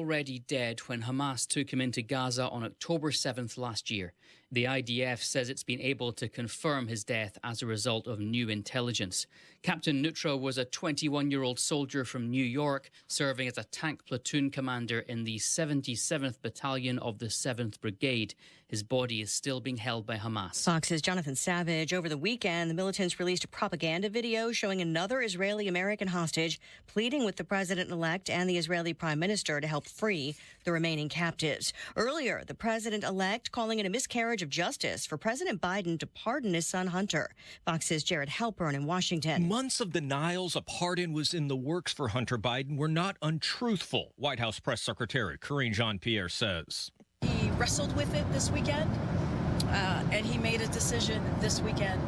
already dead when Hamas took him into Gaza on October 7th last year. The IDF says it's been able to confirm his death as a result of new intelligence. Captain Nutra was a 21-year-old soldier from New York, serving as a tank platoon commander in the 77th Battalion of the 7th Brigade. His body is still being held by Hamas. Fox's Jonathan Savage. Over the weekend, the militants released a propaganda video showing another Israeli-American hostage pleading with the president-elect and the Israeli prime minister to help free the remaining captives. Earlier, the president-elect calling it a miscarriage of justice for President Biden to pardon his son Hunter. Fox's Jared Halpern in Washington. Months of denials a pardon was in the works for Hunter Biden were not untruthful, White House Press Secretary Karine Jean-Pierre says. He wrestled with it this weekend, and he made a decision this weekend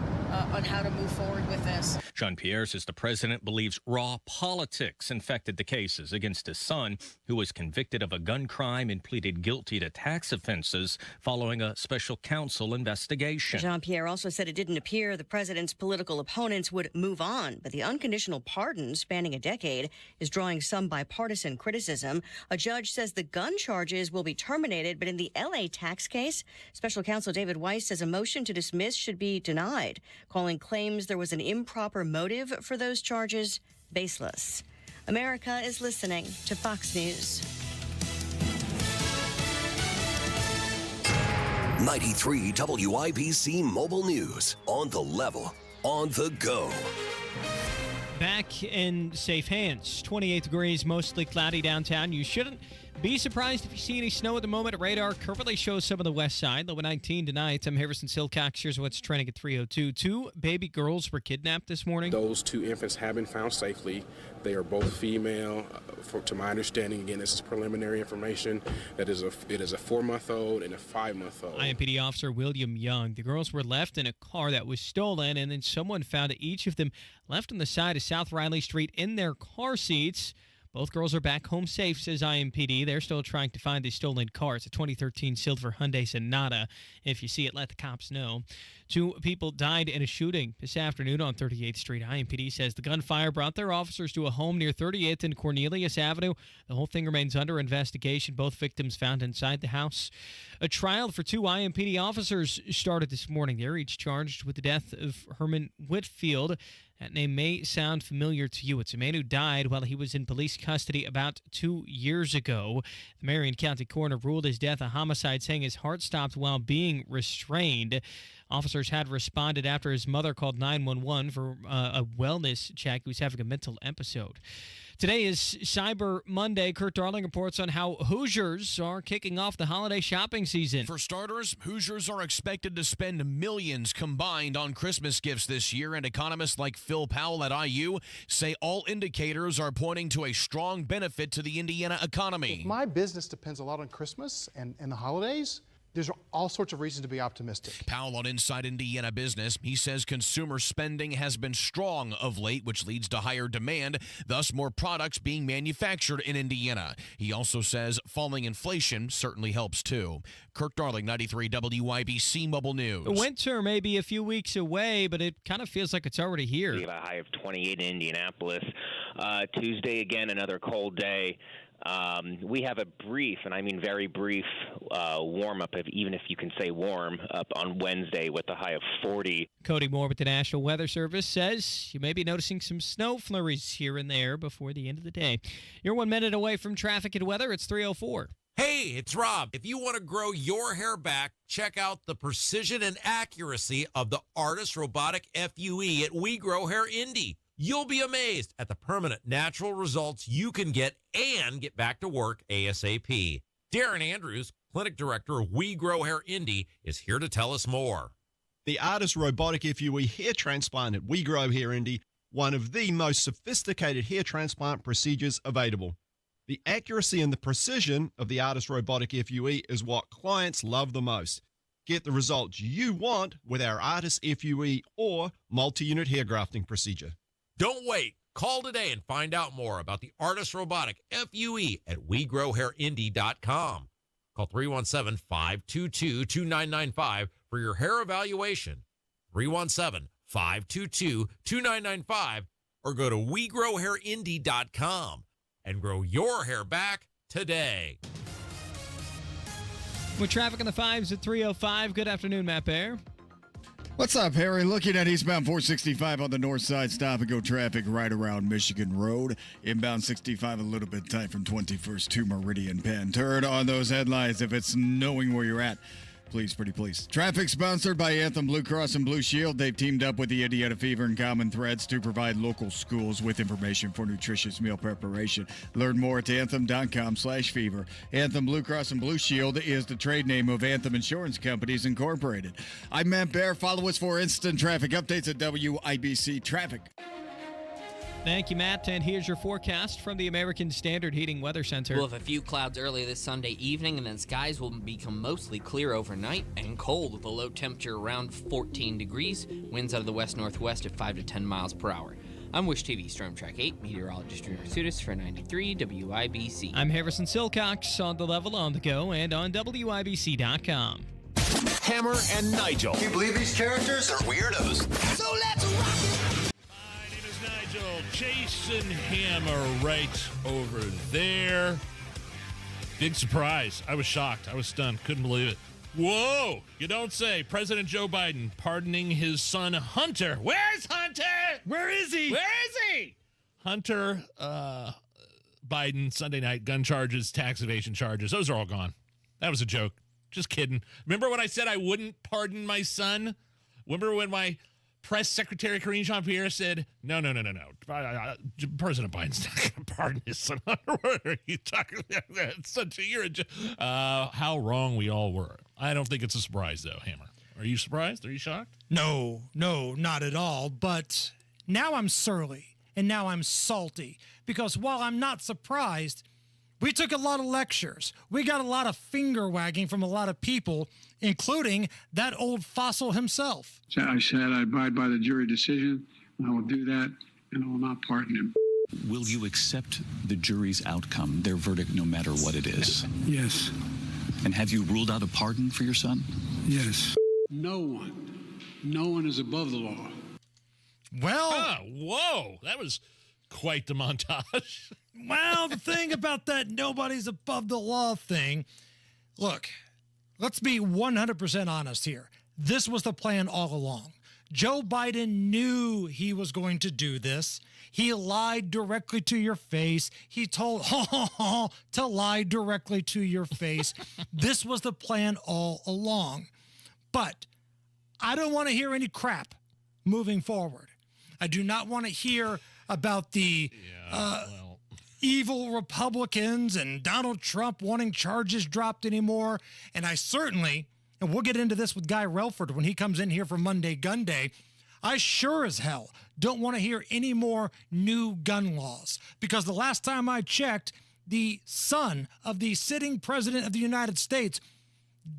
on how to move forward with this. Jean-Pierre says the president believes raw politics infected the cases against his son, who was convicted of a gun crime and pleaded guilty to tax offenses following a special counsel investigation. Jean-Pierre also said it didn't appear the president's political opponents would move on, but the unconditional pardon spanning a decade is drawing some bipartisan criticism. A judge says the gun charges will be terminated, but in the L.A. tax case, special counsel David Weiss says a motion to dismiss should be denied, calling claims there was an improper motive for those charges baseless. America is listening to Fox News. 93 WIBC Mobile News. On the level, on the go. Back in safe hands. 28 degrees, mostly cloudy downtown. You shouldn't be surprised if you see any snow at the moment. Radar currently shows some of the west side. Low at 19 tonight. I'm Harrison Silcox. Here's what's trending at 3:02. 2 baby girls were kidnapped this morning. Those 2 infants have been found safely. They are both female. To my understanding, again, this is preliminary information. It is a 4-month-old and a 5-month-old. IMPD officer William Young. The girls were left in a car that was stolen, and then someone found each of them left on the side of South Riley Street in their car seats. Both girls are back home safe, says IMPD. They're still trying to find the stolen car. It's a 2013 silver Hyundai Sonata. If you see it, let the cops know. 2 people died in a shooting this afternoon on 38th Street. IMPD says the gunfire brought their officers to a home near 38th and Cornelius Avenue. The whole thing remains under investigation. Both victims found inside the house. A trial for 2 IMPD officers started this morning. They're each charged with the death of Herman Whitfield. That name may sound familiar to you. It's a man who died while he was in police custody about 2 years ago. The Marion County coroner ruled his death a homicide, saying his heart stopped while being restrained. Officers had responded after his mother called 911 for a wellness check. He was having a mental episode. Today is Cyber Monday. Kurt Darling reports on how Hoosiers are kicking off the holiday shopping season. For starters, Hoosiers are expected to spend millions combined on Christmas gifts this year, and economists like Phil Powell at IU say all indicators are pointing to a strong benefit to the Indiana economy. My business depends a lot on Christmas and the holidays. There's all sorts of reasons to be optimistic. Powell on Inside Indiana Business, he says consumer spending has been strong of late, which leads to higher demand, thus more products being manufactured in Indiana. He also says falling inflation certainly helps too. Kirk Darling, 93 WIBC Mobile News. Winter may be a few weeks away, but it kind of feels like it's already here. We have a high of 28 in Indianapolis. Tuesday, again, another cold day. We have a brief, and I mean very brief, warm-up, even if you can say warm, up on Wednesday with a high of 40. Cody Moore with the National Weather Service says you may be noticing some snow flurries here and there before the end of the day. You're 1 minute away from traffic and weather. It's 3:04. Hey, it's Rob. If you want to grow your hair back, check out the precision and accuracy of the Artist Robotic FUE at We Grow Hair Indie. You'll be amazed at the permanent natural results you can get and get back to work ASAP. Darren Andrews, Clinic Director of We Grow Hair Indie, is here to tell us more. The Artist Robotic FUE hair transplant at We Grow Hair Indie, one of the most sophisticated hair transplant procedures available. The accuracy and the precision of the Artist Robotic FUE is what clients love the most. Get the results you want with our Artist FUE or multi-unit hair grafting procedure. Don't wait. Call today and find out more about the Artist Robotic FUE at WeGrowHairIndie.com. Call 317-522-2995 for your hair evaluation. 317-522-2995 or go to WeGrowHairIndie.com and grow your hair back today. With traffic on the 5s at 3:05. Good afternoon, Matt Bear. What's up, Harry? Looking at eastbound 465 on the north side, stop-and-go traffic right around Michigan Road. Inbound 65 a little bit tight from 21st to Meridian Penn. Turn on those headlights if it's knowing where you're at. Please, pretty please. Traffic sponsored by Anthem Blue Cross and Blue Shield. They've teamed up with the Indiana Fever and Common Threads to provide local schools with information for nutritious meal preparation. Learn more at anthem.com/fever. Anthem Blue Cross and Blue Shield is the trade name of Anthem Insurance Companies Incorporated. I'm Matt Bear. Follow us for instant traffic updates at WIBC Traffic. Thank you, Matt. And here's your forecast from the American Standard Heating Weather Center. We'll have a few clouds early this Sunday evening, and then skies will become mostly clear overnight and cold with a low temperature around 14 degrees. Winds out of the west-northwest at 5 to 10 miles per hour. I'm Wish TV Storm Track 8 meteorologist Drew Sutis for 93 WIBC. I'm Harrison Silcox on the level, on the go, and on WIBC.com. Hammer and Nigel. Can you believe these characters are weirdos? So let's rock it. Nigel, Jason Hammer right over there. Big surprise. I was shocked. I was stunned. Couldn't believe it. Whoa! You don't say. President Joe Biden pardoning his son Hunter. Where's Hunter? Where is he? Where is he? Hunter Biden, Sunday night, gun charges, tax evasion charges. Those are all gone. That was a joke. Just kidding. Remember when I said I wouldn't pardon my son? Remember when my press secretary Karine Jean-Pierre said, no. President Biden's not going to pardon his son. What are you talking about? How wrong we all were. I don't think it's a surprise, though, Hammer. Are you surprised? Are you shocked? No, not at all. But now I'm surly and now I'm salty because while I'm not surprised, we took a lot of lectures. We got a lot of finger wagging from a lot of people, including that old fossil himself. I said I abide by the jury decision. I will do that, and I will not pardon him. Will you accept the jury's outcome, their verdict, no matter what it is? Yes. And have you ruled out a pardon for your son? Yes. No one is above the law. Well, whoa, that was quite the montage. Well, the thing about that nobody's above the law thing, look, let's be 100% honest here. This was the plan all along. Joe Biden knew he was going to do this. He lied directly to your face. He told to lie directly to your face. This was the plan all along. But I don't want to hear any crap moving forward. I do not want to hear about the evil Republicans and Donald Trump wanting charges dropped anymore. And I certainly, and we'll get into this with Guy Relford when he comes in here for Monday Gunday, I sure as hell don't want to hear any more new gun laws. Because the last time I checked, the son of the sitting president of the United States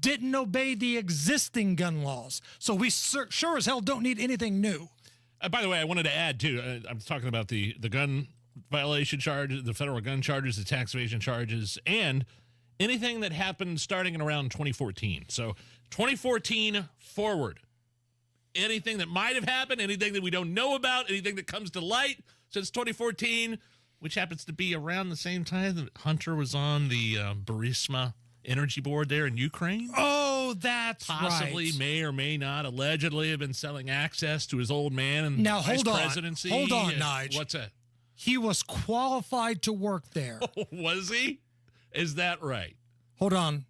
didn't obey the existing gun laws. So we sure as hell don't need anything new. By the way, I wanted to add, too, I'm talking about the gun violation charge, the federal gun charges, the tax evasion charges, and anything that happened starting in around 2014. So 2014 forward, anything that might have happened, anything that we don't know about, anything that comes to light since 2014, which happens to be around the same time that Hunter was on the Burisma energy board there in Ukraine. Oh, that's possibly right. May or may not allegedly have been selling access to his old man and now, vice presidency. Hold on, Nigel. What's that? He was qualified to work there. Was he? Is that right? Hold on.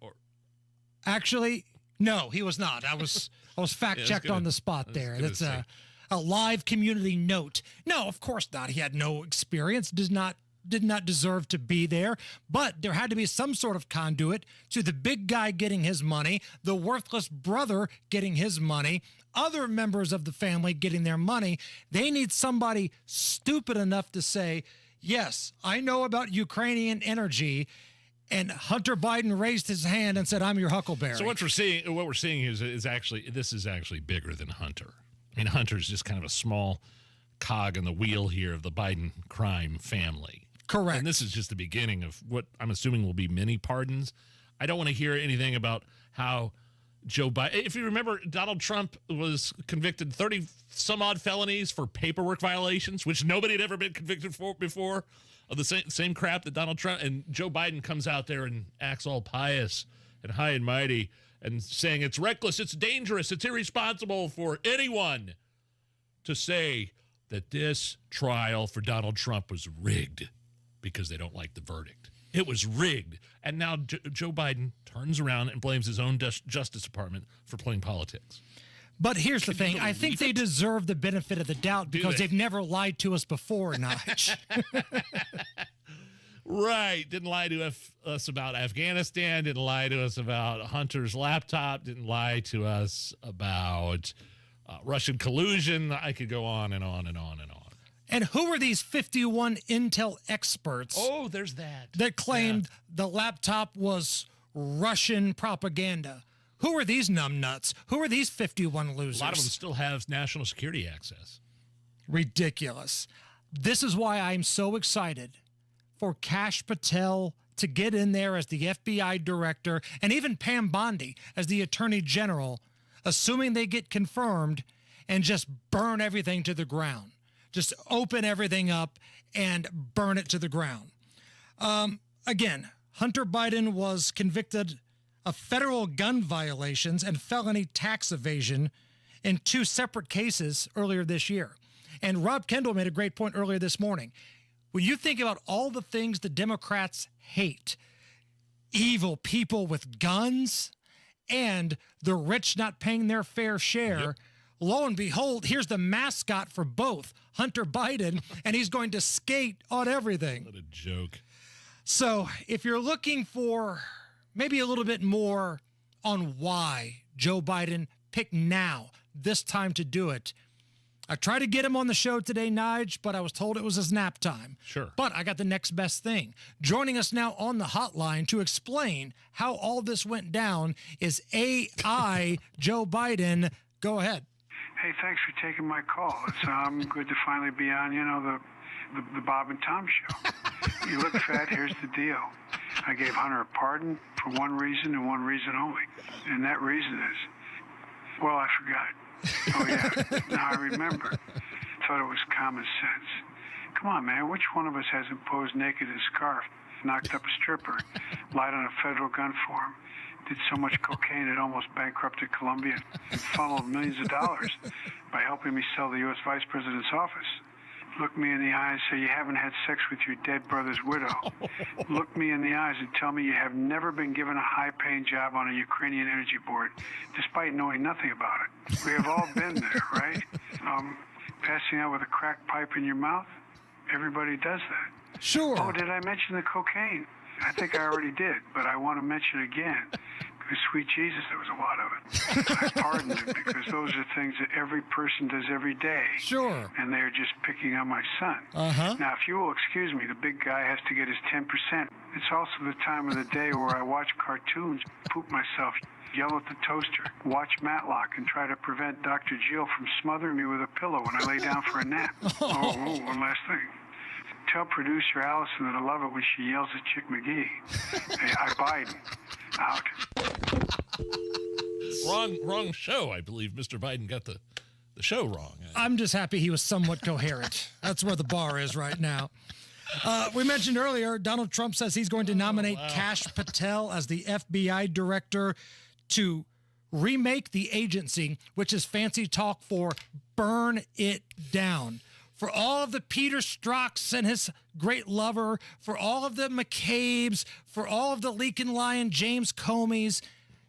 Actually, no, he was not. I was fact-checked on the spot there. That's a live community note. No, of course not. He had no experience, did not deserve to be there, but there had to be some sort of conduit to the big guy getting his money, the worthless brother getting his money, other members of the family getting their money. They need somebody stupid enough to say, yes, I know about Ukrainian energy, and Hunter Biden raised his hand and said, I'm your huckleberry. So what we're seeing is actually bigger than Hunter. I mean, Hunter's just kind of a small cog in the wheel here of the Biden crime family. Correct. And this is just the beginning of what I'm assuming will be many pardons. I don't want to hear anything about how Joe Biden, if you remember, Donald Trump was convicted 30 some odd felonies for paperwork violations, which nobody had ever been convicted for before. of the same crap that Donald Trump and Joe Biden comes out there and acts all pious and high and mighty and saying it's reckless, it's dangerous, it's irresponsible for anyone to say that this trial for Donald Trump was rigged because they don't like the verdict. It was rigged. And now Joe Biden turns around and blames his own Justice Department for playing politics. But here's the thing. I think they deserve the benefit of the doubt because they've never lied to us before, Nige. Right. Didn't lie to us about Afghanistan. Didn't lie to us about Hunter's laptop. Didn't lie to us about Russian collusion. I could go on and on and on and on. And who are these 51 Intel experts? Oh, there's that. That claimed the laptop was Russian propaganda. Who are these numbnuts? Who are these 51 losers? A lot of them still have national security access. Ridiculous. This is why I'm so excited for Kash Patel to get in there as the FBI director and even Pam Bondi as the Attorney General, assuming they get confirmed, and just burn everything to the ground. Just open everything up and burn it to the ground. Again, Hunter Biden was convicted of federal gun violations and felony tax evasion in 2 separate cases earlier this year. And Rob Kendall made a great point earlier this morning. When you think about all the things the Democrats hate, evil people with guns and the rich not paying their fair share, lo and behold, here's the mascot for both, Hunter Biden, and he's going to skate on everything. What a joke. So if you're looking for maybe a little bit more on why Joe Biden picked now, this time to do it, I tried to get him on the show today, Nige, but I was told it was his nap time. Sure. But I got the next best thing. Joining us now on the hotline to explain how all this went down is AI Joe Biden. Go ahead. Hey, thanks for taking my call. It's good to finally be on, the Bob and Tom show. You look fat, here's the deal. I gave Hunter a pardon for one reason and one reason only. And that reason is, well, I forgot. Oh, yeah. Now I remember. Thought it was common sense. Come on, man. Which one of us hasn't posed naked in a scarf, knocked up a stripper, lied on a federal gun form, did so much cocaine it almost bankrupted Colombia, and funneled millions of dollars by helping me sell the U.S. Vice President's office? Look me in the eyes, say you haven't had sex with your dead brother's widow. Look me in the eyes and tell me you have never been given a high-paying job on a Ukrainian energy board, despite knowing nothing about it. We have all been there, right? Passing out with a cracked pipe in your mouth? Everybody does that. Sure. Oh, did I mention the cocaine? I think I already did, but I want to mention it again. Because, sweet Jesus, there was a lot of it. I pardoned it because those are things that every person does every day. Sure. And they're just picking on my son. Uh-huh. Now, if you will excuse me, the big guy has to get his 10%. It's also the time of the day where I watch cartoons, poop myself, yell at the toaster, watch Matlock, and try to prevent Dr. Jill from smothering me with a pillow when I lay down for a nap. Oh, one last thing. Tell producer Allison that I love it when she yells at Chick McGee. Hey, I Biden. Out. Wrong show. I believe Mr. Biden got the show wrong. I'm just happy he was somewhat coherent. That's where the bar is right now. We mentioned earlier, Donald Trump says he's going to nominate Kash Patel as the FBI director to remake the agency, which is fancy talk for burn it down. For all of the Peter Strzok's and his great lover, for all of the McCabe's, for all of the leaking lion James Comey's,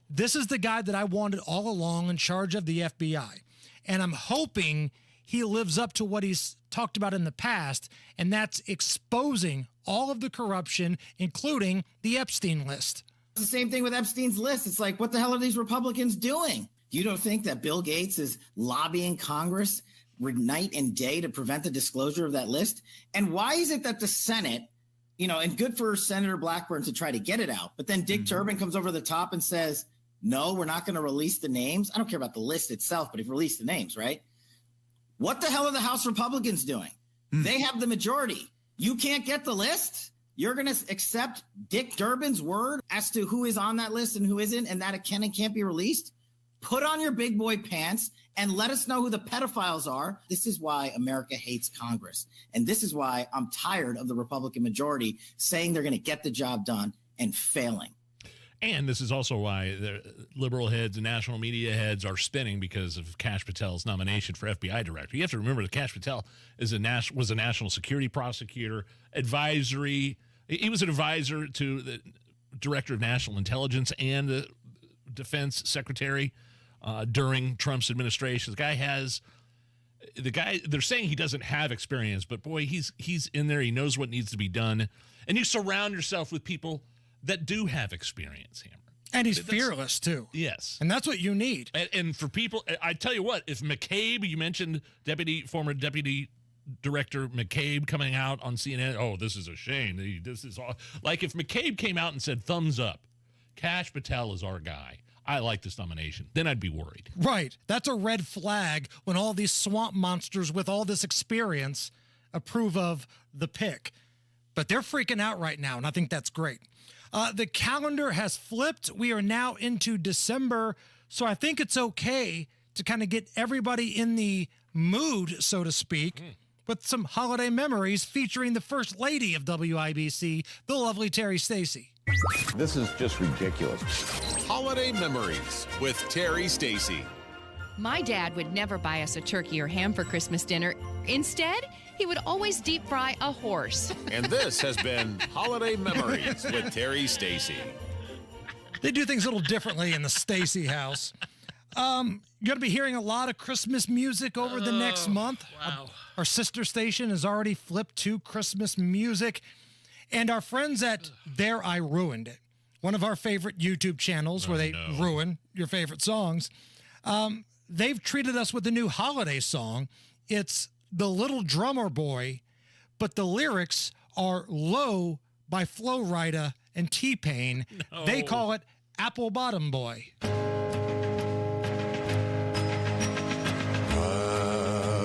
this is the guy that I wanted all along in charge of the FBI. And I'm hoping he lives up to what he's talked about in the past, and that's exposing all of the corruption, including the Epstein list. It's the same thing with Epstein's list. It's like, what the hell are these Republicans doing? You don't think that Bill Gates is lobbying Congress night and day to prevent the disclosure of that list? And why is it that the Senate, and good for Senator Blackburn to try to get it out, but then Dick Durbin comes over the top and says, no, we're not going to release the names. I don't care about the list itself, but if you release the names, right? What the hell are the House Republicans doing? They have the majority. You can't get the list? You're going to accept Dick Durbin's word as to who is on that list and who isn't, and that it can and can't be released? Put on your big boy pants and let us know who the pedophiles are. This is why America hates Congress. And this is why I'm tired of the Republican majority saying they're going to get the job done and failing. And this is also why the liberal heads and national media heads are spinning because of Kash Patel's nomination for FBI director. You have to remember that Kash Patel was a national security prosecutor, advisory. He was an advisor to the director of national intelligence and the defense secretary during Trump's administration. The guy, they're saying he doesn't have experience, but boy, he's in there. He knows what needs to be done. And you surround yourself with people that do have experience, Hammer. And he's fearless, too. Yes. And that's what you need. And for people, I tell you what, if McCabe, you mentioned former deputy director McCabe coming out on CNN, oh, this is a shame. This is all. Like if McCabe came out and said, thumbs up, Kash Patel is our guy, I like this nomination, then I'd be worried. Right. That's a red flag when all these swamp monsters with all this experience approve of the pick. But they're freaking out right now, and I think that's great. The calendar has flipped. We are now into December, so I think it's okay to kind of get everybody in the mood, so to speak, with some holiday memories featuring the First Lady of WIBC, the lovely Terry Stacy. This is just ridiculous. Holiday Memories with Terry Stacy. My dad would never buy us a turkey or ham for Christmas dinner. Instead, he would always deep fry a horse. And this has been Holiday Memories with Terry Stacy. They do things a little differently in the Stacy house. You're going to be hearing a lot of Christmas music over the next month. Wow. Our sister station has already flipped to Christmas music. And our friends at There I Ruined It, one of our favorite YouTube channels where they ruin your favorite songs, they've treated us with a new holiday song. It's The Little Drummer Boy, but the lyrics are Low by Flo Rida and T-Pain. No. They call it Apple Bottom Boy.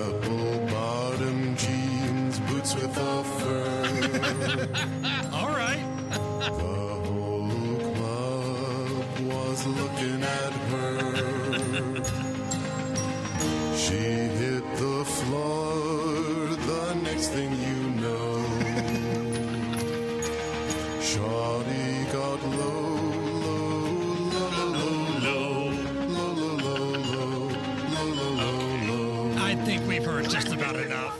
Apple bottom jeans, boots with a fur. All right. The whole club was looking at her. She hit the floor, the next thing you know, Shawty got low, low, low, low, low, low, low, low, low, low. I think we've heard just about enough.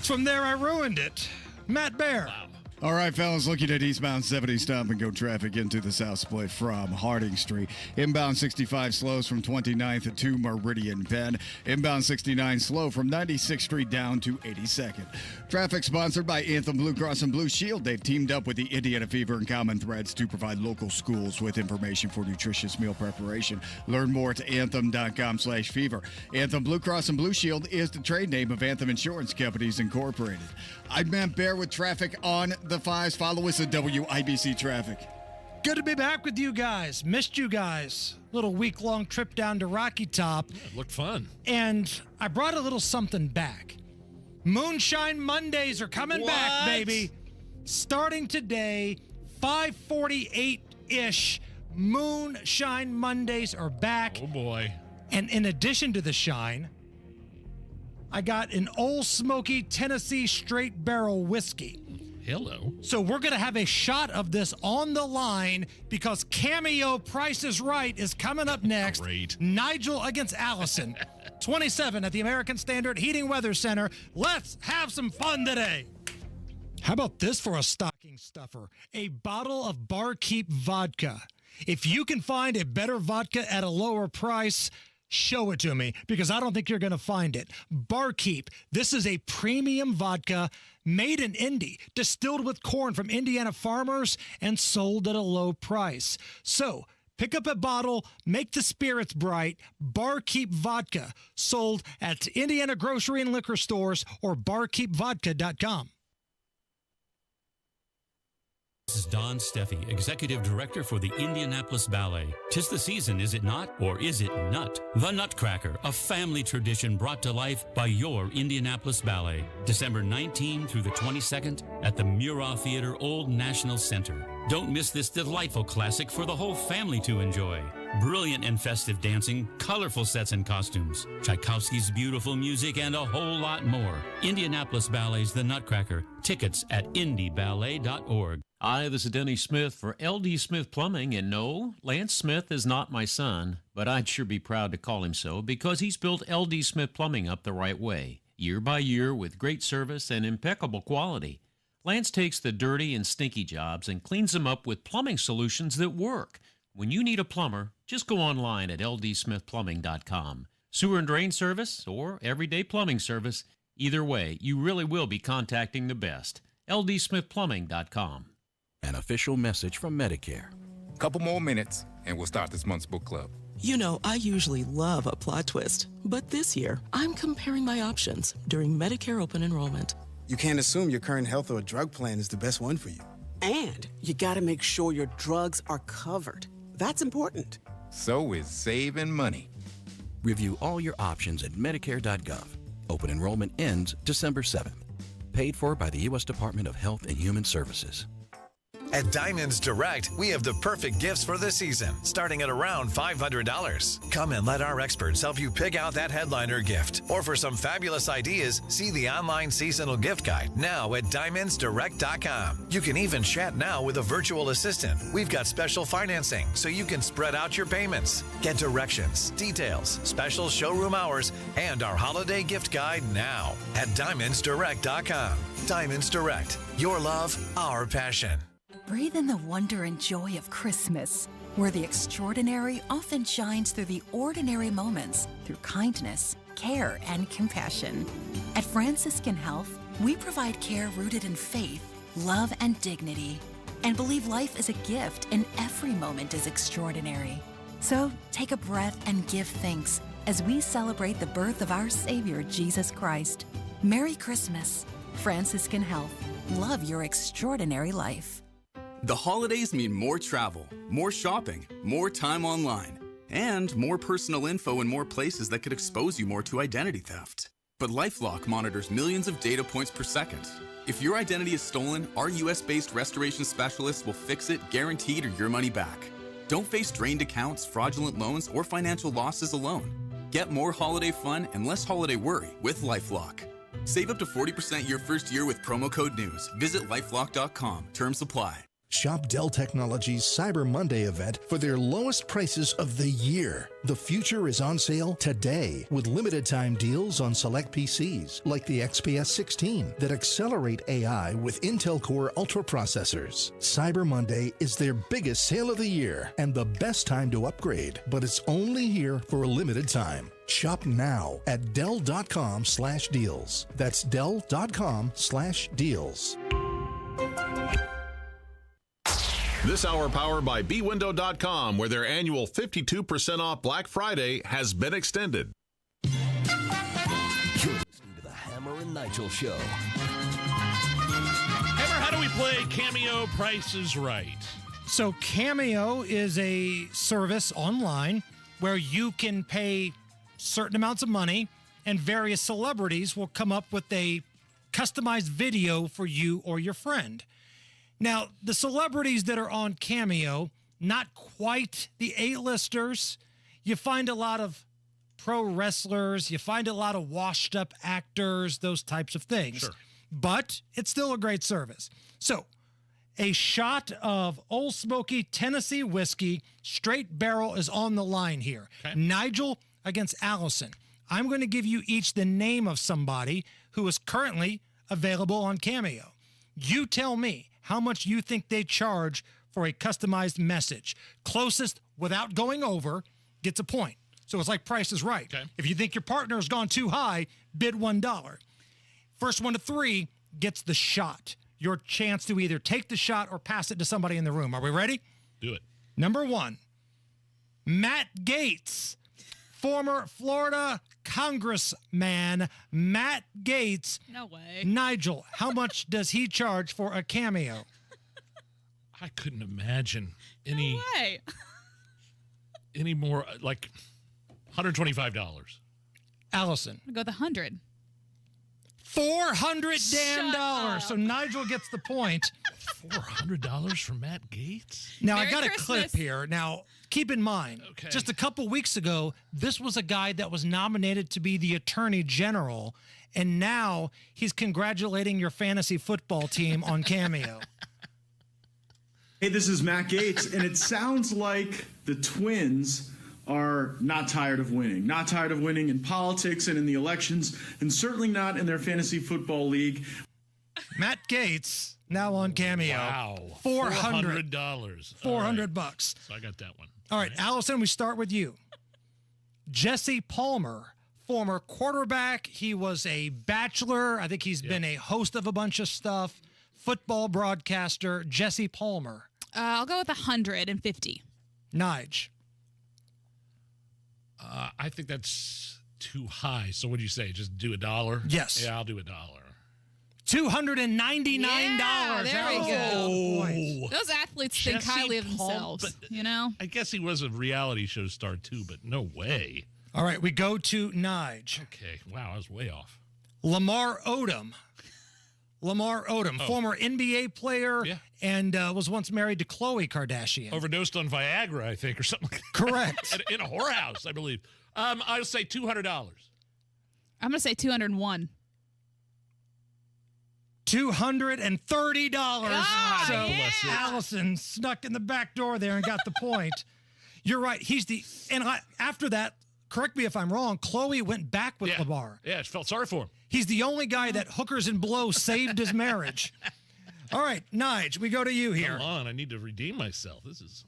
From There I Ruined It, Matt Bear. Wow. All right, fellas, looking at eastbound 70 stop and go traffic into the South Split from Harding Street. Inbound 65 slows from 29th to Meridian Penn. Inbound 69 slow from 96th Street down to 82nd. Traffic sponsored by Anthem Blue Cross and Blue Shield. They've teamed up with the Indiana Fever and Common Threads to provide local schools with information for nutritious meal preparation. Learn more at anthem.com/fever. Anthem Blue Cross and Blue Shield is the trade name of Anthem Insurance Companies Incorporated. I'm Matt Bear with traffic on the 5s. Follow us at WIBC Traffic. Good to be back with you guys. Missed you guys. Little week-long trip down to Rocky Top. Yeah, it looked fun. And I brought a little something back. Moonshine Mondays are coming back, baby. Starting today, 5:48-ish, Moonshine Mondays are back. Oh, boy. And in addition to the shine, I got an Old Smoky Tennessee Straight Barrel Whiskey. Hello. So we're going to have a shot of this on the line because Cameo Price is Right is coming up next. Great. Nigel against Allison. 27 at the American Standard Heating Weather Center. Let's have some fun today. How about this for a stocking stuffer? A bottle of Barkeep vodka. If you can find a better vodka at a lower price, show it to me because I don't think you're going to find it. Barkeep. This is a premium vodka made in Indy, distilled with corn from Indiana farmers and sold at a low price. So pick up a bottle, make the spirits bright. Barkeep Vodka, sold at Indiana grocery and liquor stores or barkeepvodka.com. This is Don Steffi, Executive Director for the Indianapolis Ballet. 'Tis the season, is it not? Or is it nut? The Nutcracker, a family tradition brought to life by your Indianapolis Ballet. December 19 through the 22nd at the Murat Theater, Old National Center. Don't miss this delightful classic for the whole family to enjoy. Brilliant and festive dancing, colorful sets and costumes, Tchaikovsky's beautiful music, and a whole lot more. Indianapolis Ballet's The Nutcracker. Tickets at indieballet.org. Hi, this is Denny Smith for LD Smith Plumbing, and no, Lance Smith is not my son, but I'd sure be proud to call him so because he's built LD Smith Plumbing up the right way, year by year with great service and impeccable quality. Lance takes the dirty and stinky jobs and cleans them up with plumbing solutions that work. When you need a plumber, just go online at ldsmithplumbing.com. Sewer and drain service or everyday plumbing service, either way, you really will be contacting the best. ldsmithplumbing.com. An official message from Medicare. Couple more minutes, and we'll start this month's book club. You know, I usually love a plot twist, but this year, I'm comparing my options during Medicare open enrollment. You can't assume your current health or drug plan is the best one for you. And you gotta make sure your drugs are covered. That's important. So is saving money. Review all your options at Medicare.gov. Open enrollment ends December 7th. Paid for by the U.S. Department of Health and Human Services. At Diamonds Direct, we have the perfect gifts for the season, starting at around $500. Come and let our experts help you pick out that headliner gift. Or for some fabulous ideas, see the online seasonal gift guide now at DiamondsDirect.com. You can even chat now with a virtual assistant. We've got special financing, so you can spread out your payments. Get directions, details, special showroom hours, and our holiday gift guide now at DiamondsDirect.com. Diamonds Direct. Your love, our passion. Breathe in the wonder and joy of Christmas, where the extraordinary often shines through the ordinary moments, through kindness, care, and compassion. At Franciscan Health, we provide care rooted in faith, love, and dignity, and believe life is a gift and every moment is extraordinary. So take a breath and give thanks as we celebrate the birth of our Savior, Jesus Christ. Merry Christmas. Franciscan Health. Love your extraordinary life. The holidays mean more travel, more shopping, more time online, and more personal info in more places that could expose you more to identity theft. But LifeLock monitors millions of data points per second. If your identity is stolen, our US-based restoration specialists will fix it, guaranteed, or your money back. Don't face drained accounts, fraudulent loans, or financial losses alone. Get more holiday fun and less holiday worry with LifeLock. Save up to 40% your first year with promo code NEWS. Visit lifelock.com. Terms apply. Shop Dell Technologies Cyber Monday event for their lowest prices of the year. The future is on sale today with limited time deals on select PCs like the XPS 16 that accelerate AI with Intel Core Ultra processors. Cyber Monday is their biggest sale of the year and the best time to upgrade, but it's only here for a limited time. Shop now at Dell.com/deals. That's Dell.com/deals. This hour powered by bwindow.com, where their annual 52% off Black Friday has been extended. You're listening to the Hammer and Nigel Show. Hammer, how do we play Cameo Price is Right? So Cameo is a service online where you can pay certain amounts of money and various celebrities will come up with a customized video for you or your friend. Now, the celebrities that are on Cameo, not quite the A-listers. You find a lot of pro wrestlers. You find a lot of washed-up actors, those types of things. Sure. But it's still a great service. So, a shot of Old Smoky Tennessee whiskey, straight barrel, is on the line here. Okay. Nigel against Allison. I'm going to give you each the name of somebody who is currently available on Cameo. You tell me how much you think they charge for a customized message. Closest without going over gets a point. So it's like Price is Right. Okay. If you think your partner has gone too high, bid $1. First one to three gets the shot. Your chance to either take the shot or pass it to somebody in the room. Are we ready? Do it. Number one, Matt Gaetz. Former Florida Congressman Matt Gaetz. No way. Nigel, how much does he charge for a cameo? I couldn't imagine any No way. more, like $125. Allison. I'll go with 100. $400 damn Shut dollars. up. So Nigel gets the point. $400 for Matt Gaetz? Now, Merry I got a Christmas. clip here. Now, keep in mind, just a couple weeks ago, this was a guy that was nominated to be the Attorney General, and now he's congratulating your fantasy football team on Cameo. Hey, this is Matt Gaetz, and it sounds like the Twins are not tired of winning. Not tired of winning in politics and in the elections, and certainly not in their fantasy football league. Matt Gaetz, now on Cameo. Wow. $400. $400. So I got that one. All right, Allison, we start with you. Jesse Palmer, former quarterback. He was a bachelor. I think he's been a host of a bunch of stuff. Football broadcaster, Jesse Palmer. I'll go with 150. Nige. I think that's too high. So what do you say? Just do $1? Yes. Yeah, I'll do $1. $299. Yeah, there we go. Oh. Those athletes think Jesse highly of Palmer, themselves, you know? I guess he was a reality show star too, but no way. All right, we go to Nige. Okay, wow, I was way off. Lamar Odom. Former NBA player and was once married to Khloe Kardashian. Overdosed on Viagra, I think, or something like that. Correct. In a whorehouse, I believe. I'll say $200. I'm going to say 201. $230. Ah, so Allison snuck in the back door there and got the point. You're right. After that, correct me if I'm wrong, Khloe went back with Lamar. Yeah, I felt sorry for him. He's the only guy that hookers and blow saved his marriage. All right, Nige, we go to you here. Come on, I need to redeem myself. This is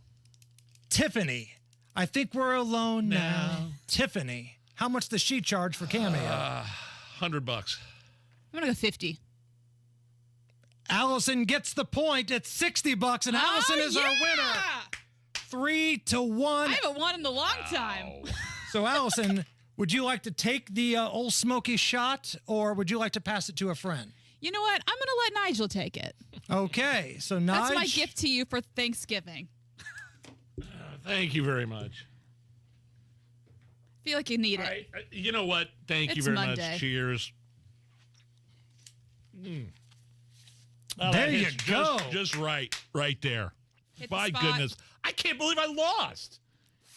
Tiffany. I think we're alone now. Tiffany, how much does she charge for Cameo? $100. I'm going to go 50. Allison gets the point at $60, and Allison is our winner. 3-1. I haven't won in a long time. So, Allison, would you like to take the Old Smoky shot, or would you like to pass it to a friend? You know what? I'm going to let Nigel take it. Okay, so Nige. That's my gift to you for Thanksgiving. Thank you very much. I feel like you need it. You know what? Thank you It's very Monday. much. Cheers. There that you hits go. Just right there. Hit the My spot. goodness. I can't believe I lost.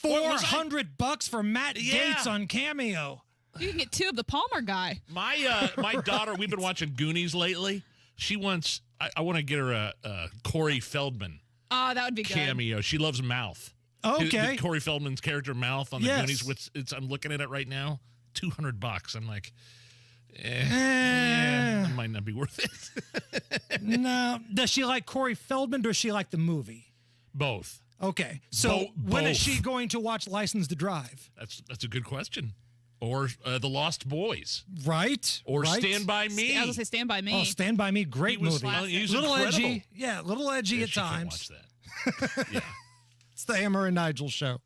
$400 for Matt Gaetz on Cameo. You can get 2 of the Palmer guy. My daughter, we've been watching Goonies lately. She wants, I want to get her a Corey Feldman Oh, that would be good. cameo. She loves Mouth. Okay. Corey Feldman's character Mouth on the Yes. Goonies. I'm looking at it right now. $200. I'm like, it might not be worth it. No. Does she like Corey Feldman, or does she like the movie? Both. Okay. So when is both. she going to watch License to Drive? That's a good question. Or The Lost Boys. Right. Or right. Stand By Me. I was going to say Stand By Me. Oh, Stand By Me, great He was movie. fun. He was little incredible. edgy. Yeah, a little edgy Yeah, at she can't times. watch that. Yeah. It's the Hammer and Nigel show.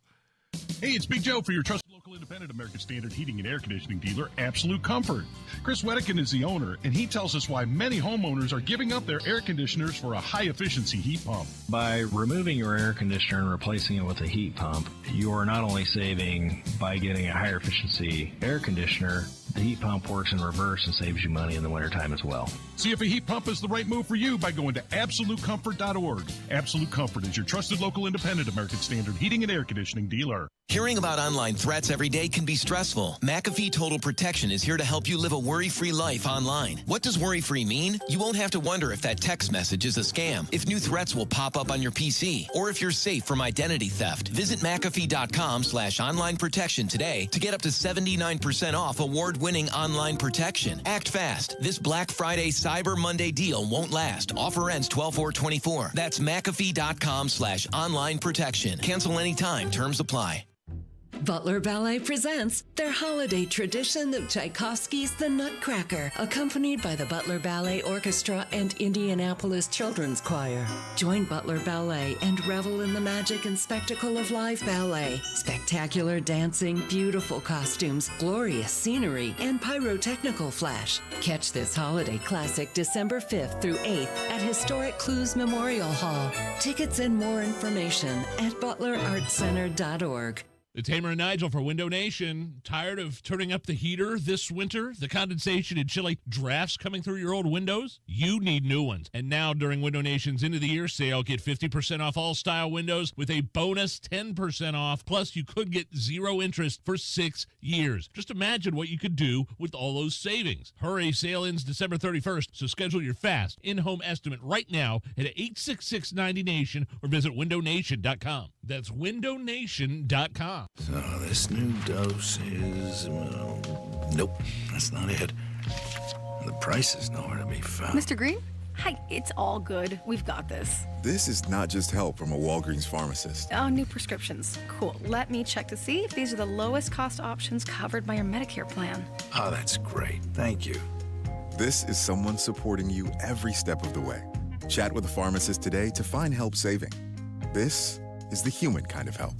Hey, it's Big Joe for your trusted local independent American Standard heating and air conditioning dealer, Absolute Comfort. Chris Wedekin is the owner, and he tells us why many homeowners are giving up their air conditioners for a high-efficiency heat pump. By removing your air conditioner and replacing it with a heat pump, you are not only saving by getting a higher efficiency air conditioner, the heat pump works in reverse and saves you money in the wintertime as well. See if a heat pump is the right move for you by going to AbsoluteComfort.org. Absolute Comfort is your trusted local independent American Standard heating and air conditioning dealer. Hearing about online threats every day can be stressful. McAfee Total Protection is here to help you live a worry-free life online. What does worry-free mean? You won't have to wonder if that text message is a scam, if new threats will pop up on your PC, or if you're safe from identity theft. Visit McAfee.com/online protection today to get up to 79% off award-winning online protection. Act fast. This Black Friday Cyber Monday deal won't last. Offer ends 12/4/24. That's McAfee.com/online protection. Cancel anytime. Terms apply. Butler Ballet presents their holiday tradition of Tchaikovsky's The Nutcracker, accompanied by the Butler Ballet Orchestra and Indianapolis Children's Choir. Join Butler Ballet and revel in the magic and spectacle of live ballet. Spectacular dancing, beautiful costumes, glorious scenery, and pyrotechnical flash. Catch this holiday classic December 5th through 8th at Historic Clues Memorial Hall. Tickets and more information at butlerartscenter.org. It's Hamer and Nigel for Window Nation. Tired of turning up the heater this winter? The condensation and chilly drafts coming through your old windows? You need new ones. And now during Window Nation's End of the Year sale, get 50% off all style windows with a bonus 10% off. Plus, you could get 0 interest for 6 years. Just imagine what you could do with all those savings. Hurry, sale ends December 31st, so schedule your fast in-home estimate right now at 866-90Nation or visit windownation.com. That's windownation.com. So this new dose is, nope, that's not it. The price is nowhere to be found. Mr. Green? Hi, it's all good. We've got this. This is not just help from a Walgreens pharmacist. Oh, new prescriptions. Cool. Let me check to see if these are the lowest cost options covered by your Medicare plan. Oh, that's great. Thank you. This is someone supporting you every step of the way. Chat with a pharmacist today to find help saving. This is the human kind of help.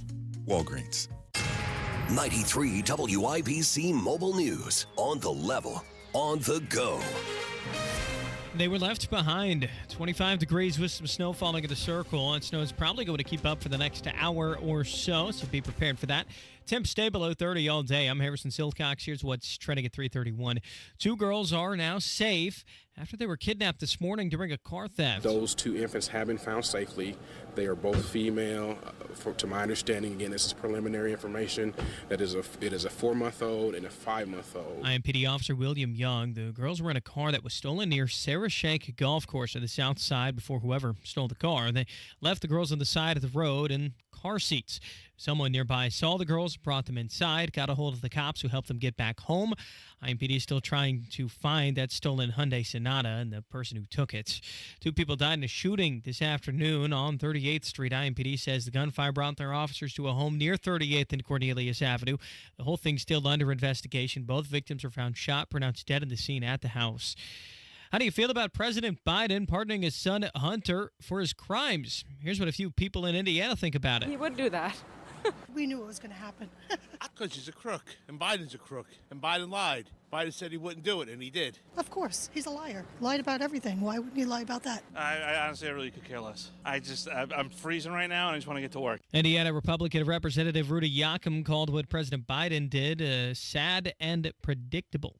Walgreens. 93 WIBC Mobile News. On the level. On the go. They were left behind. 25 degrees with some snow falling in the circle, and snow is probably going to keep up for the next hour or so be prepared for that. Temps stay below 30 all day. I'm Harrison Silcox. Here's what's trending at 3:31. 2 girls are now safe after they were kidnapped this morning during a car theft. Those 2 infants have been found safely. They are both female. To my understanding, again, this is preliminary information. It is a 4-month-old and a 5-month-old. IMPD Officer William Young. The girls were in a car that was stolen near Sarah Shank Golf Course on the south side before whoever stole the car. They left the girls on the side of the road in car seats. Someone nearby saw the girls, brought them inside, got a hold of the cops who helped them get back home. IMPD is still trying to find that stolen Hyundai Sonata and the person who took it. 2 people died in a shooting this afternoon on 38th Street. IMPD says the gunfire brought their officers to a home near 38th and Cornelius Avenue. The whole thing's still under investigation. Both victims were found shot, pronounced dead in the scene at the house. How do you feel about President Biden pardoning his son Hunter for his crimes? Here's what a few people in Indiana think about it. He would do that. We knew it was going to happen. Because he's a crook, and Biden's a crook, and Biden lied. Biden said he wouldn't do it, and he did. Of course. He's a liar. Lied about everything. Why wouldn't he lie about that? I honestly, I really could care less. I'm freezing right now, and I just want to get to work. Indiana Republican Representative Rudy Yakum called what President Biden did sad and predictable.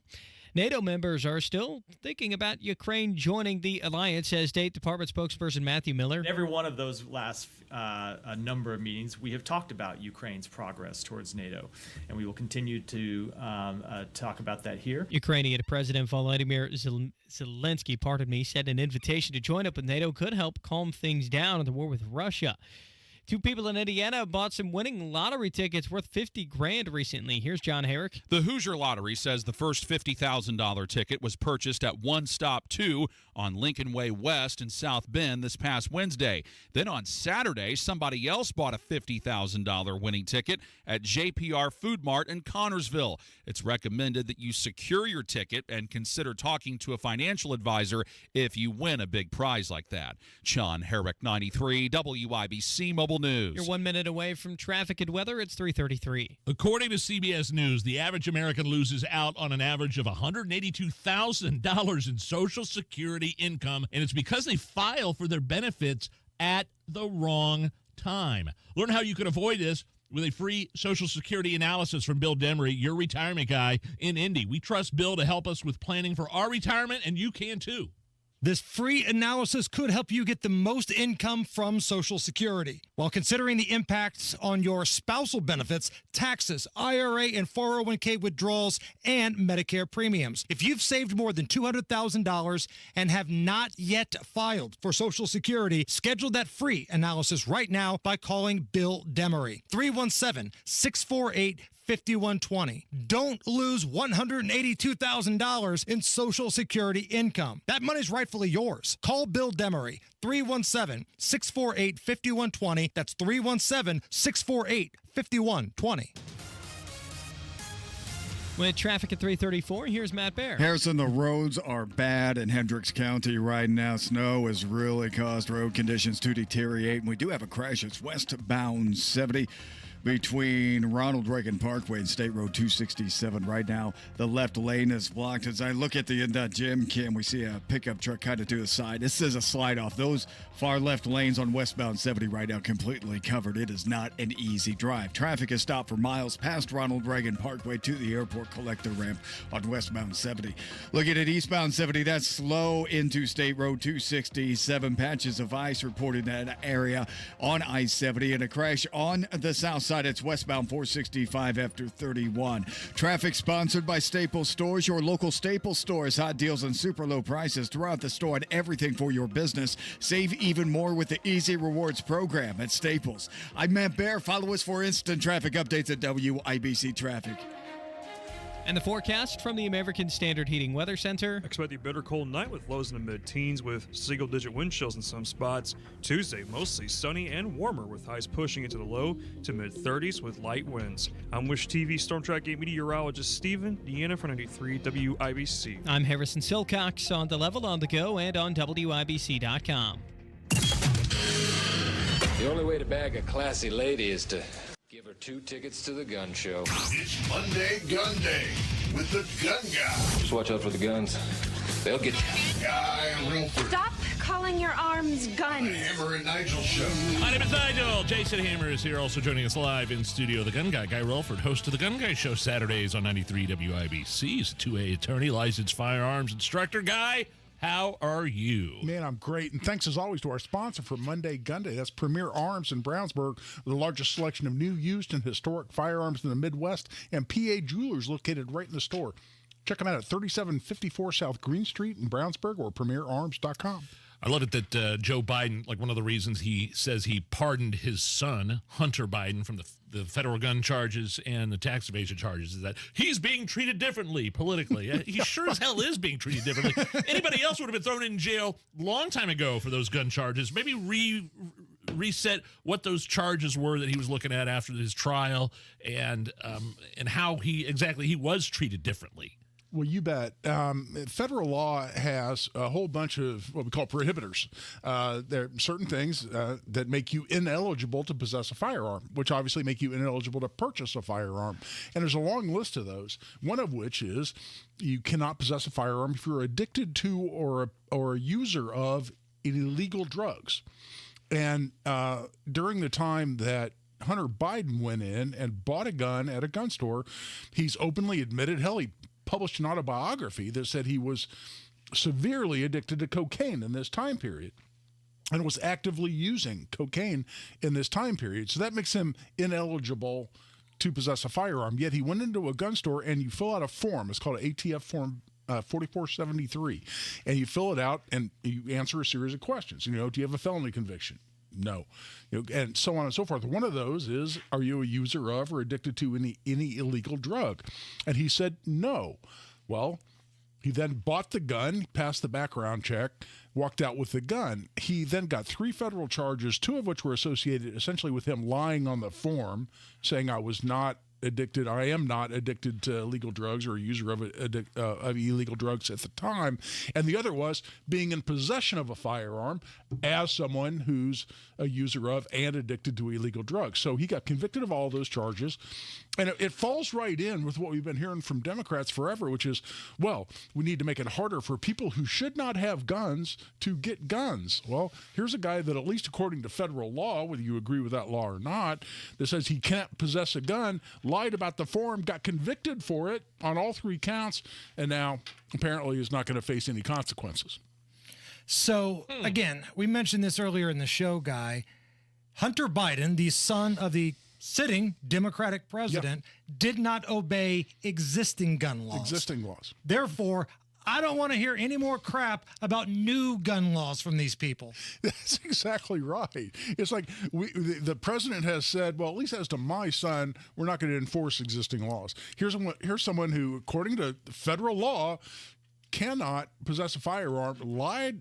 NATO members are still thinking about Ukraine joining the alliance, says State Department spokesperson Matthew Miller. Every one of those last a number of meetings, we have talked about Ukraine's progress towards NATO, and we will continue to talk about that here. Ukrainian President Volodymyr Zelensky, said an invitation to join up with NATO could help calm things down in the war with Russia. 2 people in Indiana bought some winning lottery tickets worth $50,000 recently. Here's John Herrick. The Hoosier Lottery says the first $50,000 ticket was purchased at One Stop 2 on Lincoln Way West in South Bend this past Wednesday. Then on Saturday, somebody else bought a $50,000 winning ticket at JPR Food Mart in Connorsville. It's recommended that you secure your ticket and consider talking to a financial advisor if you win a big prize like that. John Herrick, 93 WIBC Mobile News. You're 1 minute away from traffic and weather. It's 3:33. According to CBS News, the average American loses out on an average of $182,000 in Social Security income, and it's because they file for their benefits at the wrong time. Learn how you can avoid this with a free Social Security analysis from Bill Demery, your retirement guy in Indy. We trust Bill to help us with planning for our retirement, and you can too. This free analysis could help you get the most income from Social Security while considering the impacts on your spousal benefits, taxes, IRA and 401k withdrawals, and Medicare premiums. If you've saved more than $200,000 and have not yet filed for Social Security, schedule that free analysis right now by calling Bill Demery. 317-648-5120. Don't lose $182,000 in Social Security income. That money's rightfully yours. Call Bill Demery, 317-648-5120. That's 317-648-5120. With traffic at 3:34, here's Matt Bear. Harrison, the roads are bad in Hendricks County right now. Snow has really caused road conditions to deteriorate, and we do have a crash. It's westbound 70. between Ronald Reagan Parkway and State Road 267. Right now, the left lane is blocked. As I look at the gym cam, we see a pickup truck kind of to the side. This is a slide off. Those far left lanes on westbound 70 right now completely covered. It is not an easy drive. Traffic is stopped for miles past Ronald Reagan Parkway to the airport collector ramp on westbound 70. Looking at eastbound 70, that's slow into State Road 267. Patches of ice reported in that area on I-70, and a crash on the south side. It's westbound 465 after 31. Traffic sponsored by Staples Stores, your local Staples stores. Hot deals and super low prices throughout the store and everything for your business. Save even more with the Easy Rewards program at Staples. I'm Matt Bear. Follow us for instant traffic updates at WIBC Traffic. And the forecast from the American Standard Heating Weather Center. Expect a bitter cold night with lows in the mid-teens with single-digit wind chills in some spots. Tuesday, mostly sunny and warmer with highs pushing into the low to mid-30s with light winds. I'm Wish TV Storm Track 8 meteorologist Stephen Deanna for 93 WIBC. I'm Harrison Silcox on The Level, on the go, and on WIBC.com. The only way to bag a classy lady is to give her 2 tickets to the gun show. It's Monday Gun Day with the gun guy. Just watch out for the guns. They'll get you. Guy Relford. Stop calling your arms guns. The Hammer and Nigel show. My name is Nigel. Jason Hammer is here, also joining us live in studio. The Gun Guy, Guy Relford, host of the Gun Guy Show, Saturdays on 93 WIBC. He's a 2A attorney, licensed firearms instructor. Guy, how are you? Man, I'm great. And thanks as always to our sponsor for Monday Gun Day. That's Premier Arms in Brownsburg, the largest selection of new, used, and historic firearms in the Midwest, and PA Jewelers located right in the store. Check them out at 3754 South Green Street in Brownsburg or premierarms.com. I love it that Joe Biden, like one of the reasons he says he pardoned his son, Hunter Biden, from the federal gun charges and the tax evasion charges, is that he's being treated differently politically. He sure as hell is being treated differently. Anybody else would have been thrown in jail a long time ago for those gun charges. Maybe reset what those charges were that he was looking at after his trial, and how he was treated differently. Well, you bet. Federal law has a whole bunch of what we call prohibitors. There are certain things that make you ineligible to possess a firearm, which obviously make you ineligible to purchase a firearm. And there's a long list of those, one of which is you cannot possess a firearm if you're addicted to or a user of illegal drugs. And during the time that Hunter Biden went in and bought a gun at a gun store, he's openly admitted, hell, he published an autobiography that said he was severely addicted to cocaine in this time period and was actively using cocaine in this time period. So that makes him ineligible to possess a firearm. Yet he went into a gun store and you fill out a form. It's called an ATF form 4473. And you fill it out and you answer a series of questions. Do you have a felony conviction? No. And so on and so forth. One of those is, are you a user of or addicted to any illegal drug? And he said no. Well, he then bought the gun, passed the background check, walked out with the gun. He then got 3 federal charges, 2 of which were associated essentially with him lying on the form, saying I am not addicted to illegal drugs or a user of illegal drugs at the time. And the other was being in possession of a firearm as someone who's a user of and addicted to illegal drugs. So he got convicted of all those charges. And it falls right in with what we've been hearing from Democrats forever, which is, well, we need to make it harder for people who should not have guns to get guns. Well, here's a guy that, at least according to federal law, whether you agree with that law or not, that says he can't possess a gun, lied about the form, got convicted for it on all 3 counts, and now apparently is not going to face any consequences. So, again, we mentioned this earlier in the show, Guy. Hunter Biden, the son of the sitting Democratic president, did not obey existing gun laws. Therefore, I don't want to hear any more crap about new gun laws from these people. That's exactly right. It's like the president has said, well, at least as to my son, we're not going to enforce existing laws. Here's someone who, according to federal law, cannot possess a firearm, lied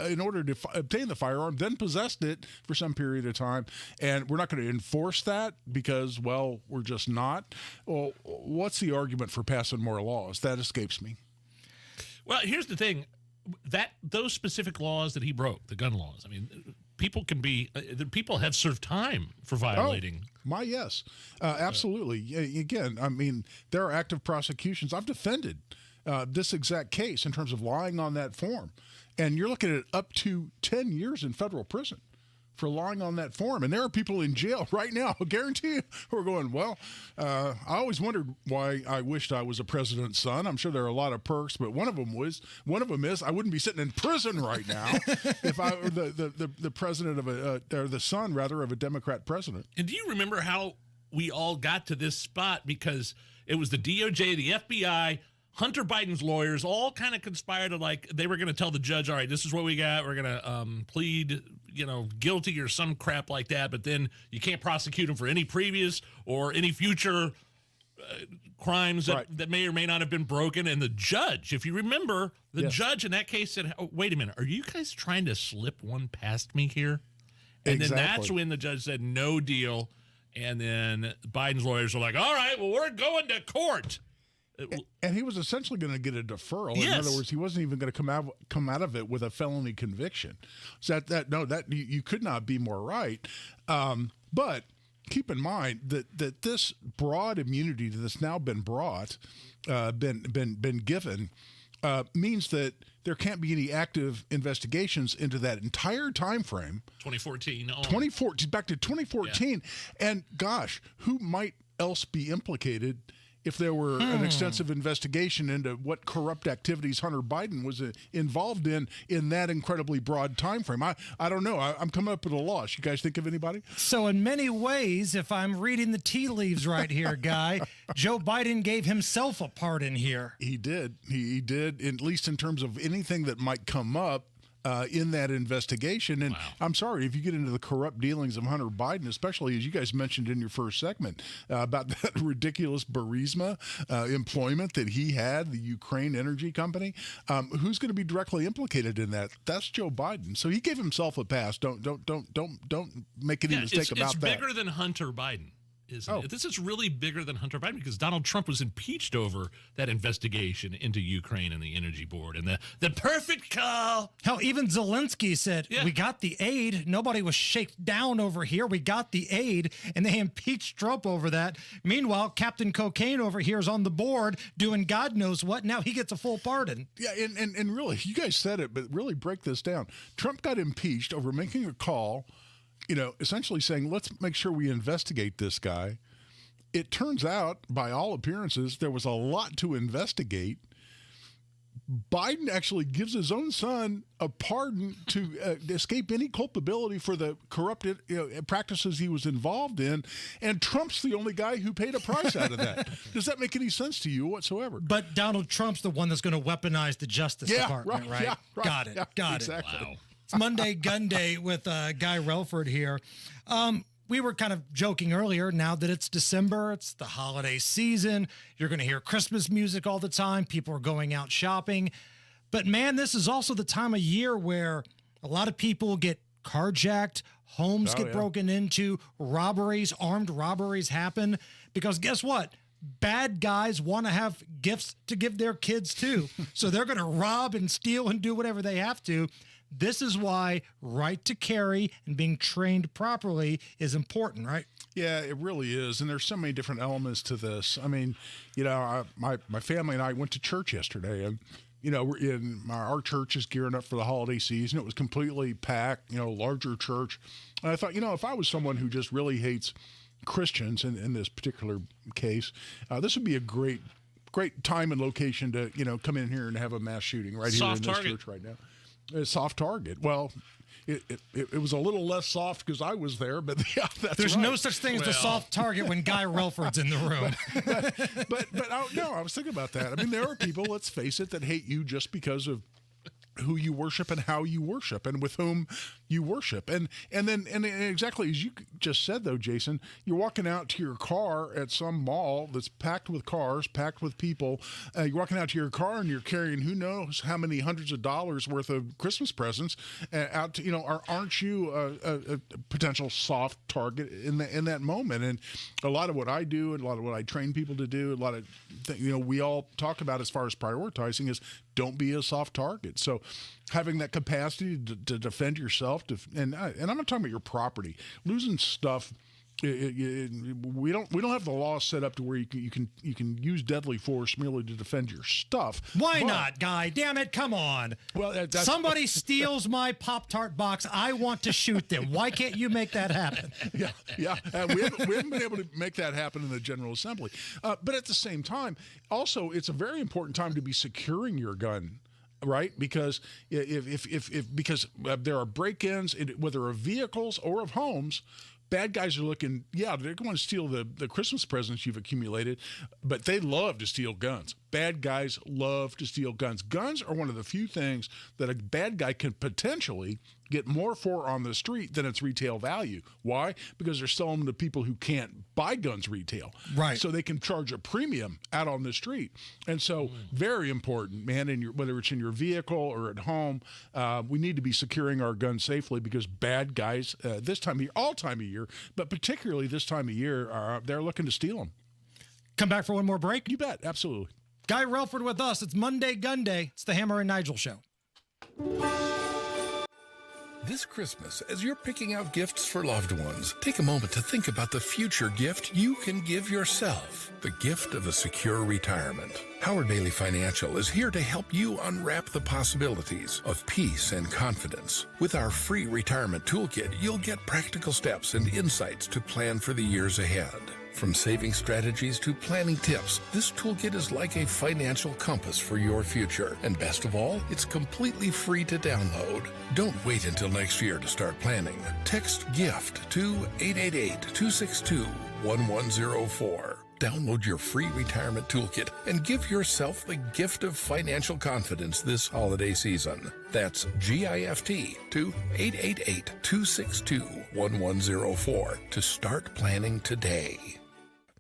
in order to obtain the firearm, then possessed it for some period of time, and we're not going to enforce that because, well, we're just not. Well, what's the argument for passing more laws? That escapes me. Well, here's the thing. Those specific laws that he broke, the gun laws, I mean, people can be people have served time for violating. Yes, absolutely. Again, I mean, there are active prosecutions. I've defended this exact case in terms of lying on that form, and you're looking at up to 10 years in federal prison for lying on that form. And there are people in jail right now, I guarantee you, who are going, well, I always wondered why I wished I was a president's son. I'm sure there are a lot of perks, but one of them is I wouldn't be sitting in prison right now if I were the president of or the son, rather, of a Democrat president. And do you remember how we all got to this spot? Because it was the DOJ, the FBI, Hunter Biden's lawyers all kind of conspired to, they were going to tell the judge, all right, this is what we got. We're going to plead, guilty or some crap like that. But then you can't prosecute him for any previous or any future crimes that may or may not have been broken. And the judge, if you remember, the judge in that case said, oh, wait a minute, are you guys trying to slip one past me here? And then that's when the judge said no deal. And then Biden's lawyers were like, all right, well, we're going to court. And he was essentially going to get a deferral. Yes. In other words, he wasn't even going to come out of it with a felony conviction. So that you could not be more right. But keep in mind that this broad immunity that's now been been given means that there can't be any active investigations into that entire time frame. 2014. 2014, back to 2014. Yeah. And gosh, who might else be implicated if there were an extensive investigation into what corrupt activities Hunter Biden was involved in that incredibly broad time frame? I don't know. I'm coming up with a loss. You guys think of anybody? So in many ways, if I'm reading the tea leaves right here, Guy, Joe Biden gave himself a pardon here. He did. He did, at least in terms of anything that might come up in that investigation. And I'm sorry, if you get into the corrupt dealings of Hunter Biden, especially as you guys mentioned in your first segment about that ridiculous Burisma employment that he had, the Ukraine energy company, who's going to be directly implicated in that? That's Joe Biden. So he gave himself a pass. Don't make any mistake about that. It's bigger than Hunter Biden. This is really bigger than Hunter Biden because Donald Trump was impeached over that investigation into Ukraine and the Energy Board and the perfect call. Hell, even Zelensky said, we got the aid. Nobody was shaken down over here. We got the aid, and they impeached Trump over that. Meanwhile, Captain Cocaine over here is on the board doing God knows what. Now he gets a full pardon. Yeah, and really, you guys said it, but really break this down. Trump got impeached over making a call, essentially saying, let's make sure we investigate this guy. It turns out, by all appearances, there was a lot to investigate. Biden actually gives his own son a pardon to escape any culpability for the corrupted practices he was involved in, and Trump's the only guy who paid a price out of that. Does that make any sense to you whatsoever? But Donald Trump's the one that's going to weaponize the Justice Department, right? Yeah, right. Got it. Exactly. Wow. It's Monday Gunday with Guy Relford here. We were kind of joking earlier, now that it's December, it's the holiday season. You're going to hear Christmas music all the time. People are going out shopping. But man, this is also the time of year where a lot of people get carjacked, homes get broken into, robberies, armed robberies happen. Because guess what? Bad guys want to have gifts to give their kids too. So they're going to rob and steal and do whatever they have to. This is why right to carry and being trained properly is important, right? Yeah, it really is. And there's so many different elements to this. I mean, my family and I went to church yesterday, and, our church is gearing up for the holiday season. It was completely packed, larger church. And I thought, if I was someone who just really hates Christians in this particular case, this would be a great time and location to, come in here and have a mass shooting right here in this church right now. A soft target. Well, it was a little less soft because I was there, but yeah, that's There's no such thing as a soft target when Guy Relford's in the room. but I was thinking about that. I mean, there are people, let's face it, that hate you just because of who you worship and how you worship and with whom you worship. And exactly as you just said, though, Jason, you're walking out to your car at some mall that's packed with cars, packed with people. You're walking out to your car and you're carrying who knows how many hundreds of dollars worth of Christmas presents out to, aren't you a potential soft target in that moment? And a lot of what I do and a lot of what I train people to do, a lot of we all talk about as far as prioritizing is don't be a soft target. So having that capacity to defend yourself, and I'm not talking about your property, losing stuff. We don't have the law set up to where you can use deadly force merely to defend your stuff. Why not, Guy? Damn it! Come on. Well, somebody steals my Pop-Tart box. I want to shoot them. Why can't you make that happen? Yeah. We haven't been able to make that happen in the General Assembly. But at the same time, also, it's a very important time to be securing your gun. Right, because because there are break-ins, whether of vehicles or of homes. Bad guys are looking, they're going to steal the Christmas presents you've accumulated, but they love to steal guns. Bad guys love to steal guns. Guns are one of the few things that a bad guy can potentially get more for on the street than its retail value. Why? Because they're selling them to people who can't buy guns retail. Right. So they can charge a premium out on the street. And so very important, man, whether it's in your vehicle or at home, we need to be securing our guns safely because bad guys, this time of year, all time of year, but particularly this time of year, they're looking to steal them. Come back for one more break? You bet. Absolutely. Guy Relford with us. It's Monday Gunday. It's the Hammer and Nigel Show. This Christmas, as you're picking out gifts for loved ones, take a moment to think about the future gift you can give yourself. The gift of a secure retirement. Howard Bailey Financial is here to help you unwrap the possibilities of peace and confidence. With our free retirement toolkit, you'll get practical steps and insights to plan for the years ahead. From saving strategies to planning tips, this toolkit is like a financial compass for your future. And best of all, it's completely free to download. Don't wait until next year to start planning. Text GIFT to 888-262-1104. Download your free retirement toolkit and give yourself the gift of financial confidence this holiday season. That's GIFT to 888-262-1104 to start planning today.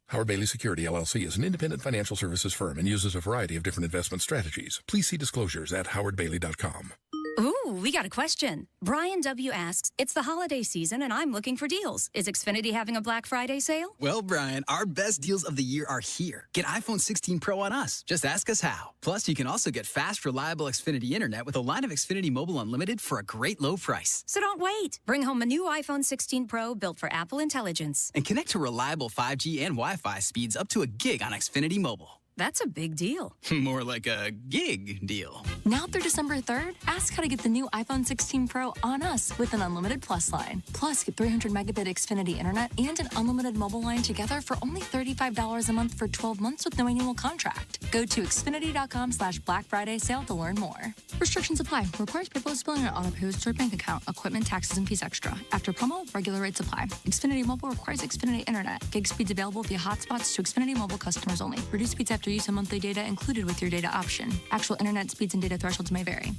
Howard Bailey Security, LLC is an independent financial services firm and uses a variety of different investment strategies. Please see disclosures at howardbailey.com. Ooh, we got a question. Brian W. asks, it's the holiday season and I'm looking for deals. Is Xfinity having a Black Friday sale? Well, Brian, our best deals of the year are here. Get iPhone 16 Pro on us. Just ask us how. Plus, you can also get fast, reliable Xfinity Internet with a line of Xfinity Mobile Unlimited for a great low price. So don't wait. Bring home a new iPhone 16 Pro built for Apple Intelligence. And connect to reliable 5G and Wi-Fi speeds up to a gig on Xfinity Mobile. That's a big deal. More like a gig deal. Now through December 3rd, ask how to get the new iPhone 16 Pro on us with an unlimited Plus line. Plus, get 300 megabit Xfinity Internet and an unlimited mobile line together for only $35 a month for 12 months with no annual contract. Go to Xfinity.com/Black Friday sale to learn more. Restrictions apply. Requires paperless billing or auto-pay with stored bank account. Equipment, taxes, and fees extra. After promo, regular rates apply. Xfinity Mobile requires Xfinity Internet. Gig speeds available via hotspots to Xfinity Mobile customers only. Reduced speeds after use of monthly data included with your data option. Actual internet speeds and data thresholds may vary.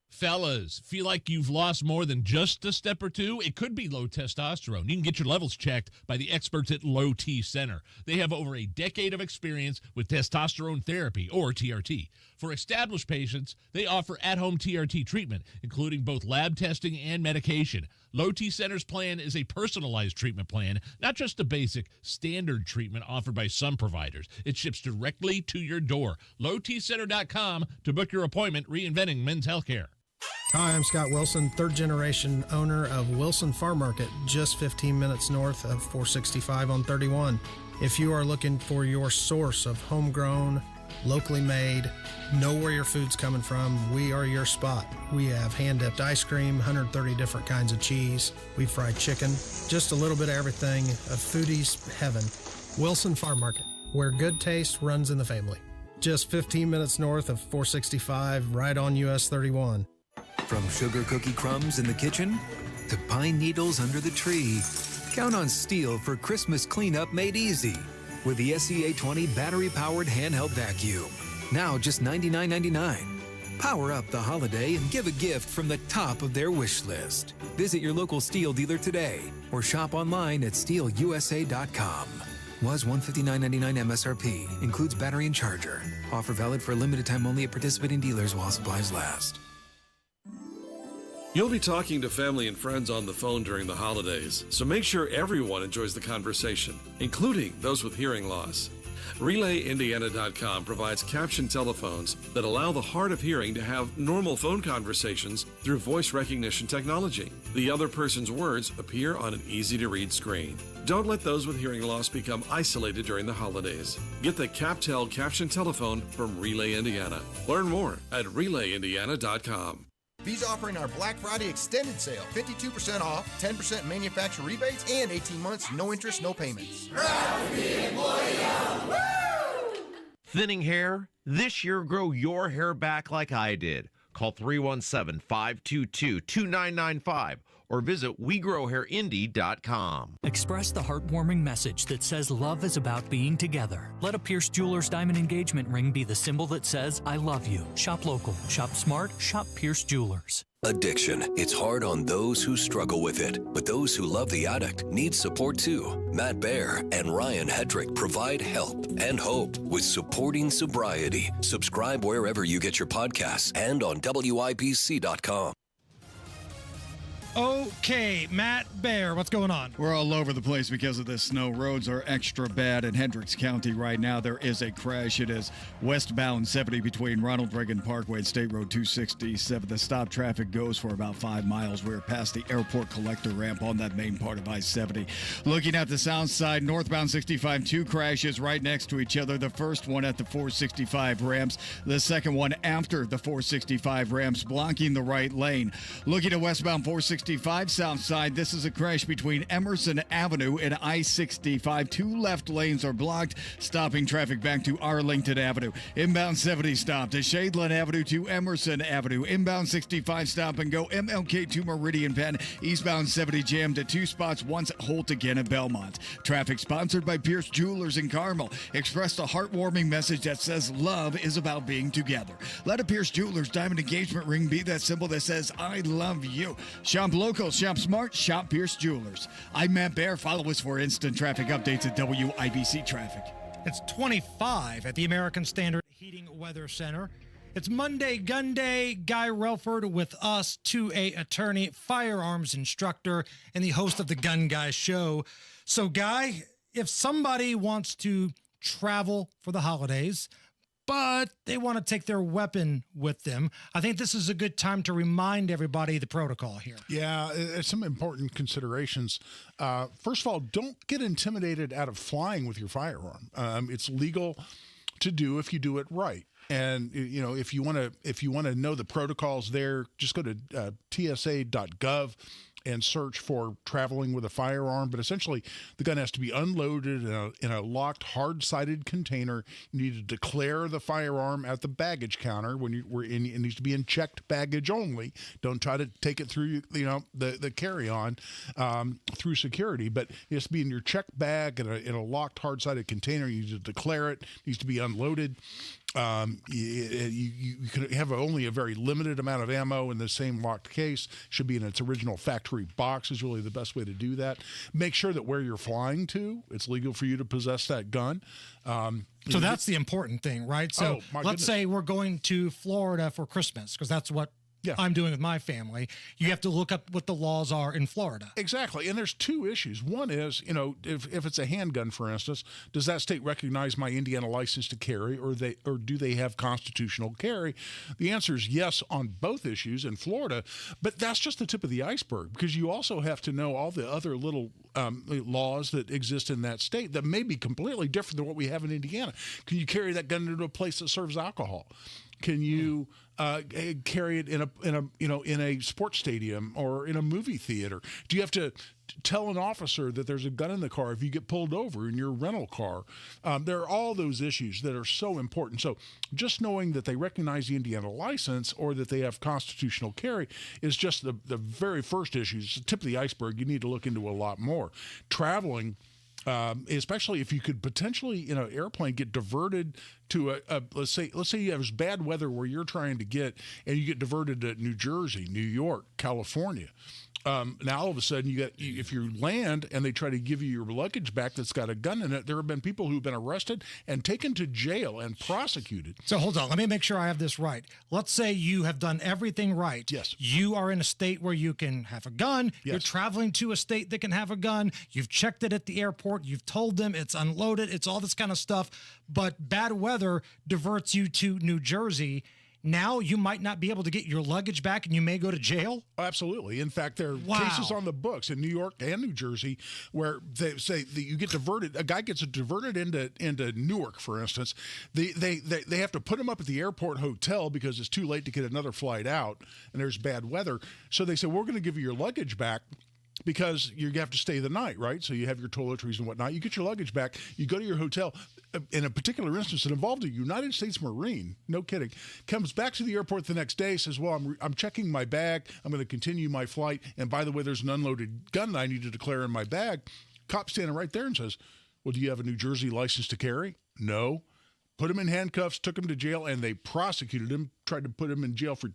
Fellas, feel like you've lost more than just a step or two? It could be low testosterone. You can get your levels checked by the experts at Low T Center. They have over a decade of experience with testosterone therapy, or TRT. For established patients, they offer at-home TRT treatment, including both lab testing and medication. Low T Center's plan is a personalized treatment plan, not just a basic, standard treatment offered by some providers. It ships directly to your door. LowTCenter.com to book your appointment, reinventing men's healthcare. Hi, I'm Scott Wilson, third generation owner of Wilson Farm Market, just 15 minutes north of 465 on 31. If you are looking for your source of homegrown, locally made, know where your food's coming from, we are your spot. We have hand-dipped ice cream, 130 different kinds of cheese. We fry chicken, just a little bit of everything, a foodie's heaven. Wilson Farm Market, where good taste runs in the family. Just 15 minutes north of 465, right on US 31. From sugar cookie crumbs in the kitchen to pine needles under the tree, count on Steel for Christmas cleanup made easy with the SCA20 battery-powered handheld vacuum. Now just $99.99. Power up the holiday and give a gift from the top of their wish list. Visit your local Steel dealer today or shop online at steelusa.com. Was $159.99 MSRP. Includes battery and charger. Offer valid for a limited time only at participating dealers while supplies last. You'll be talking to family and friends on the phone during the holidays, so make sure everyone enjoys the conversation, including those with hearing loss. RelayIndiana.com provides Caption telephones that allow the hard of hearing to have normal phone conversations through voice recognition technology. The other person's words appear on an easy-to-read screen. Don't let those with hearing loss become isolated during the holidays. Get the CapTel Caption telephone from Relay Indiana. Learn more at RelayIndiana.com. Visa offering our Black Friday extended sale. 52% off, 10% manufacturer rebates, and 18 months, no interest, no payments. Thinning hair? This year, grow your hair back like I did. Call 317-522-2995 or visit WeGrowHairIndy.com. Express the heartwarming message that says love is about being together. Let a Pierce Jewelers diamond engagement ring be the symbol that says I love you. Shop local, shop smart, shop Pierce Jewelers. Addiction. It's hard on those who struggle with it, but those who love the addict need support too. Matt Baer and Ryan Hedrick provide help and hope with Supporting Sobriety. Subscribe wherever you get your podcasts and on WIBC.com. Okay, Matt Baer, what's going on? We're all over the place because of this snow. Roads are extra bad in Hendricks County right now. There is a crash. It is westbound 70 between Ronald Reagan Parkway and State Road 267. The stop traffic goes for about 5 miles. We're past the airport collector ramp on that main part of I-70. Looking at the south side, northbound 65, 2 crashes right next to each other. The first one at the 465 ramps. The second one after the 465 ramps, blocking the right lane. Looking at westbound 465 south side, this is a crash between Emerson Avenue and I-65. 2 left lanes are blocked, stopping traffic back to Arlington Avenue. Inbound 70 stopped at Shadeland Avenue to Emerson Avenue. Inbound 65 stop and go MLK to Meridian Penn. Eastbound 70 jammed at 2 spots, once at Holt again at Belmont. Traffic sponsored by Pierce Jewelers in Carmel. Expressed a heartwarming message that says love is about being together. Let a Pierce Jewelers diamond engagement ring be that symbol that says I love you. Shop local, shop smart, shop Pierce Jewelers. I'm Matt Baer. Follow us for instant traffic updates at WIBC Traffic. It's 25 at the American Standard Heating Weather Center. It's Monday, Gunday. Guy Relford with us, 2A attorney, firearms instructor, and the host of the Gun Guy Show. So, Guy, if somebody wants to travel for the holidays, but they want to take their weapon with them, I think this is a good time to remind everybody the protocol here. Yeah, some important considerations. First of all, don't get intimidated out of flying with your firearm. It's legal to do if you do it right. And you know, if you want to know the protocols there, just go to tsa.gov and search for traveling with a firearm. But essentially, the gun has to be unloaded in a locked, hard-sided container. You need to declare the firearm at the baggage counter when it needs to be in checked baggage only. Don't try to take it through, the carry-on through security. But it has to be in your checked bag in a locked, hard-sided container. You need to declare it. It needs to be unloaded. You can have only a very limited amount of ammo in the same locked case. Should be in its original factory box is really the best way to do that. Make sure that where you're flying to, it's legal for you to possess that gun. So that's the important thing, right? So let's say we're going to Florida for Christmas, because that's what I'm doing with my family. You have to look up what the laws are in Florida. Exactly. And there's 2 issues. One is, if it's a handgun, for instance, does that state recognize my Indiana license to carry, or do they have constitutional carry? The answer is yes on both issues in Florida, but that's just the tip of the iceberg, because you also have to know all the other little laws that exist in that state that may be completely different than what we have in Indiana. Can you carry that gun into a place that serves alcohol? Can you carry it in a sports stadium or in a movie theater? Do you have to tell an officer that there's a gun in the car if you get pulled over in your rental car? There are all those issues that are so important. So just knowing that they recognize the Indiana license or that they have constitutional carry is just the very first issue. It's the tip of the iceberg. You need to look into a lot more. Traveling, especially if you could potentially, airplane get diverted to let's say you have bad weather where you're trying to get, and you get diverted to New Jersey, New York, California. Now all of a sudden if you land and they try to give you your luggage back that's got a gun in it, there have been people who've been arrested and taken to jail and prosecuted. So hold on, let me make sure I have this right. Let's say you have done everything right. Yes. You are in a state where you can have a gun. Yes. You're traveling to a state that can have a gun. You've checked it at the airport. airport. You've told them it's unloaded. It's all this kind of stuff. But bad weather diverts you to New Jersey. Now you might not be able to get your luggage back and you may go to jail? Oh, absolutely. In fact, there are cases on the books in New York and New Jersey where they say that you get diverted. A guy gets diverted into Newark, for instance. They have to put him up at the airport hotel because it's too late to get another flight out and there's bad weather. So they say, we're going to give you your luggage back because you have to stay the night, right? So you have your toiletries and whatnot. You get your luggage back. You go to your hotel. In a particular instance, it involved a United States Marine, no kidding, comes back to the airport the next day, says, well, I'm checking my bag. I'm going to continue my flight. And by the way, there's an unloaded gun that I need to declare in my bag. Cop standing right there and says, well, do you have a New Jersey license to carry? No. Put him in handcuffs, took him to jail, and they prosecuted him, tried to put him in jail for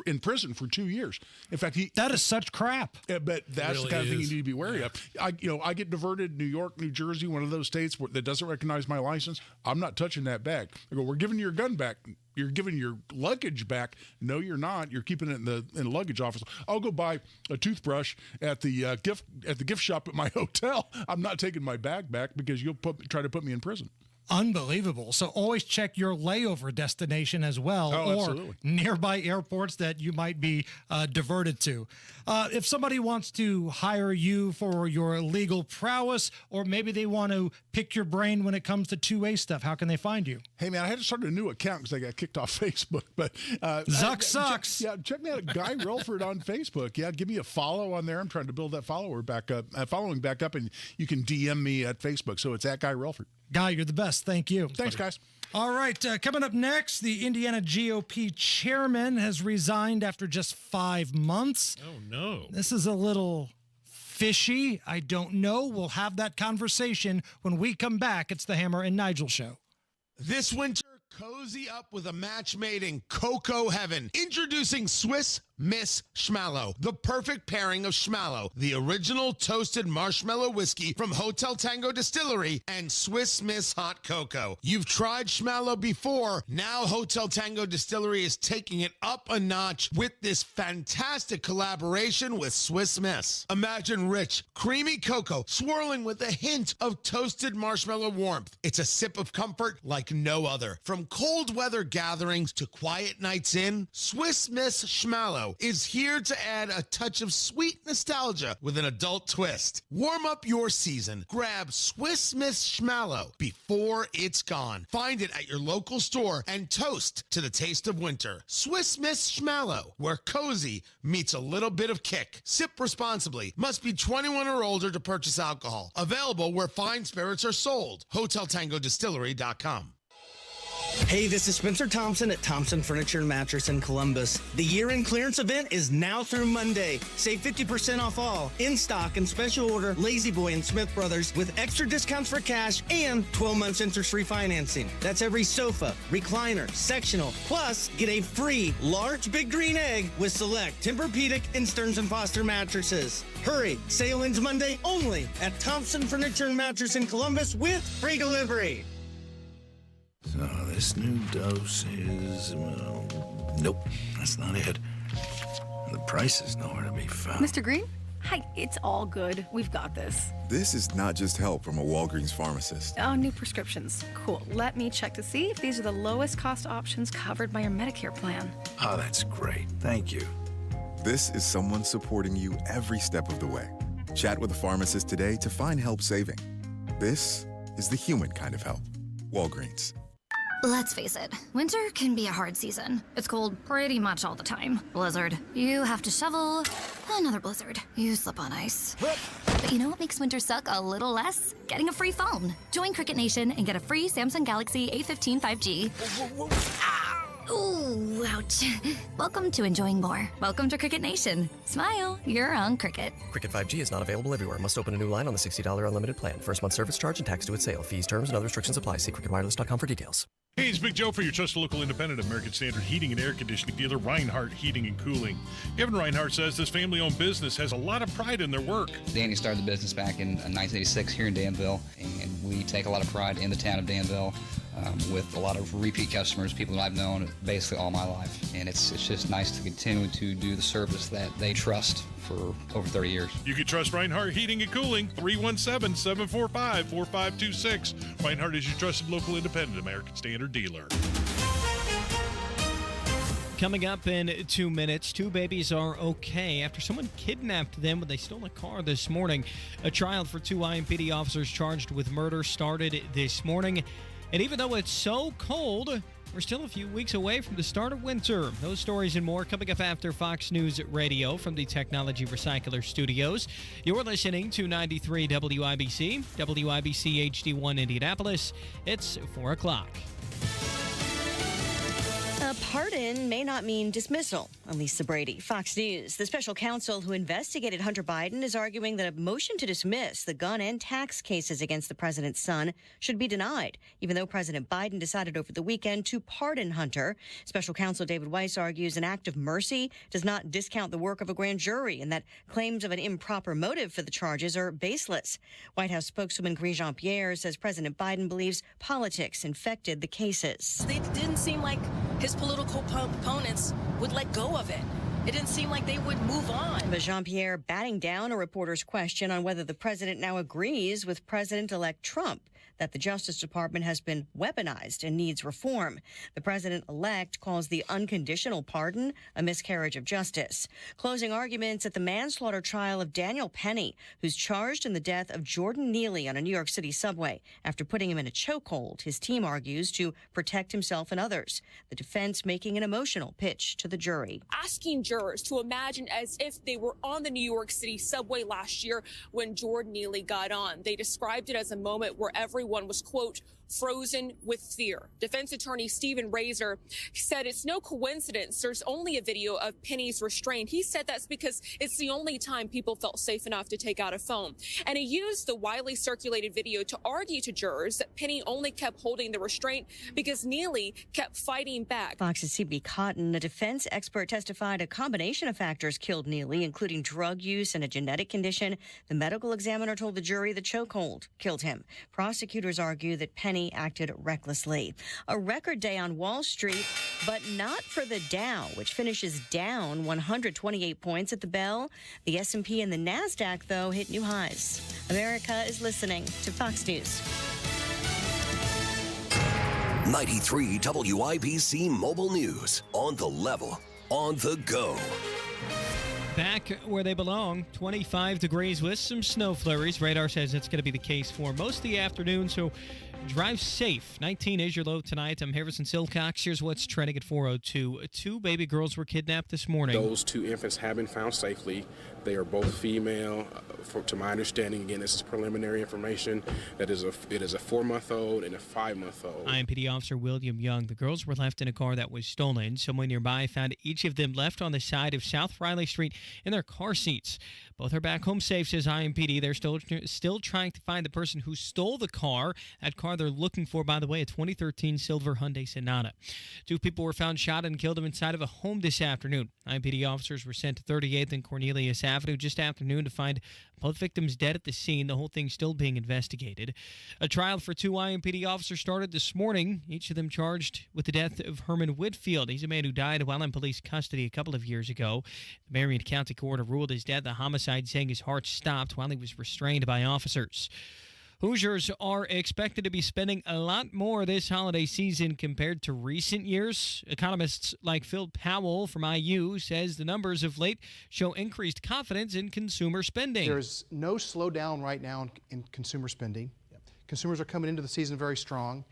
in prison for 2 years. In fact, that is such crap. But that's the kind of thing you need to be wary of. I get diverted, New York, New Jersey, one of those states that doesn't recognize my license. I'm not touching that bag. I go, we're giving you your gun back. You're giving your luggage back. No, you're not. You're keeping it in the luggage office. I'll go buy a toothbrush at the gift shop at my hotel. I'm not taking my bag back because you'll try to put me in prison. Unbelievable. So always check your layover destination as well, or absolutely. nearby airports that you might be diverted to. If somebody wants to hire you for your legal prowess, or maybe they want to pick your brain when it comes to 2A stuff, how can they find you? Hey, man, I had to start a new account because I got kicked off Facebook. But Zuck sucks. Check me out, Guy Relford on Facebook. Yeah, give me a follow on there. I'm trying to build that following back up, and you can DM me at Facebook. So it's at Guy Relford. Guy, you're the best. Thank you. Thanks, guys. All right, coming up next, the Indiana GOP chairman has resigned after just 5 months. Oh, no. This is a little fishy. I don't know. We'll have that conversation when we come back. It's the Hammer and Nigel Show. This winter, cozy up with a match made in cocoa heaven. Introducing Swiss Miss Schmallow, the perfect pairing of Schmallow, the original toasted marshmallow whiskey from Hotel Tango Distillery, and Swiss Miss Hot Cocoa. You've tried Schmallow before. Now Hotel Tango Distillery is taking it up a notch with this fantastic collaboration with Swiss Miss. Imagine rich, creamy cocoa swirling with a hint of toasted marshmallow warmth. It's a sip of comfort like no other. From cold weather gatherings to quiet nights in, Swiss Miss Schmallow is here to add a touch of sweet nostalgia with an adult twist. Warm up your season. Grab Swiss Miss Schmallow before it's gone. Find it at your local store and toast to the taste of winter. Swiss Miss Schmallow, where cozy meets a little bit of kick. Sip responsibly. Must be 21 or older to purchase alcohol. Available where fine spirits are sold. HotelTangoDistillery.com. Hey, this is Spencer Thompson at Thompson Furniture and Mattress in Columbus. The year-end clearance event is now through Monday. Save 50% off all in-stock and special order Lazy Boy and Smith Brothers with extra discounts for cash and 12 months interest-free financing. That's every sofa, recliner, sectional, plus get a free large Big Green Egg with select Tempur-Pedic and Stearns & Foster mattresses. Hurry, sale ends Monday only at Thompson Furniture and Mattress in Columbus with free delivery. So this new dose is, well, nope, that's not it. The price is nowhere to be found. Mr. Green? Hi, it's all good. We've got this. This is not just help from a Walgreens pharmacist. Oh, new prescriptions. Cool. Let me check to see if these are the lowest cost options covered by your Medicare plan. Oh, that's great. Thank you. This is someone supporting you every step of the way. Chat with a pharmacist today to find help saving. This is the human kind of help. Walgreens. Let's face it, winter can be a hard season. It's cold pretty much all the time. Blizzard. You have to shovel. Another blizzard. You slip on ice. But you know what makes winter suck a little less? Getting a free phone. Join Cricket Nation and get a free Samsung Galaxy A15 5G. Ooh, ouch. Welcome to enjoying more. Welcome to Cricket Nation. Smile, you're on Cricket. Cricket 5G is not available everywhere. Must open a new line on the $60 unlimited plan. First month service charge and tax due at sale. Fees, terms, and other restrictions apply. See cricketwireless.com for details. Hey, it's Big Joe for your trusted local independent American Standard heating and air conditioning dealer, Reinhardt Heating and Cooling. Kevin Reinhardt says this family-owned business has a lot of pride in their work. Danny started the business back in 1986 here in Danville, and we take a lot of pride in the town of Danville with a lot of repeat customers, people that I've known basically all my life. And it's just nice to continue to do the service that they trust for over 30 years. You can trust Reinhardt Heating and Cooling, 317-745-4526. Reinhardt is your trusted local independent American Standard dealer. Coming up in 2 minutes, two babies are okay after someone kidnapped them when they stole a car this morning. A trial for two IMPD officers charged with murder started this morning. And even though it's so cold, we're still a few weeks away from the start of winter. Those stories and more coming up after Fox News Radio from the Technology Recycler Studios. You're listening to 93 WIBC, WIBC HD1 Indianapolis. It's 4 o'clock. A pardon may not mean dismissal. Lisa Brady, Fox News. The special counsel who investigated Hunter Biden is arguing that a motion to dismiss the gun and tax cases against the president's son should be denied, even though President Biden decided over the weekend to pardon Hunter. Special counsel David Weiss argues an act of mercy does not discount the work of a grand jury and that claims of an improper motive for the charges are baseless. White House spokeswoman Karine Jean-Pierre says President Biden believes politics infected the cases. It didn't seem like his political opponents would let go of it. It didn't seem like they would move on. But Jean-Pierre batting down a reporter's question on whether the president now agrees with President-elect Trump that the Justice Department has been weaponized and needs reform. The president-elect calls the unconditional pardon a miscarriage of justice. Closing arguments at the manslaughter trial of Daniel Penny, who's charged in the death of Jordan Neely on a New York City subway after putting him in a chokehold. His team argues to protect himself and others. The defense making an emotional pitch to the jury. Asking jurors to imagine as if they were on the New York City subway last year when Jordan Neely got on. They described it as a moment where everyone was, quote, frozen with fear. Defense attorney Stephen Razor said it's no coincidence there's only a video of Penny's restraint. He said that's because it's the only time people felt safe enough to take out a phone. And he used the widely circulated video to argue to jurors that Penny only kept holding the restraint because Neely kept fighting back. Fox's C.B. Cotton, a defense expert, testified a combination of factors killed Neely, including drug use and a genetic condition. The medical examiner told the jury the chokehold killed him. Prosecutors argue that Penny acted recklessly. A record day on Wall Street, but not for the Dow, which finishes down 128 points at the bell. The S&P and the NASDAQ, though, hit new highs. America is listening to Fox News. 93 WIBC Mobile News. On the level, on the go. Back where they belong, 25 degrees with some snow flurries. Radar says it's going to be the case for most of the afternoon, so drive safe. 19 is your low tonight. I'm Harrison Silcox. Here's what's trending at 4:02. Two baby girls were kidnapped this morning. Those two infants have been found safely. They are both female. To my understanding, again, this is preliminary information. It is a 4-month-old and a 5-month-old. IMPD officer William Young. The girls were left in a car that was stolen. Someone nearby found each of them left on the side of South Riley Street in their car seats. Both are back home safe, says IMPD. They're still trying to find the person who stole the car. That car they're looking for, by the way, a 2013 silver Hyundai Sonata. Two people were found shot and killed inside of a home this afternoon. IMPD officers were sent to 38th and Cornelius Avenue just afternoon to find both victims dead at the scene. The whole thing still being investigated. A trial for two IMPD officers started this morning, each of them charged with the death of Herman Whitfield. He's a man who died while in police custody a couple of years ago. The Marion County Court ruled his death a homicide, saying his heart stopped while he was restrained by officers. Hoosiers are expected to be spending a lot more this holiday season compared to recent years. Economists like Phil Powell from IU says the numbers of late show increased confidence in consumer spending. There's no slowdown right now in consumer spending. Consumers are coming into the season very strong,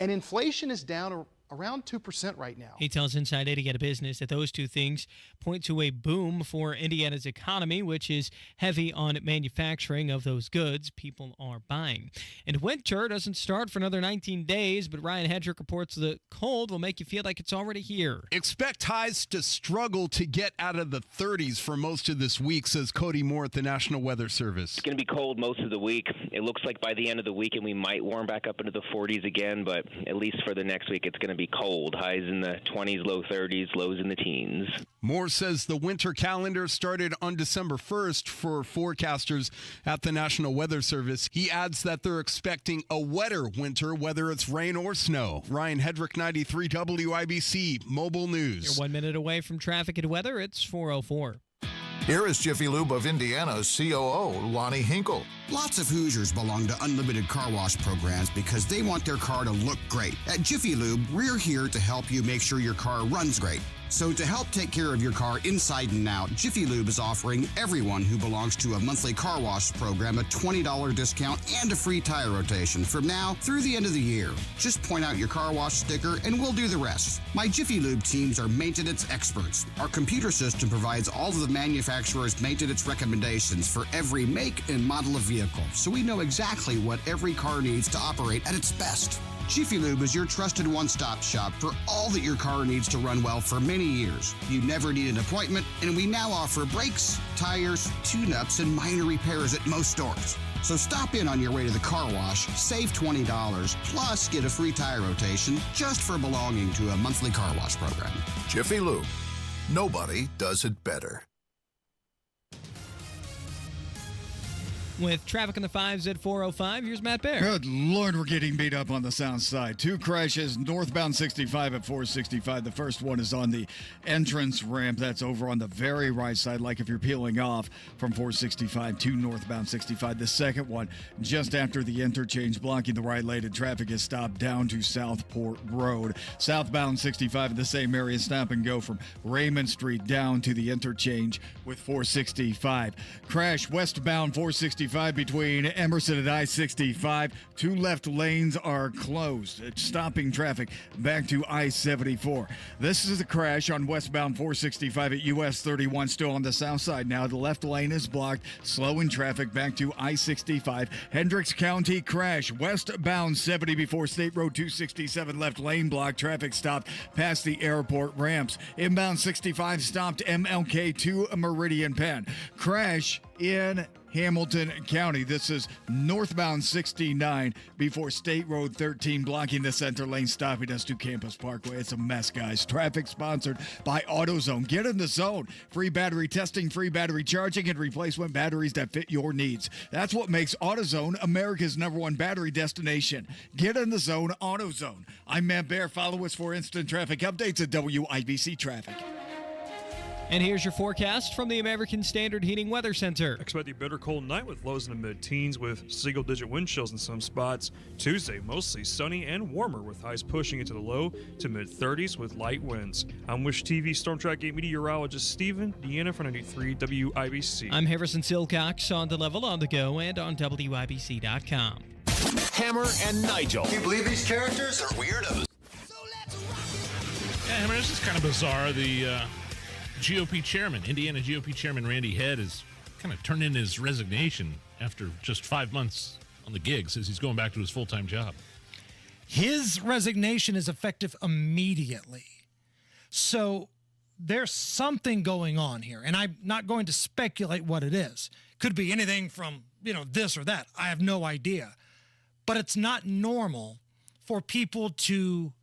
and inflation is down around 2% right now. He tells Inside Indiana Business that those two things point to a boom for Indiana's economy, which is heavy on manufacturing of those goods people are buying. And winter doesn't start for another 19 days, but Ryan Hedrick reports the cold will make you feel like it's already here. Expect highs to struggle to get out of the 30s for most of this week, says Cody Moore at the National Weather Service. It's going to be cold most of the week. It looks like by the end of the weekend we might warm back up into the 40s again, but at least for the next week it's going to be cold. Highs in the 20s, low 30s, lows in the teens. Moore says the winter calendar started on December 1st for forecasters at the National Weather Service. He adds that they're expecting a wetter winter, whether it's rain or snow. Ryan Hedrick, 93 WIBC Mobile News. You're 1 minute away from traffic and weather. It's 4:04. Here is Jiffy Lube of Indiana's COO, Lonnie Hinkle. Lots of Hoosiers belong to unlimited car wash programs because they want their car to look great. At Jiffy Lube, we're here to help you make sure your car runs great. So to help take care of your car inside and out, Jiffy Lube is offering everyone who belongs to a monthly car wash program a $20 discount and a free tire rotation from now through the end of the year. Just point out your car wash sticker and we'll do the rest. My Jiffy Lube teams are maintenance experts. Our computer system provides all of the manufacturer's maintenance recommendations for every make and model of vehicle, so we know exactly what every car needs to operate at its best. Jiffy Lube is your trusted one-stop shop for all that your car needs to run well for many years. You never need an appointment, and we now offer brakes, tires, tune-ups, and minor repairs at most stores. So stop in on your way to the car wash, save $20, plus get a free tire rotation just for belonging to a monthly car wash program. Jiffy Lube. Nobody does it better. With traffic on the 5s at 4:05, here's Matt Bear. Good Lord, we're getting beat up on the south side. 2 crashes, northbound 65 at 465. The first one is on the entrance ramp. That's over on the very right side, like if you're peeling off from 465 to northbound 65. The second one, just after the interchange, blocking the right lane, and traffic is stopped down to Southport Road. Southbound 65 in the same area, stop and go from Raymond Street down to the interchange with 465. Crash westbound 465 between Emerson and I-65. 2 left lanes are closed, stopping traffic back to I-74. This is a crash on westbound 465 at US 31, still on the south side now. The left lane is blocked, slowing traffic back to I-65. Hendricks County crash, westbound 70 before State Road 267, left lane blocked, traffic stopped past the airport ramps. Inbound 65 stopped MLK to Meridian Penn. Crash in Hamilton County. This is northbound 69 before State Road 13, blocking the center lane, stopping us to Campus Parkway. It's a mess, guys. Traffic sponsored by AutoZone. Get in the zone. Free battery testing, free battery charging, and replacement batteries that fit your needs. That's what makes AutoZone America's #1 battery destination. Get in the zone, AutoZone. I'm Matt Bear. Follow us for instant traffic updates at WIBC Traffic. And here's your forecast from the American Standard Heating Weather Center. Expect a bitter cold night with lows in the mid-teens with single-digit wind chills in some spots. Tuesday, mostly sunny and warmer with highs pushing into the low to mid-30s with light winds. I'm Wish TV Storm Track 8 meteorologist Stephen Deanna for 93 WIBC. I'm Harrison Silcox on the level, on the go, and on WIBC.com. Hammer and Nigel. Can you believe these characters are weirdos? Yeah, I mean, this is kind of bizarre. The GOP chairman, Indiana GOP chairman Randy Head, has kind of turned in his resignation after just 5 months on the gig, says he's going back to his full-time job. His resignation is effective immediately. So there's something going on here, and I'm not going to speculate what it is. Could be anything from, this or that. I have no idea. But it's not normal for people to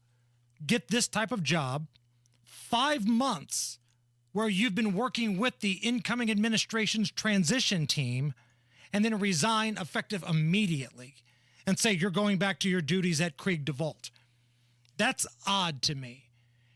get this type of job 5 months where you've been working with the incoming administration's transition team and then resign effective immediately and say you're going back to your duties at Krieg DeVault. That's odd to me.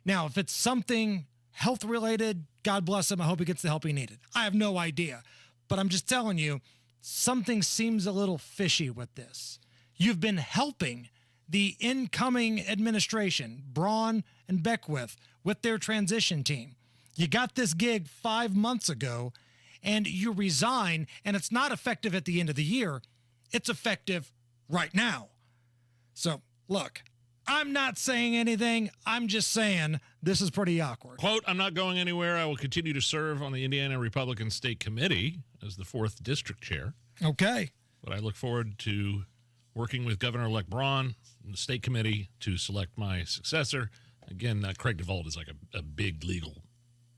Now, if it's something health-related, God bless him. I hope he gets the help he needed. I have no idea. But I'm just telling you, something seems a little fishy with this. You've been helping the incoming administration, Braun and Beckwith, with their transition team. You got this gig 5 months ago, and you resign, and it's not effective at the end of the year. It's effective right now. So, look, I'm not saying anything. I'm just saying this is pretty awkward. Quote, I'm not going anywhere. I will continue to serve on the Indiana Republican State Committee as the 4th District Chair. Okay. But I look forward to working with Governor-elect Braun and the State Committee to select my successor. Again, Krieg DeVault is like a big legal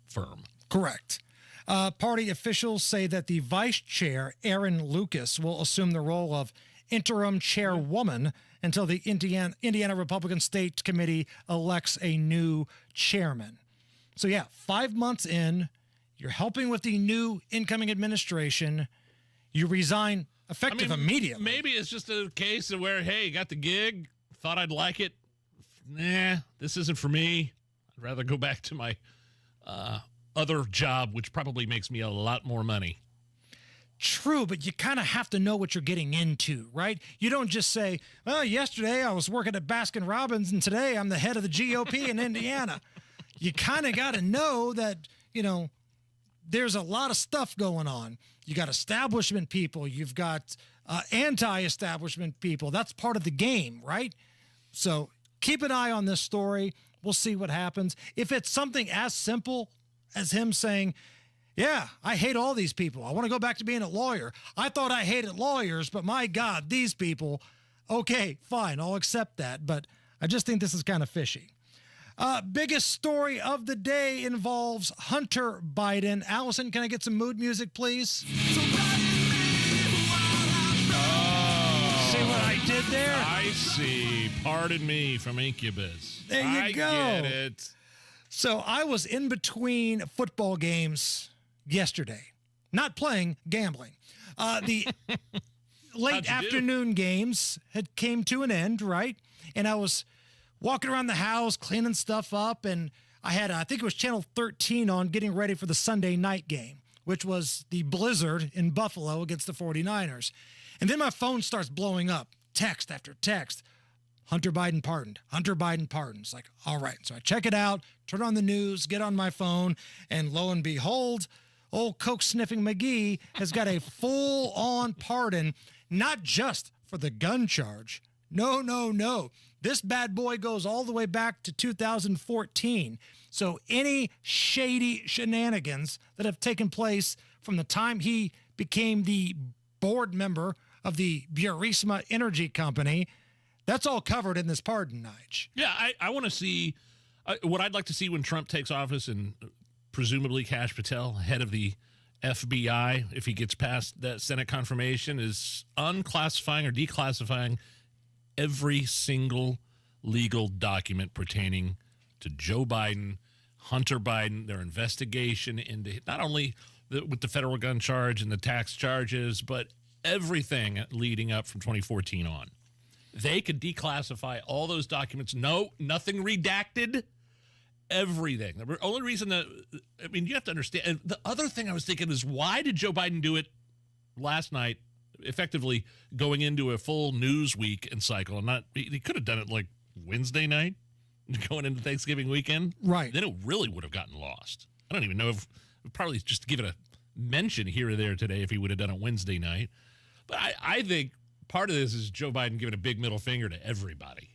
firm. Correct. Party officials say that the vice chair, Aaron Lucas, will assume the role of interim chairwoman until the Indiana Republican State Committee elects a new chairman. So, 5 months in, you're helping with the new incoming administration. You resign effective immediately. Maybe it's just a case of where, hey, got the gig, thought I'd like it. Nah, this isn't for me. I'd rather go back to my other job, which probably makes me a lot more money. True, but you kind of have to know what you're getting into, right? You don't just say, well, yesterday I was working at Baskin-Robbins and today I'm the head of the GOP in Indiana. You kind of got to know that, there's a lot of stuff going on. You got establishment people. You've got anti-establishment people. That's part of the game, right? So keep an eye on this story. We'll see what happens. If it's something as simple as him saying, yeah, I hate all these people. I want to go back to being a lawyer. I thought I hated lawyers, but my God, these people. Okay, fine, I'll accept that. But I just think this is kind of fishy. Biggest story of the day involves Hunter Biden. Allison, can I get some mood music, please? See what I did there? I see. Pardon me from Incubus. There you go. I get it. So I was in between football games yesterday, not playing, gambling. The late afternoon games came to an end, right? And I was walking around the house, cleaning stuff up, and I had, I think it was Channel 13 on, getting ready for the Sunday night game, which was the blizzard in Buffalo against the 49ers. And then my phone starts blowing up, text after text. Hunter Biden pardoned. Hunter Biden pardoned. It's like, all right. So I check it out, turn on the news, get on my phone, and lo and behold, old coke-sniffing McGee has got a full-on pardon, not just for the gun charge. No, no, no. This bad boy goes all the way back to 2014. So any shady shenanigans that have taken place from the time he became the board member of the Burisma Energy Company, that's all covered in this pardon, Nige. Yeah, I want to see what I'd like to see when Trump takes office and presumably Kash Patel, head of the FBI, if he gets past that Senate confirmation, is unclassifying or declassifying every single legal document pertaining to Joe Biden, Hunter Biden, their investigation into not only with the federal gun charge and the tax charges, but everything leading up from 2014 on. They could declassify all those documents. No, nothing redacted. Everything. The only reason that, I mean, you have to understand. And the other thing I was thinking is, why did Joe Biden do it last night, effectively going into a full news week and cycle? And he could have done it like Wednesday night, going into Thanksgiving weekend. Right. Then it really would have gotten lost. I don't even know if, probably just to give it a mention here or there today if he would have done it Wednesday night. But I think part of this is Joe Biden giving a big middle finger to everybody.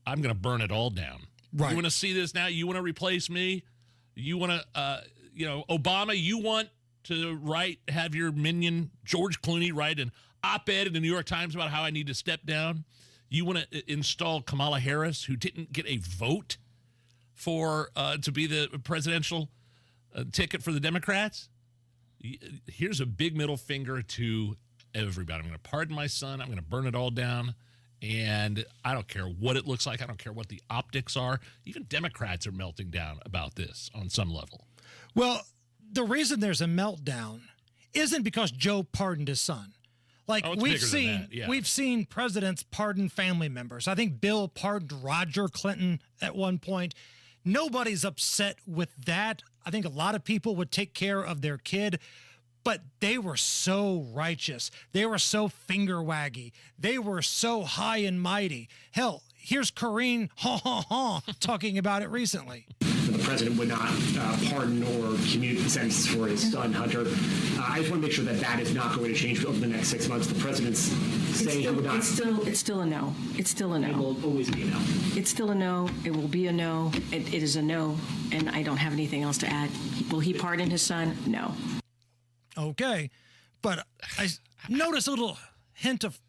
I'm going to burn it all down. Right. You want to see this now? You want to replace me? You want to, Obama, you want to have your minion, George Clooney, write an op-ed in the New York Times about how I need to step down? You want to install Kamala Harris, who didn't get a vote for to be the presidential ticket for the Democrats? Here's a big middle finger to everybody. I'm going to pardon my son. I'm going to burn it all down. And I don't care what it looks like. I don't care what the optics are. Even Democrats are melting down about this on some level. Well, the reason there's a meltdown isn't because Joe pardoned his son. Like we've seen presidents pardon family members. I think Bill pardoned Roger Clinton at one point. Nobody's upset with that. I think a lot of people would take care of their kid. But they were so righteous. They were so finger-waggy. They were so high and mighty. Hell, here's Karine talking about it recently. The president would not pardon or commute the sentences for his son, Hunter. I just want to make sure that that is not going to change over the next 6 months. The president's saying he would not. It's still a no. It's still a no. It will always be a no. It's still a no. It will be a no. It is a no, and I don't have anything else to add. Will he pardon his son? No. Okay, but I noticed a little hint of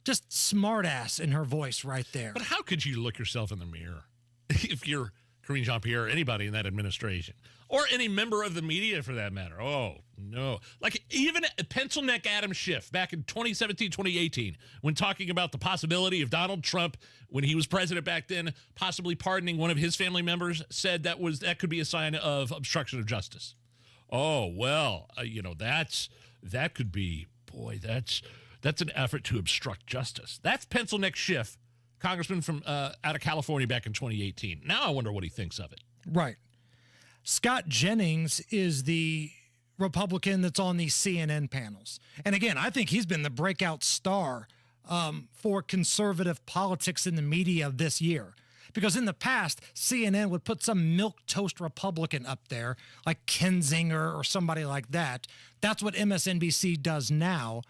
just smartass in her voice right there. But how could you look yourself in the mirror if you're Karine Jean-Pierre or anybody in that administration? Or any member of the media, for that matter. Oh, no. Like, even pencil neck Adam Schiff back in 2017, 2018, when talking about the possibility of Donald Trump, when he was president back then, possibly pardoning one of his family members, said that could be a sign of obstruction of justice. Oh, well, that could be, boy, that's an effort to obstruct justice. That's pencil neck Schiff, congressman from out of California back in 2018. Now I wonder what he thinks of it. Right. Scott Jennings is the Republican that's on these CNN panels. And again, I think he's been the breakout star for conservative politics in the media this year. Because in the past, CNN would put some milquetoast Republican up there, like Kinzinger or somebody like that. That's what MSNBC does now.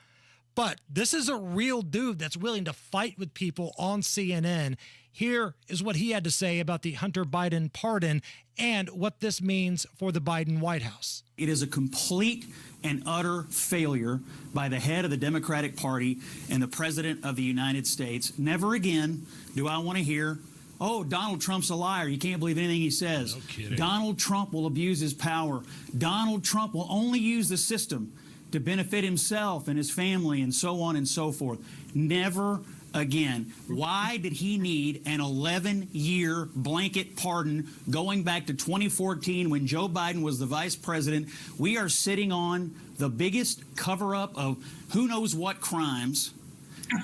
But this is a real dude that's willing to fight with people on CNN. Here is what he had to say about the Hunter Biden pardon and what this means for the Biden White House. It is a complete and utter failure by the head of the Democratic Party and the President of the United States. Never again do I want to hear, oh, Donald Trump's a liar. You can't believe anything he says. No kidding. Donald Trump will abuse his power. Donald Trump will only use the system to benefit himself and his family and so on and so forth. Never again. Why did he need an 11-year blanket pardon going back to 2014 when Joe Biden was the vice president? We are sitting on the biggest cover-up of who knows what crimes,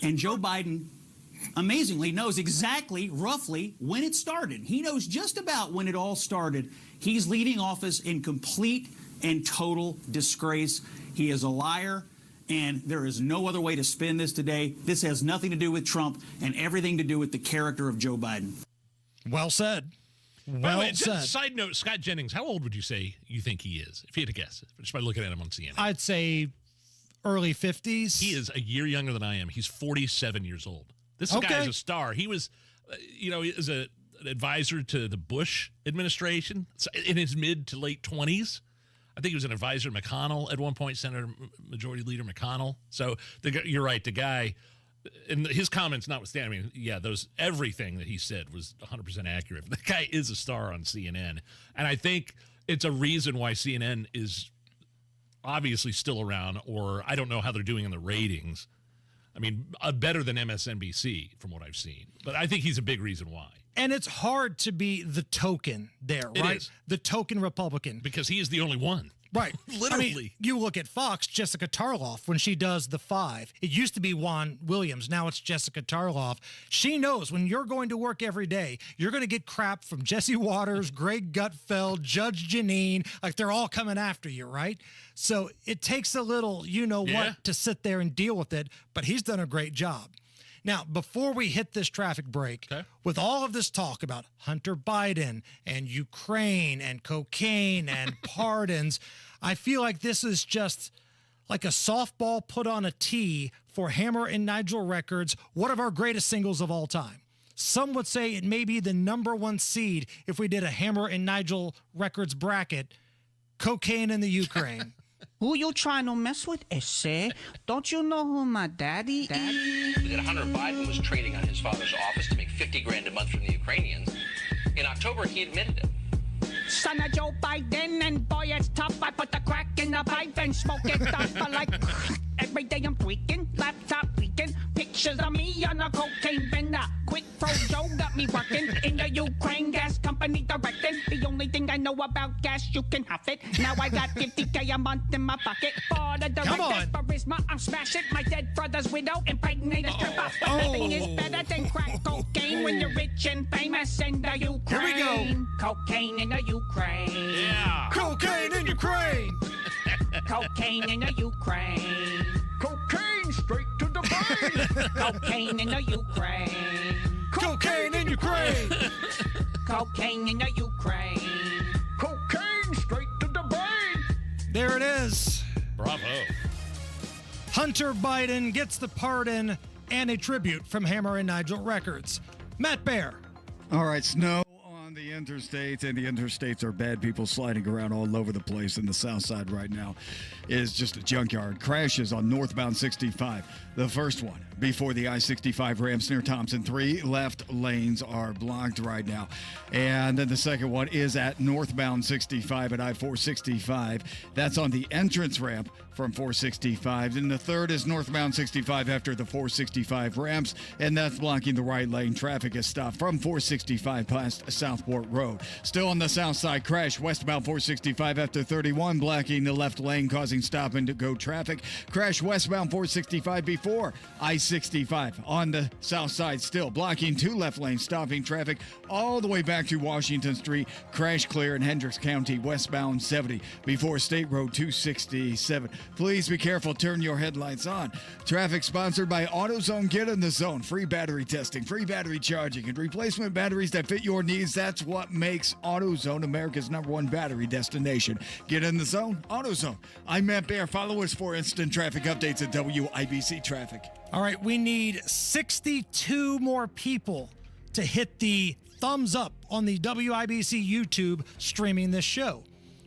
and Joe Biden amazingly knows exactly, roughly, when it started. He knows just about when it all started. He's leaving office in complete and total disgrace. He is a liar, and there is no other way to spin this today. This has nothing to do with Trump and everything to do with the character of Joe Biden. Well said. By the way, just side note, Scott Jennings, how old would you say you think he is, if you had to guess, just by looking at him on CNN? I'd say early 50s. He is a year younger than I am. He's 47 years old. This guy is a star. He was, he was an advisor to the Bush administration in his mid to late 20s. I think he was an advisor to McConnell at one point, Senator Majority Leader McConnell. So you're right, the guy, and his comments notwithstanding, I mean, yeah, everything that he said was 100% accurate. The guy is a star on CNN, and I think it's a reason why CNN is obviously still around, or I don't know how they're doing in the ratings. I mean, better than MSNBC from what I've seen. But I think he's a big reason why. And it's hard to be the token there, right? It is. The token Republican. Because he is the only one. Right. Literally. I mean, you look at Fox, Jessica Tarloff, when she does The Five. It used to be Juan Williams. Now it's Jessica Tarloff. She knows when you're going to work every day, you're going to get crap from Jesse Waters, Greg Gutfeld, Judge Janine. Like, they're all coming after you, right? So it takes a little what to sit there and deal with it, but he's done a great job. Now, before we hit this traffic break, with all of this talk about Hunter Biden and Ukraine and cocaine and pardons, I feel like this is just like a softball put on a tee for Hammer and Nigel Records, one of our greatest singles of all time. Some would say it may be the #1 seed if we did a Hammer and Nigel Records bracket, Cocaine in the Ukraine. Who you trying to mess with, Esse? Don't you know who my daddy is? That Hunter Biden was trading on his father's office to make $50,000 a month from the Ukrainians. In October, he admitted it. Son of Joe Biden, and boy, it's tough. I put the crack in the pipe and smoke it up. But like every day I'm tweaking, laptop leaking, pictures of me on a cocaine bender. Quick Fro Joe got me working in the Ukraine gas company directing. The only thing I know about gas, you can have it. Now I got $50K a month in my pocket. For the director's charisma, I'm smashing my dead brother's widow, impregnated stripper. Nothing is better than crack cocaine when you're rich and famous in the Ukraine. Here we go. Cocaine in the Ukraine. Yeah. Cocaine in Ukraine. Cocaine in the Ukraine. Cocaine straight to the brain. Cocaine in the Ukraine. Cocaine in Ukraine. Cocaine in the Ukraine. Cocaine straight to the brain. There it is. Bravo. Hunter Biden gets the pardon and a tribute from Hammer and Nigel Records. Matt Bear. All right, snow on the interstates, and the interstates are bad. People sliding around all over the place in the south side right now is just a junkyard. Crashes on northbound 65. The first one before the I-65 ramps near Thompson. 3 left lanes are blocked right now. And then the second one is at northbound 65 at I-465. That's on the entrance ramp from 465. And the third is northbound 65 after the 465 ramps, and that's blocking the right lane. Traffic is stopped from 465 past Southport Road. Still on the south side, crash westbound 465 after 31, blocking the left lane, causing stop and go traffic. Crash westbound 465 before I-65 on the south side, still blocking 2 left lanes, stopping traffic all the way back to Washington Street. Crash clear in Hendricks County, westbound 70 before State Road 267. Please be careful. Turn your headlights on. Traffic sponsored by AutoZone. Get in the zone. Free battery testing, free battery charging, and replacement batteries that fit your needs. That's what makes AutoZone America's #1 battery destination. Get in the zone. AutoZone. I'm Matt Bear. Follow us for instant traffic updates at WIBC Traffic. All right, we need 62 more people to hit the thumbs up on the WIBC YouTube streaming this show.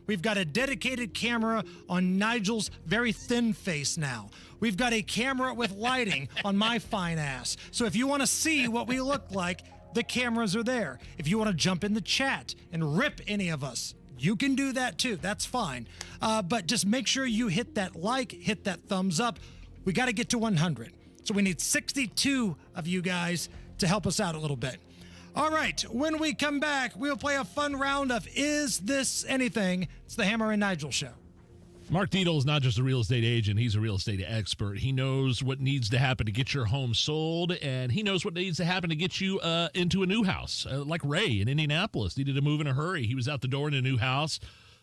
We've got a dedicated camera on Nigel's very thin face now. We've got a camera with lighting on my fine ass. So if you want to see what we look like, the cameras are there. If you want to jump in the chat and rip any of us, you can do that too. That's fine. But just make sure you hit that like, hit that thumbs up. We got to get to 100. So we need 62 of you guys to help us out a little bit. All right, when we come back, we'll play a fun round of Is This Anything? It's the Hammer and Nigel Show. Mark Dietel is not just a real estate agent. He's a real estate expert. He knows what needs to happen to get your home sold, and he knows what needs to happen to get you into a new house. Like Ray in Indianapolis needed to move in a hurry. He was out the door in a new house,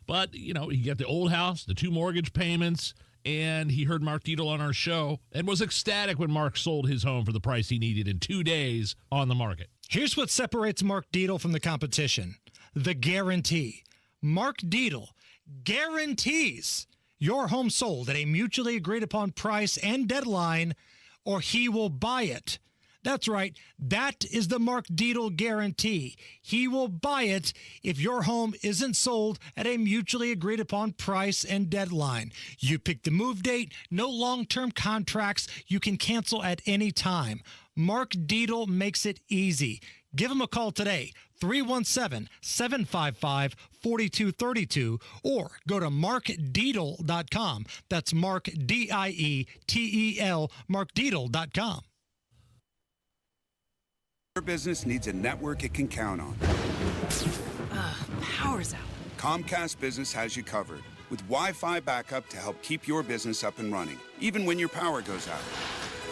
but, you know, he got the old house, the 2 mortgage payments, and he heard Mark Dietel on our show and was ecstatic when Mark sold his home for the price he needed in 2 days on the market. Here's what separates Mark Dietel from the competition: the guarantee. Mark Dietel guarantees your home sold at a mutually agreed upon price and deadline, or he will buy it. That's right. That is the Mark Dietel guarantee. He will buy it if your home isn't sold at a mutually agreed upon price and deadline. You pick the move date, no long-term contracts. You can cancel at any time. Mark Dietel makes it easy. Give him a call today, 317-755-4232, or go to markdietel.com. That's Mark, D-I-E-T-E-L, markdietel.com. Your business needs a network it can count on. Power's out. Comcast Business has you covered with Wi-Fi backup to help keep your business up and running, even when your power goes out.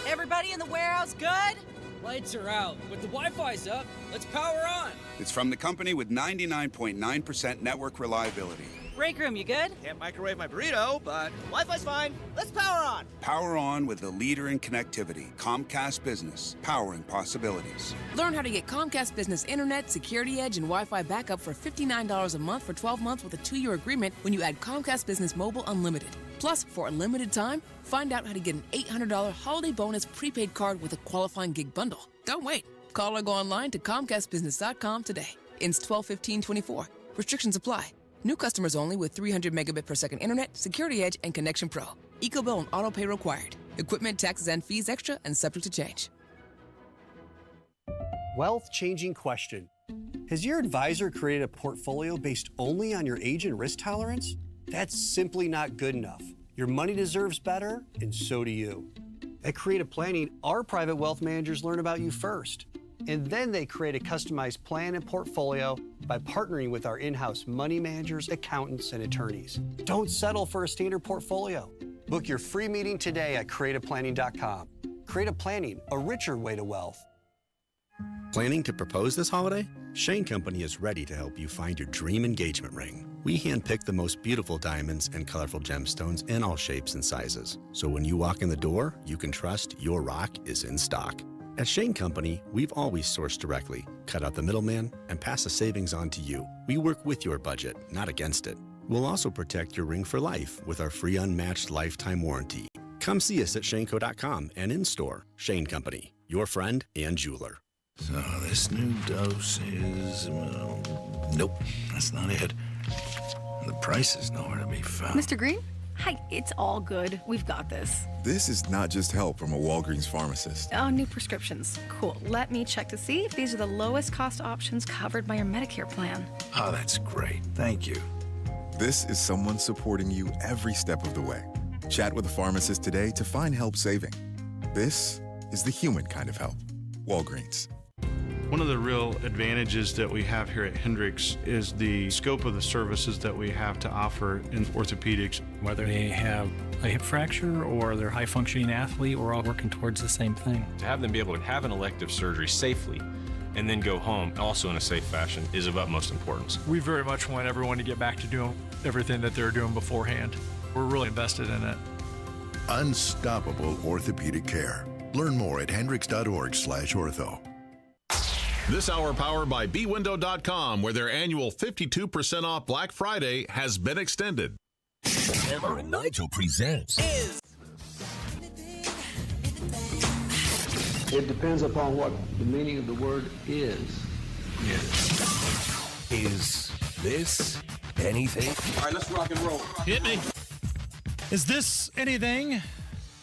Everybody in the warehouse good? Lights are out, but the Wi-Fi's up. Let's power on. It's from the company with 99.9% network reliability. Break room, you good? Can't microwave my burrito, but Wi-Fi's fine. Let's power on. Power on with the leader in connectivity, Comcast Business, powering possibilities. Learn how to get Comcast Business Internet, Security Edge, and Wi-Fi backup for $59 a month for 12 months with a 2-year agreement when you add Comcast Business Mobile Unlimited. Plus, for a limited time, find out how to get an $800 holiday bonus prepaid card with a qualifying gig bundle. Don't wait. Call or go online to ComcastBusiness.com today. Ends 12/15/24. Restrictions apply. New customers only with 300 megabit per second internet, Security Edge, and Connection Pro. EcoBill and auto pay required. Equipment, taxes, and fees extra and subject to change. Wealth-changing question. Has your advisor created a portfolio based only on your age and risk tolerance? That's simply not good enough. Your money deserves better, and so do you. At Creative Planning, our private wealth managers learn about you first, and then they create a customized plan and portfolio by partnering with our in-house money managers, accountants, and attorneys. Don't settle for a standard portfolio. Book your free meeting today at creativeplanning.com. Creative Planning, a richer way to wealth. Planning to propose this holiday? Shane Company is ready to help you find your dream engagement ring. We handpick the most beautiful diamonds and colorful gemstones in all shapes and sizes. So when you walk in the door, you can trust your rock is in stock. At Shane Company, we've always sourced directly, cut out the middleman, and pass the savings on to you. We work with your budget, not against it. We'll also protect your ring for life with our free unmatched lifetime warranty. Come see us at shaneco.com and in-store. Shane Company, your friend and jeweler. So this new dose is, well, nope, that's not it. The price is nowhere to be found. Mr. Green? Hi, it's all good. We've got this. This is not just help from a Walgreens pharmacist. Oh, new prescriptions. Cool. Let me check to see if these are the lowest cost options covered by your Medicare plan. Oh, that's great. Thank you. This is someone supporting you every step of the way. Chat with a pharmacist today to find help saving. This is the human kind of help. Walgreens. One of the real advantages that we have here at Hendricks is the scope of the services that we have to offer in orthopedics. Whether they have a hip fracture or they're a high-functioning athlete, we're all working towards the same thing. To have them be able to have an elective surgery safely and then go home also in a safe fashion is of utmost importance. We very much want everyone to get back to doing everything that they were doing beforehand. We're really invested in it. Unstoppable orthopedic care. Learn more at hendricks.org/ortho. This hour powered by bwindow.com, where their annual 52% off Black Friday has been extended. Hammer and Nigel presents. It depends upon what the meaning of the word is. Is this anything? All right, let's rock and roll. Hit me. Is this anything?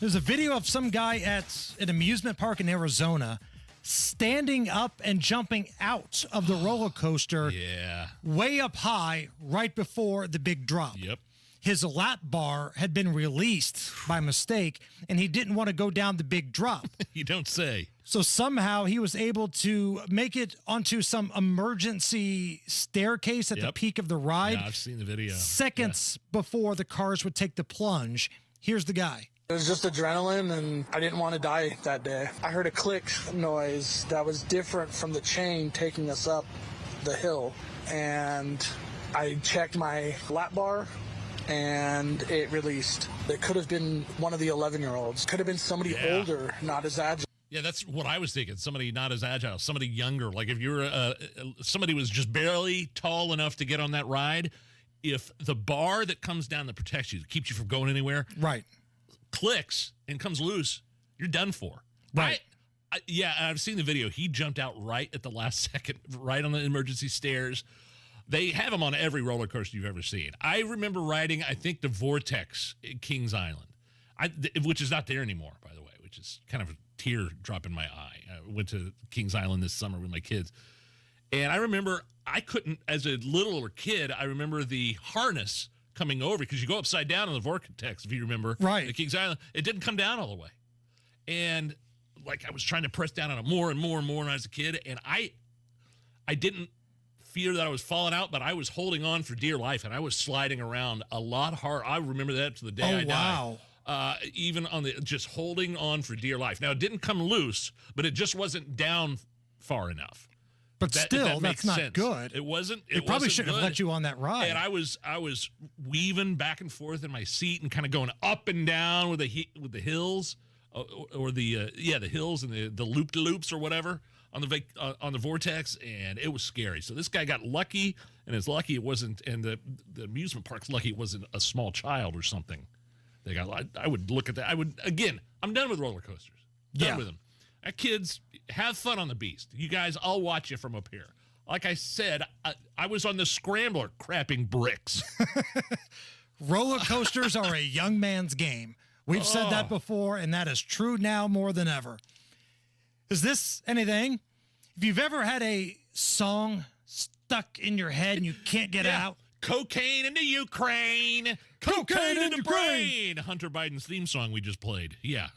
There's a video of some guy at an amusement park in Arizona standing up and jumping out of the roller coaster way up high right before the big drop. Yep. His lap bar had been released by mistake, and he didn't want to go down the big drop. You don't say. So somehow he was able to make it onto some emergency staircase at the peak of the ride. Yeah, I've seen the video. Seconds before the cars would take the plunge. Here's the guy. It was just adrenaline, and I didn't want to die that day. I heard a click noise that was different from the chain taking us up the hill, and I checked my lap bar, and it released. It could have been one of the 11-year-olds. Could have been somebody older, not as agile. Yeah, that's what I was thinking. Somebody not as agile, somebody younger. Like if you're somebody was just barely tall enough to get on that ride, if the bar that comes down that protects you, that keeps you from going anywhere, right, clicks and comes loose, you're done for. Right. Yeah, I've seen the video. He jumped out right at the last second, right on the emergency stairs. They have them on every roller coaster you've ever seen. I remember riding, I think, the Vortex at Kings Island, which is not there anymore, by the way, which is kind of a tear drop in my eye. I went to Kings Island this summer with my kids. And I remember I couldn't, as a littler kid, I remember the harness coming over because you go upside down on the Vortex, if you remember. Right. At Kings Island. It didn't come down all the way. And like I was trying to press down on it more and more and more when I was a kid. And I didn't fear that I was falling out, but I was holding on for dear life, and I was sliding around a lot hard. I remember that to the day I died. Even on just holding on for dear life. Now, it didn't come loose, but it just wasn't down far enough. But still, that's not sense. good. It wasn't. It probably shouldn't have let you on that ride. And I was weaving back and forth in my seat and kind of going up and down with the hills, or the hills and the loop-de-loops or whatever on the Vortex, and it was scary. So this guy got lucky, and it's lucky it wasn't. And the amusement park's lucky it wasn't a small child or something. I would look at that. I'm done with roller coasters. Done with them. Kids, have fun on the Beast. You guys, I'll watch you from up here. Like I said, I was on the Scrambler crapping bricks. Roller coasters are a young man's game. We've said that before, and that is true now more than ever. Is this anything? If you've ever had a song stuck in your head and you can't get out. Cocaine in the Ukraine. Cocaine in the brain. Hunter Biden's theme song we just played. Yeah,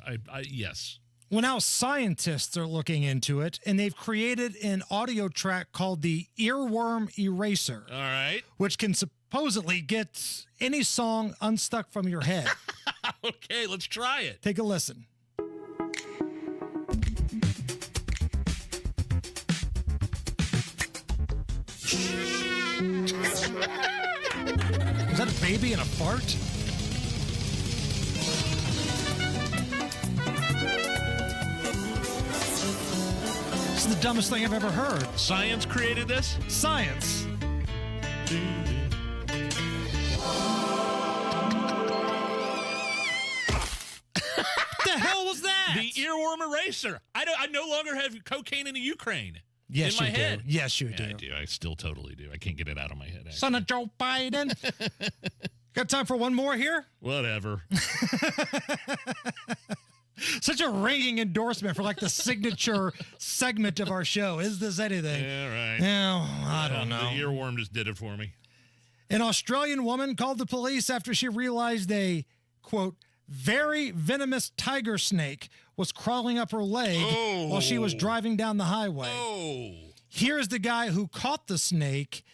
yes. Well, now scientists are looking into it, and they've created an audio track called the Earworm Eraser. All right. Which can supposedly get any song unstuck from your head. Okay, let's try it. Take a listen. Is that a baby and a fart? This is the dumbest thing I've ever heard. Science created this? Science. The hell was that? The Earworm Eraser. I no longer have cocaine in the Ukraine. Yes, in my you head. do. Yes, you do. I do. I still totally do. I can't get it out of my head. Actually. Son of Joe Biden. Got time for one more here? Whatever. Such a ringing endorsement for like the signature segment of our show. Is this anything? Yeah, right. No, I don't know. The earworm just did it for me. An Australian woman called the police after she realized a, quote, very venomous tiger snake was crawling up her leg while she was driving down the highway. Here's the guy who caught the snake,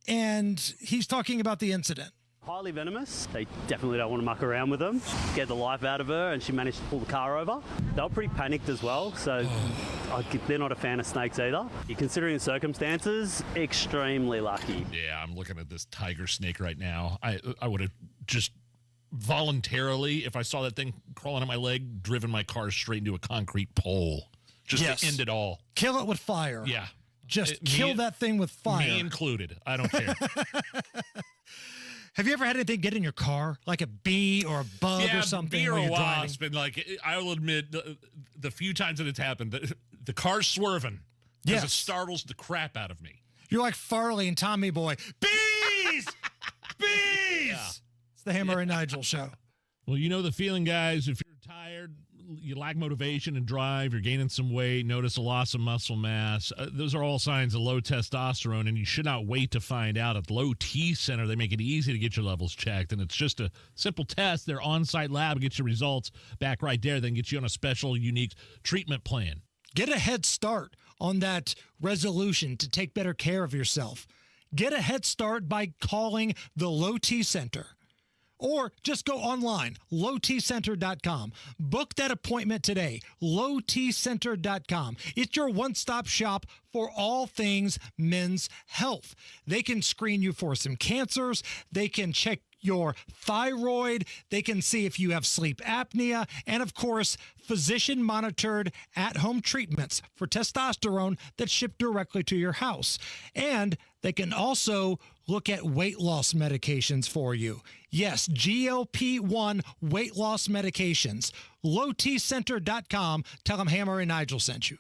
and he's talking about the incident. Highly venomous. They definitely don't want to muck around with them. Get the life out of her, and she managed to pull the car over. They were pretty panicked as well, so they're not a fan of snakes either. You're considering the circumstances, extremely lucky. Yeah, I'm looking at this tiger snake right now. I would have just voluntarily, if I saw that thing crawling on my leg, driven my car straight into a concrete pole just to end it all. Kill it with fire. Yeah. Just kill that thing with fire. Me included. I don't care. Have you ever had anything get in your car, like a bee or a bug or something? Bee or while a you're wasp. driving? And like, I will admit, the few times that it's happened, the car's swerving because it startles the crap out of me. You're like Farley and Tommy Boy. Bees! Bees! Yeah. It's the Hammer and Nigel show. Well, you know the feeling, guys. If you're tired, you lack motivation and drive, you're gaining some weight, notice a loss of muscle mass. Those are all signs of low testosterone, and you should not wait to find out. At Low T Center, they make it easy to get your levels checked, and it's just a simple test. Their on-site lab gets your results back right there, then gets you on a special, unique treatment plan. Get a head start on that resolution to take better care of yourself. Get a head start by calling the Low T Center. Or just go online, lowtcenter.com. Book that appointment today, lowtcenter.com. It's your one-stop shop for all things men's health. They can screen you for some cancers. They can check your thyroid. They can see if you have sleep apnea. And, of course, physician-monitored at-home treatments for testosterone that ship directly to your house. And they can also look at weight loss medications for you. Yes, GLP-1 weight loss medications. lowtcenter.com. Tell them Hammer and Nigel sent you.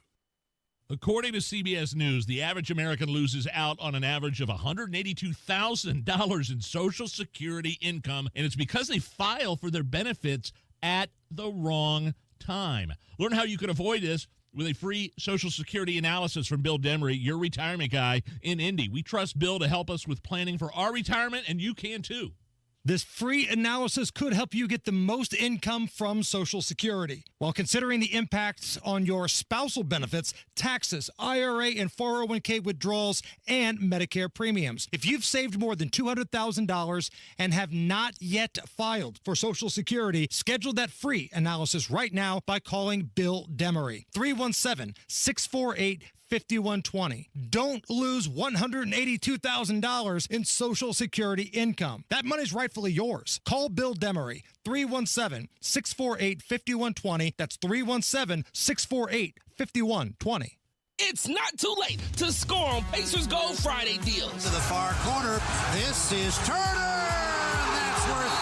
According to CBS News, the average American loses out on an average of $182,000 in Social Security income, and it's because they file for their benefits at the wrong time. Learn how you can avoid this with a free Social Security analysis from Bill Demery, your retirement guy in Indy. We trust Bill to help us with planning for our retirement, and you can too. This free analysis could help you get the most income from Social Security while considering the impacts on your spousal benefits, taxes, IRA and 401k withdrawals, and Medicare premiums. If you've saved more than $200,000 and have not yet filed for Social Security, schedule that free analysis right now by calling Bill Demery. 317-648-5120. Don't lose $182,000 in Social Security income. That money's rightfully yours. Call Bill Demery, 317-648-5120. That's 317-648-5120. It's not too late to score on Pacers Gold Friday deals. To the far corner, this is Turner. That's worth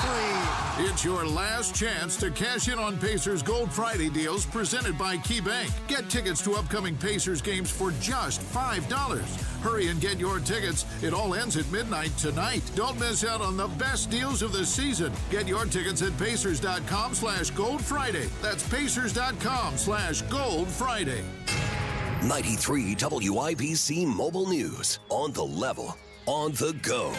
3. It's your last chance to cash in on Pacers Gold Friday deals presented by KeyBank. Get tickets to upcoming Pacers games for just $5. Hurry and get your tickets. It all ends at midnight tonight. Don't miss out on the best deals of the season. Get your tickets at Pacers.com/Gold Friday. That's Pacers.com/Gold Friday. 93 WIBC Mobile News. On the level, on the go.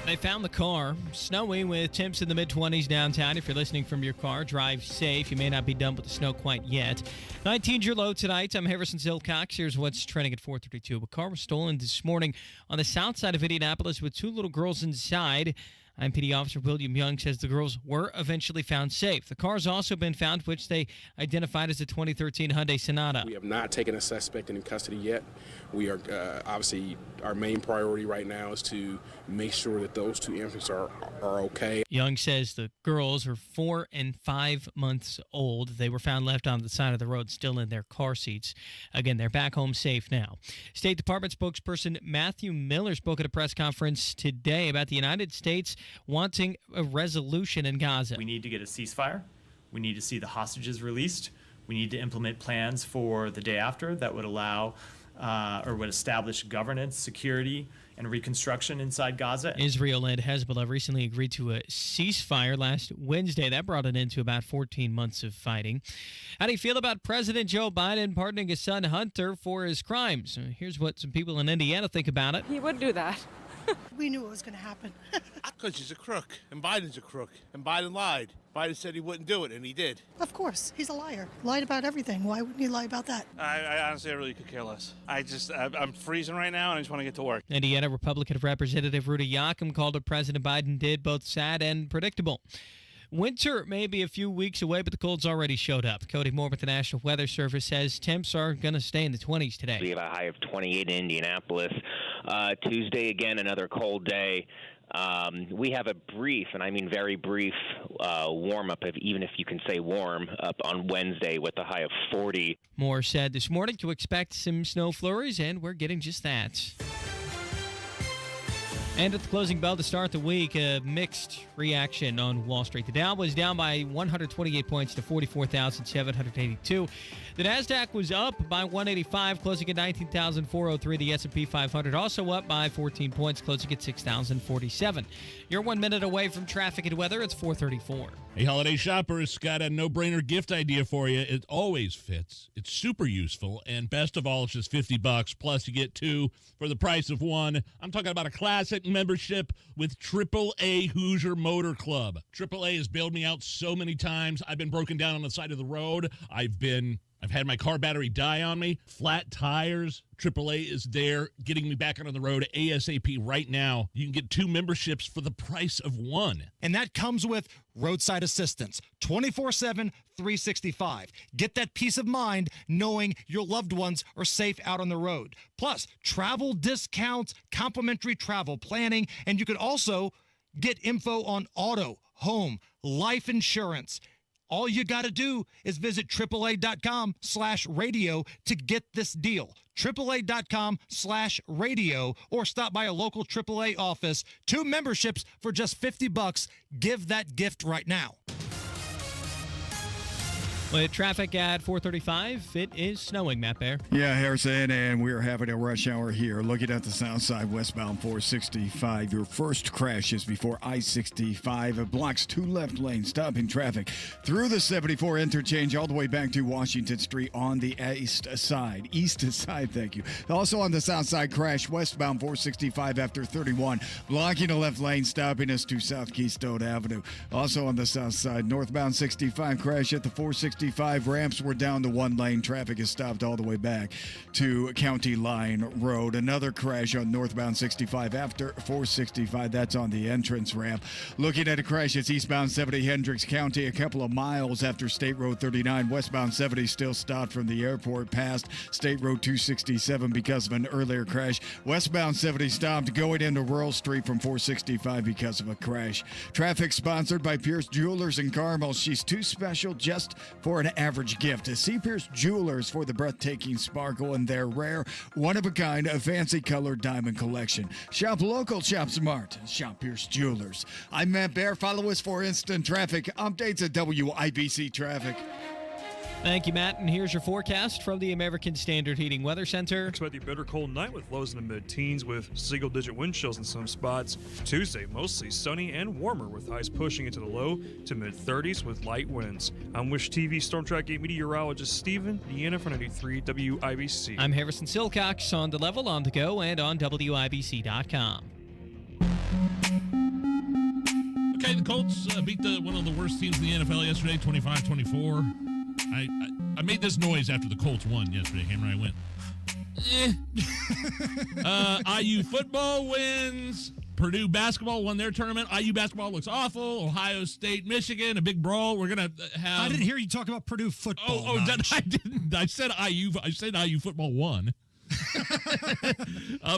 They found the car, snowy with temps in the mid-20s downtown. If you're listening from your car, drive safe. You may not be done with the snow quite yet. 19's your low tonight. I'm Harrison Silcox. Here's what's trending at 4:32. A car was stolen this morning on the south side of Indianapolis with 2 little girls inside. IMPD Officer William Young says the girls were eventually found safe. The car's also been found, which they identified as a 2013 Hyundai Sonata. We have not taken a suspect into custody yet. We are obviously, our main priority right now is to make sure that those 2 infants are okay. Young says the girls are 4 and 5 months old. They were found left on the side of the road, still in their car seats. Again, they're back home safe now. State Department spokesperson Matthew Miller spoke at a press conference today about the United States wanting a resolution in Gaza. We need to get a ceasefire. We need to see the hostages released. We need to implement plans for the day after that would allow or would establish governance, security, and reconstruction inside Gaza. Israel and Hezbollah recently agreed to a ceasefire last Wednesday. That brought an end to about 14 months of fighting. How do you feel about President Joe Biden pardoning his son Hunter for his crimes? Here's what some people in Indiana think about it. He would do that. We knew it was going to happen. Because he's a crook, and Biden's a crook, and Biden lied. Biden said he wouldn't do it, and he did. Of course, he's a liar. Lied about everything. Why wouldn't he lie about that? I honestly, I really could care less. I'm freezing right now, and I just want to get to work. Indiana Republican Representative Rudy Yoakum called what President Biden did both sad and predictable. Winter may be a few weeks away, but the cold's already showed up. Cody Moore with the National Weather Service says temps are going to stay in the 20s today. We have a high of 28 in Indianapolis. Tuesday, again, another cold day. We have a brief, and I mean very brief, warm-up, even if you can say warm, up on Wednesday with a high of 40. Moore said this morning to expect some snow flurries, and we're getting just that. And at the closing bell to start the week, a mixed reaction on Wall Street. The Dow was down by 128 points to 44,782. The NASDAQ was up by 185, closing at 19,403. The S&P 500 also up by 14 points, closing at 6,047. You're 1 minute away from traffic and weather. It's 4:34. Hey, holiday shoppers, got a no-brainer gift idea for you. It always fits. It's super useful, and best of all, it's just $50, plus you get 2 for the price of 1. I'm talking about a classic membership with AAA Hoosier Motor Club. AAA has bailed me out so many times. I've been broken down on the side of the road. I've had my car battery die on me, flat tires. AAA is there getting me back on the road ASAP right now. You can get 2 memberships for the price of 1. And that comes with roadside assistance, 24/7, 365. Get that peace of mind knowing your loved ones are safe out on the road. Plus, travel discounts, complimentary travel planning, and you can also get info on auto, home, life insurance. All you got to do is visit AAA.com/radio to get this deal. AAA.com/radio, or stop by a local AAA office. 2 memberships for just $50. Give that gift right now. With traffic at 4:35, it is snowing, Matt Bear. Yeah, Harrison, and we are having a rush hour here. Looking at the south side, westbound 465. Your first crash is before I-65. It blocks 2 left lanes, stopping traffic through the 74 interchange all the way back to Washington Street on the east side. East side, thank you. Also on the south side, crash westbound 465 after 31, blocking the left lane, stopping us to South Keystone Avenue. Also on the south side, northbound 65, crash at the 465. Ramps were down to 1 lane. Traffic is stopped all the way back to County Line Road. Another crash on northbound 65 after 465. That's on the entrance ramp. Looking at a crash, it's eastbound 70 Hendricks County, a couple of miles after State Road 39. Westbound 70 still stopped from the airport past State Road 267 because of an earlier crash. Westbound 70 stopped going into Rural Street from 465 because of a crash. Traffic sponsored by Pierce Jewelers in Carmel. She's too special just for an average gift. See Pierce Jewelers for the breathtaking sparkle and their rare, one-of-a-kind, fancy colored diamond collection. Shop local, shop smart, shop Pierce Jewelers. I'm Matt Bear. Follow us for instant traffic updates at WIBC Traffic. Thank you, Matt. And here's your forecast from the American Standard Heating Weather Center. Expect a bitter cold night with lows in the mid-teens with single-digit wind chills in some spots. Tuesday, mostly sunny and warmer with highs pushing into the low to mid-30s with light winds. I'm Wish TV Storm Track 8 meteorologist Stephen Deanna for 93 WIBC. I'm Harrison Silcox on the level, on the go, and on WIBC.com. Okay, the Colts beat one of the worst teams in the NFL yesterday, 25-24. I made this noise after the Colts won yesterday. Hammer, I went. IU football wins. Purdue basketball won their tournament. IU basketball looks awful. Ohio State, Michigan, a big brawl. We're gonna have. I didn't hear you talk about Purdue football. I didn't. I said IU. I said IU football won.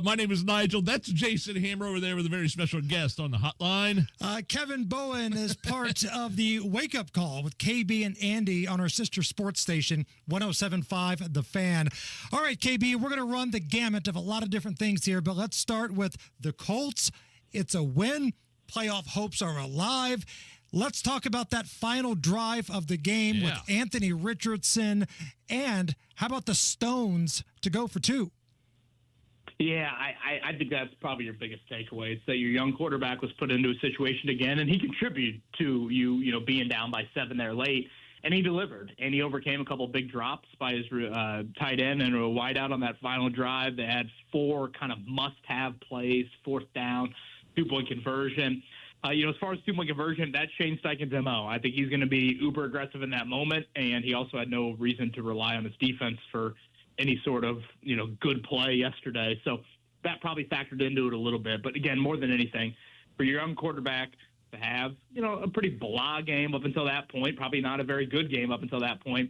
My name is Nigel. That's Jason Hammer over there with a very special guest on the hotline. Kevin Bowen is part of the Wake Up Call with KB and Andy on our sister sports station, 107.5 The Fan. All right, KB, we're going to run the gamut of a lot of different things here, but let's start with the Colts. It's a win. Playoff hopes are alive. Let's talk about that final drive of the game with Anthony Richardson. And how about the Stones to go for 2? Yeah, I think that's probably your biggest takeaway. It's that your young quarterback was put into a situation again, and he contributed to you being down by 7 there late. And he delivered, and he overcame a couple big drops by his tight end and a wideout on that final drive. They had 4 kind of must-have plays, 4th down, 2-point conversion. As far as 2-point conversion, that's Shane Steichen's MO. I think he's going to be uber aggressive in that moment, and he also had no reason to rely on his defense for any sort of, good play yesterday. So that probably factored into it a little bit. But again, more than anything, for your young quarterback to have, a pretty blah game up until that point, probably not a very good game up until that point,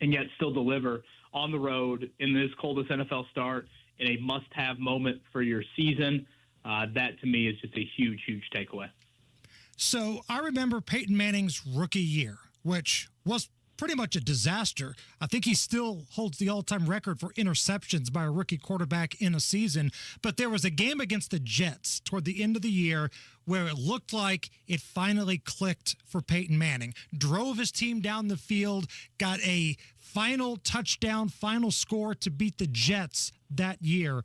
and yet still deliver on the road in this coldest NFL start in a must-have moment for your season. That, to me, is just a huge, huge takeaway. So I remember Peyton Manning's rookie year, which was pretty much a disaster. I think he still holds the all-time record for interceptions by a rookie quarterback in a season. But there was a game against the Jets toward the end of the year where it looked like it finally clicked for Peyton Manning. Drove his team down the field, got a final touchdown, final score to beat the Jets that year.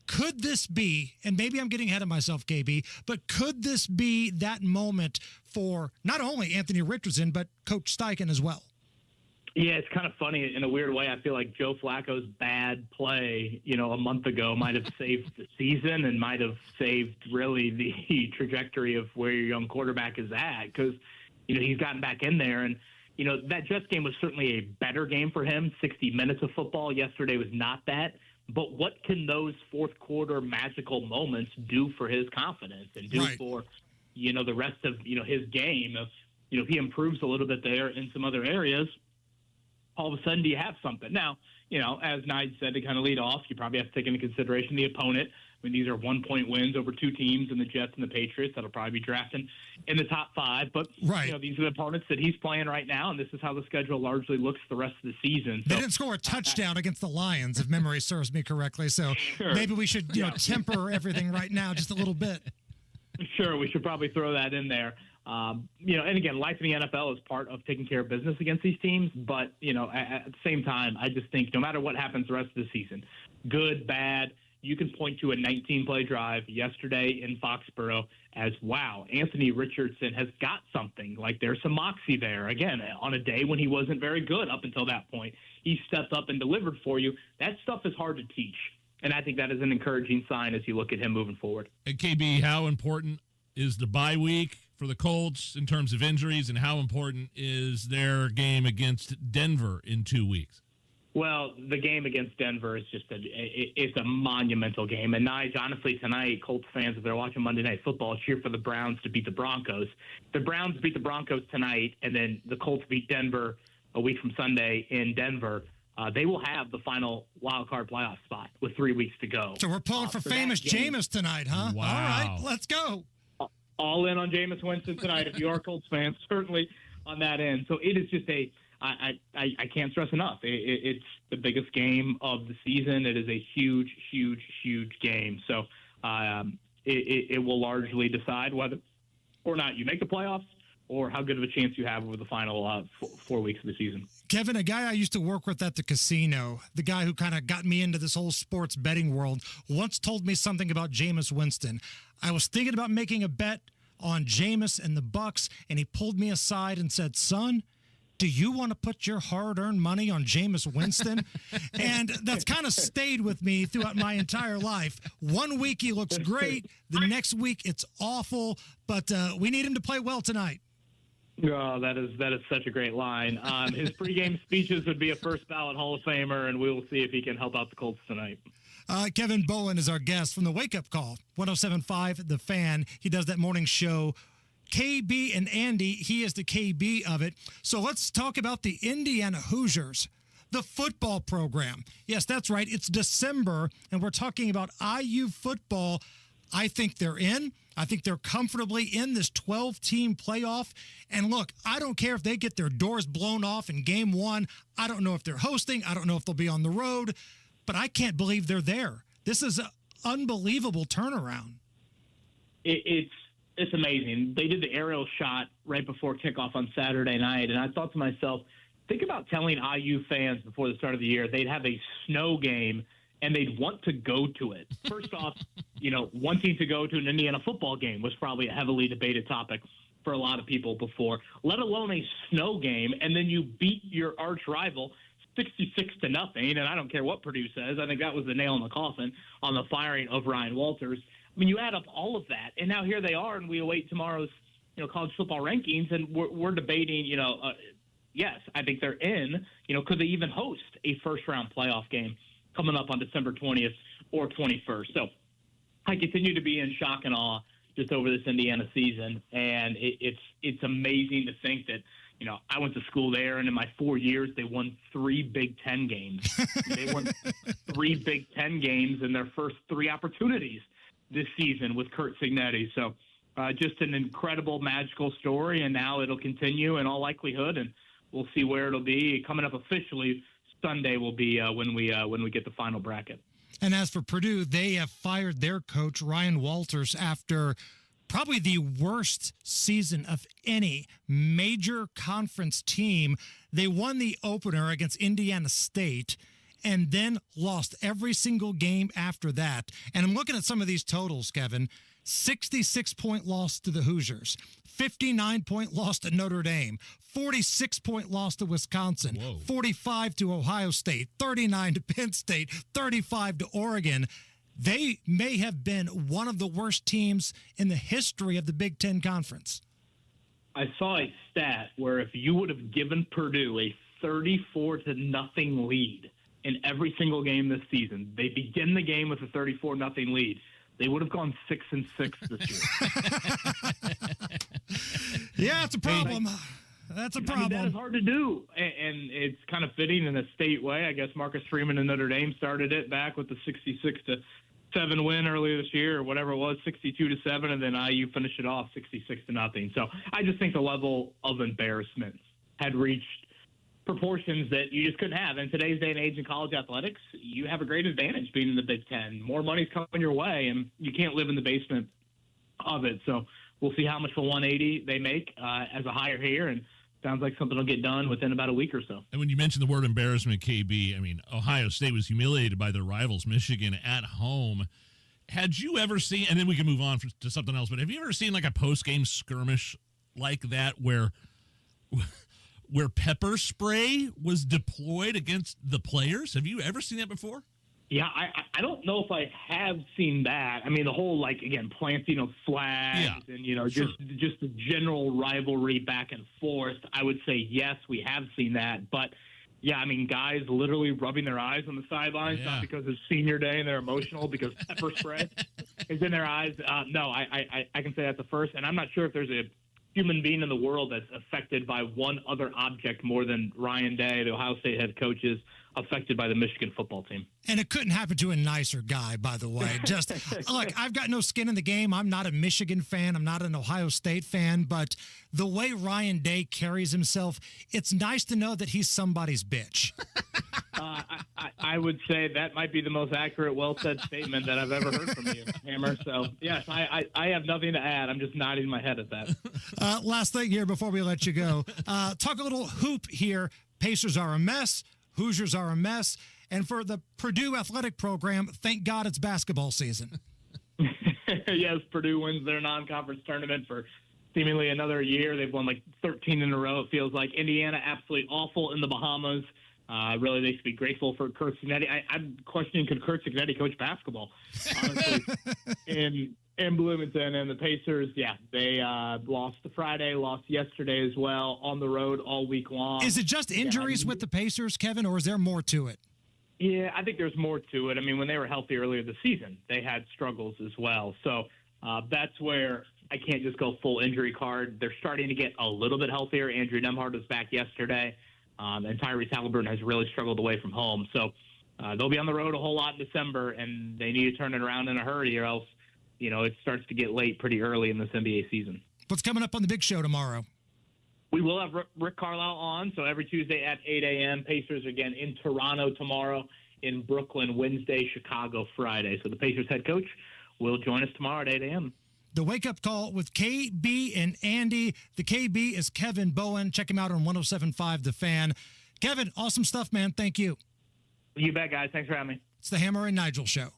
Could this be, and maybe I'm getting ahead of myself, KB, but could this be that moment for not only Anthony Richardson, but Coach Steichen as well? Yeah, it's kind of funny in a weird way. I feel like Joe Flacco's bad play, a month ago might have saved the season and might have saved really the trajectory of where your young quarterback is at because, he's gotten back in there. And, that Jets game was certainly a better game for him. 60 minutes of football yesterday was not that. But what can those fourth quarter magical moments do for his confidence and do for, the rest of, his game? If he improves a little bit there in some other areas, all of a sudden do you have something? Now, as Nigel said, to kind of lead off, you probably have to take into consideration the opponent. I mean, these are 1-point wins over 2 teams in the Jets and the Patriots that'll probably be drafting in the top 5. But, these are the opponents that he's playing right now, and this is how the schedule largely looks the rest of the season. So, they didn't score a touchdown against the Lions, if memory serves me correctly. So maybe we should temper everything right now just a little bit. Sure, we should probably throw that in there. And again, life in the NFL is part of taking care of business against these teams. But, at the same time, I just think no matter what happens the rest of the season, good, bad, you can point to a 19-play drive yesterday in Foxborough as, wow, Anthony Richardson has got something. Like there's some moxie there. Again, on a day when he wasn't very good up until that point, he stepped up and delivered for you. That stuff is hard to teach. And I think that is an encouraging sign as you look at him moving forward. And KB, how important is the bye week for the Colts in terms of injuries, and how important is their game against Denver in 2 weeks? Well, the game against Denver is just it's a monumental game. And Nigel, honestly, tonight, Colts fans, if they're watching Monday Night Football, cheer for the Browns to beat the Broncos. The Browns beat the Broncos tonight, and then the Colts beat Denver a week from Sunday in Denver. They will have the final wild card playoff spot with 3 weeks to go. So we're pulling for famous Jameis tonight, huh? Wow. All right, let's go. All in on Jameis Winston tonight if you are Colts fans, certainly on that end. So it is just I can't stress enough. It's the biggest game of the season. It is a huge, huge, huge game. So it will largely decide whether or not you make the playoffs or how good of a chance you have over the final 4 weeks of the season. Kevin, a guy I used to work with at the casino, the guy who kind of got me into this whole sports betting world, once told me something about Jameis Winston. I was thinking about making a bet on Jameis and the Bucks, and he pulled me aside and said, son, do you want to put your hard-earned money on Jameis Winston? And that's kind of stayed with me throughout my entire life. 1 week he looks great. The next week it's awful. But we need him to play well tonight. Oh, that is such a great line. His pregame speeches would be a first ballot Hall of Famer, and we will see if he can help out the Colts tonight. Kevin Bowen is our guest from the Wake Up Call, 107.5 The Fan. He does that morning show. KB and Andy, he is the KB of it. So let's talk about the Indiana Hoosiers, the football program. Yes, that's right. It's December, and we're talking about IU football. I think they're in. I think they're comfortably in this 12-team playoff. And look, I don't care if they get their doors blown off in game 1. I don't know if they're hosting. I don't know if they'll be on the road. But I can't believe they're there. This is an unbelievable turnaround. It's amazing. They did the aerial shot right before kickoff on Saturday night, and I thought to myself, think about telling IU fans before the start of the year they'd have a snow game and they'd want to go to it. First off, wanting to go to an Indiana football game was probably a heavily debated topic. for a lot of people before, let alone a snow game, and then you beat your arch rival 66-0. And I don't care what Purdue says. I think that was the nail in the coffin on the firing of Ryan Walters. I mean, you add up all of that, and now here they are, and we await tomorrow's college football rankings, and we're debating, yes, I think they're in. Could they even host a first-round playoff game coming up on December 20th or 21st? So I continue to be in shock and awe just over this Indiana season, and it's amazing to think that, I went to school there, and in my 4 years, they won 3 Big Ten games. They won 3 Big Ten games in their first 3 opportunities this season with Curt Cignetti. So just an incredible, magical story, and now it'll continue in all likelihood, and we'll see where it'll be. Coming up officially Sunday will be when we get the final bracket. And as for Purdue, they have fired their coach, Ryan Walters, after probably the worst season of any major conference team. They won the opener against Indiana State and then lost every single game after that. And I'm looking at some of these totals, Kevin. 66-point loss to the Hoosiers, 59-point loss to Notre Dame, 46-point loss to Wisconsin, 45 to Ohio State, 39 to Penn State, 35 to Oregon. They may have been one of the worst teams in the history of the Big Ten Conference. I saw a stat where if you would have given Purdue a 34-0 lead in every single game this season, they begin the game with a 34-0 lead. They would have gone 6-6 this year. Yeah, it's a problem. That's a problem. That is hard to do, and it's kind of fitting in a state way. I guess Marcus Freeman and Notre Dame started it back with the 66-7 win earlier this year, or whatever it was, 62-7, and then IU finished it off 66-0. So I just think the level of embarrassment had reached proportions that you just couldn't have. In today's day and age in college athletics, you have a great advantage being in the Big Ten. More money's coming your way, and you can't live in the basement of it. So we'll see how much of a 180 they make as a hire here, and sounds like something will get done within about a week or so. And when you mentioned the word embarrassment, KB, I mean, Ohio State was humiliated by their rivals, Michigan, at home. Had you ever seen, and then we can move on to something else, but have you ever seen like a post-game skirmish like that where pepper spray was deployed against the players? Have you ever seen that before? Yeah, I don't know if I have seen that. I mean, the whole, planting of flags and, just the general rivalry back and forth, I would say, yes, we have seen that. But, yeah, I mean, guys literally rubbing their eyes on the sidelines, not because it's senior day and they're emotional, because pepper spray is in their eyes. No, I can say that's the first. And I'm not sure if there's a human being in the world that's affected by one other object more than Ryan Day, the Ohio State head coach, is affected by the Michigan football team. And it couldn't happen to a nicer guy, by the way. Just, look, I've got no skin in the game. I'm not a Michigan fan. I'm not an Ohio State fan. But the way Ryan Day carries himself, it's nice to know that he's somebody's bitch. I would say that might be the most accurate, well-said statement that I've ever heard from you, Hammer. So, yes, I have nothing to add. I'm just nodding my head at that. Last thing here before we let you go. Talk a little hoop here. Pacers are a mess. Hoosiers are a mess. And for the Purdue athletic program, thank God it's basketball season. Yes, Purdue wins their non-conference tournament for seemingly another year. They've won 13 in a row, it feels like. Indiana, absolutely awful in the Bahamas. Really, they should be grateful for Curt Cignetti. I'm questioning, could Curt Cignetti coach basketball, honestly, in Bloomington. And the Pacers, they lost Friday, lost yesterday as well, on the road all week long. Is it just injuries with the Pacers, Kevin, or is there more to it? Yeah, I think there's more to it. I mean, when they were healthy earlier this season, they had struggles as well. So that's where I can't just go full injury card. They're starting to get a little bit healthier. Andrew Nemhard was back yesterday. And Tyrese Halliburton has really struggled away from home. So they'll be on the road a whole lot in December, and they need to turn it around in a hurry, or else, it starts to get late pretty early in this NBA season. What's coming up on the big show tomorrow? We will have Rick Carlisle on, so every Tuesday at 8 a.m. Pacers again in Toronto tomorrow, in Brooklyn Wednesday, Chicago Friday. So the Pacers head coach will join us tomorrow at 8 a.m. The Wake Up Call with KB and Andy. The KB is Kevin Bowen. Check him out on 107.5 The Fan. Kevin, awesome stuff, man. Thank you. You bet, guys. Thanks for having me. It's the Hammer and Nigel Show.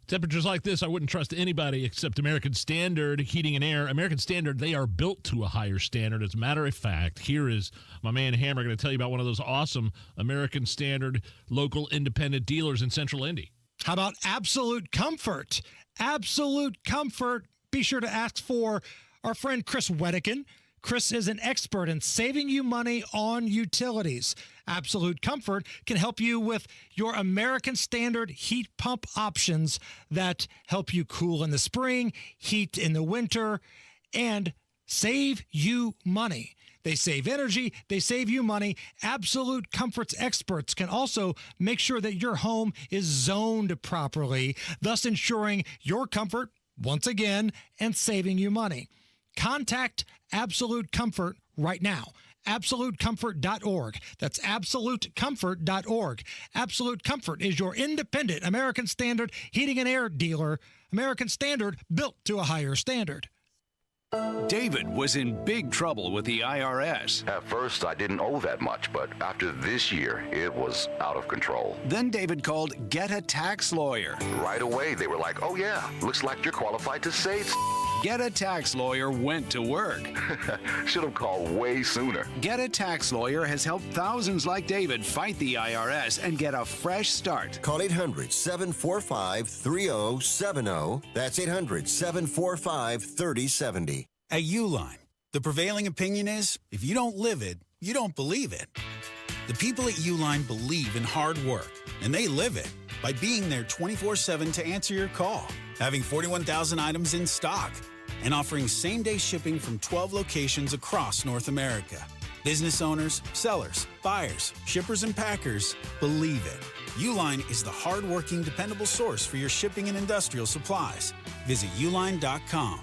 Temperatures like this, I wouldn't trust anybody except American Standard Heating and Air. American Standard, they are built to a higher standard. As a matter of fact, here is my man Hammer going to tell you about one of those awesome American Standard local independent dealers in Central Indy. How about Absolute Comfort? Absolute Comfort. Be sure to ask for our friend Chris Wedican. Chris is an expert in saving you money on utilities. Absolute Comfort can help you with your American Standard heat pump options that help you cool in the spring, heat in the winter, and save you money. They save energy, they save you money. Absolute Comfort's experts can also make sure that your home is zoned properly, thus ensuring your comfort, once again, and saving you money. Contact Absolute Comfort right now. AbsoluteComfort.org. That's AbsoluteComfort.org. Absolute Comfort is your independent American Standard heating and air dealer. American Standard, built to a higher standard. David was in big trouble with the IRS. At first, I didn't owe that much, but after this year, it was out of control. Then David called Get a Tax Lawyer. Right away, they were like, oh yeah, looks like you're qualified to save. Get a Tax Lawyer went to work. Should have called way sooner. Get a Tax Lawyer has helped thousands like David fight the IRS and get a fresh start. Call 800-745-3070. That's 800-745-3070. At Uline, the prevailing opinion is, if you don't live it, you don't believe it. The people at Uline believe in hard work, and they live it by being there 24/7 to answer your call, having 41,000 items in stock, and offering same-day shipping from 12 locations across North America. Business owners, sellers, buyers, shippers, and packers believe it. Uline is the hard-working, dependable source for your shipping and industrial supplies. Visit uline.com.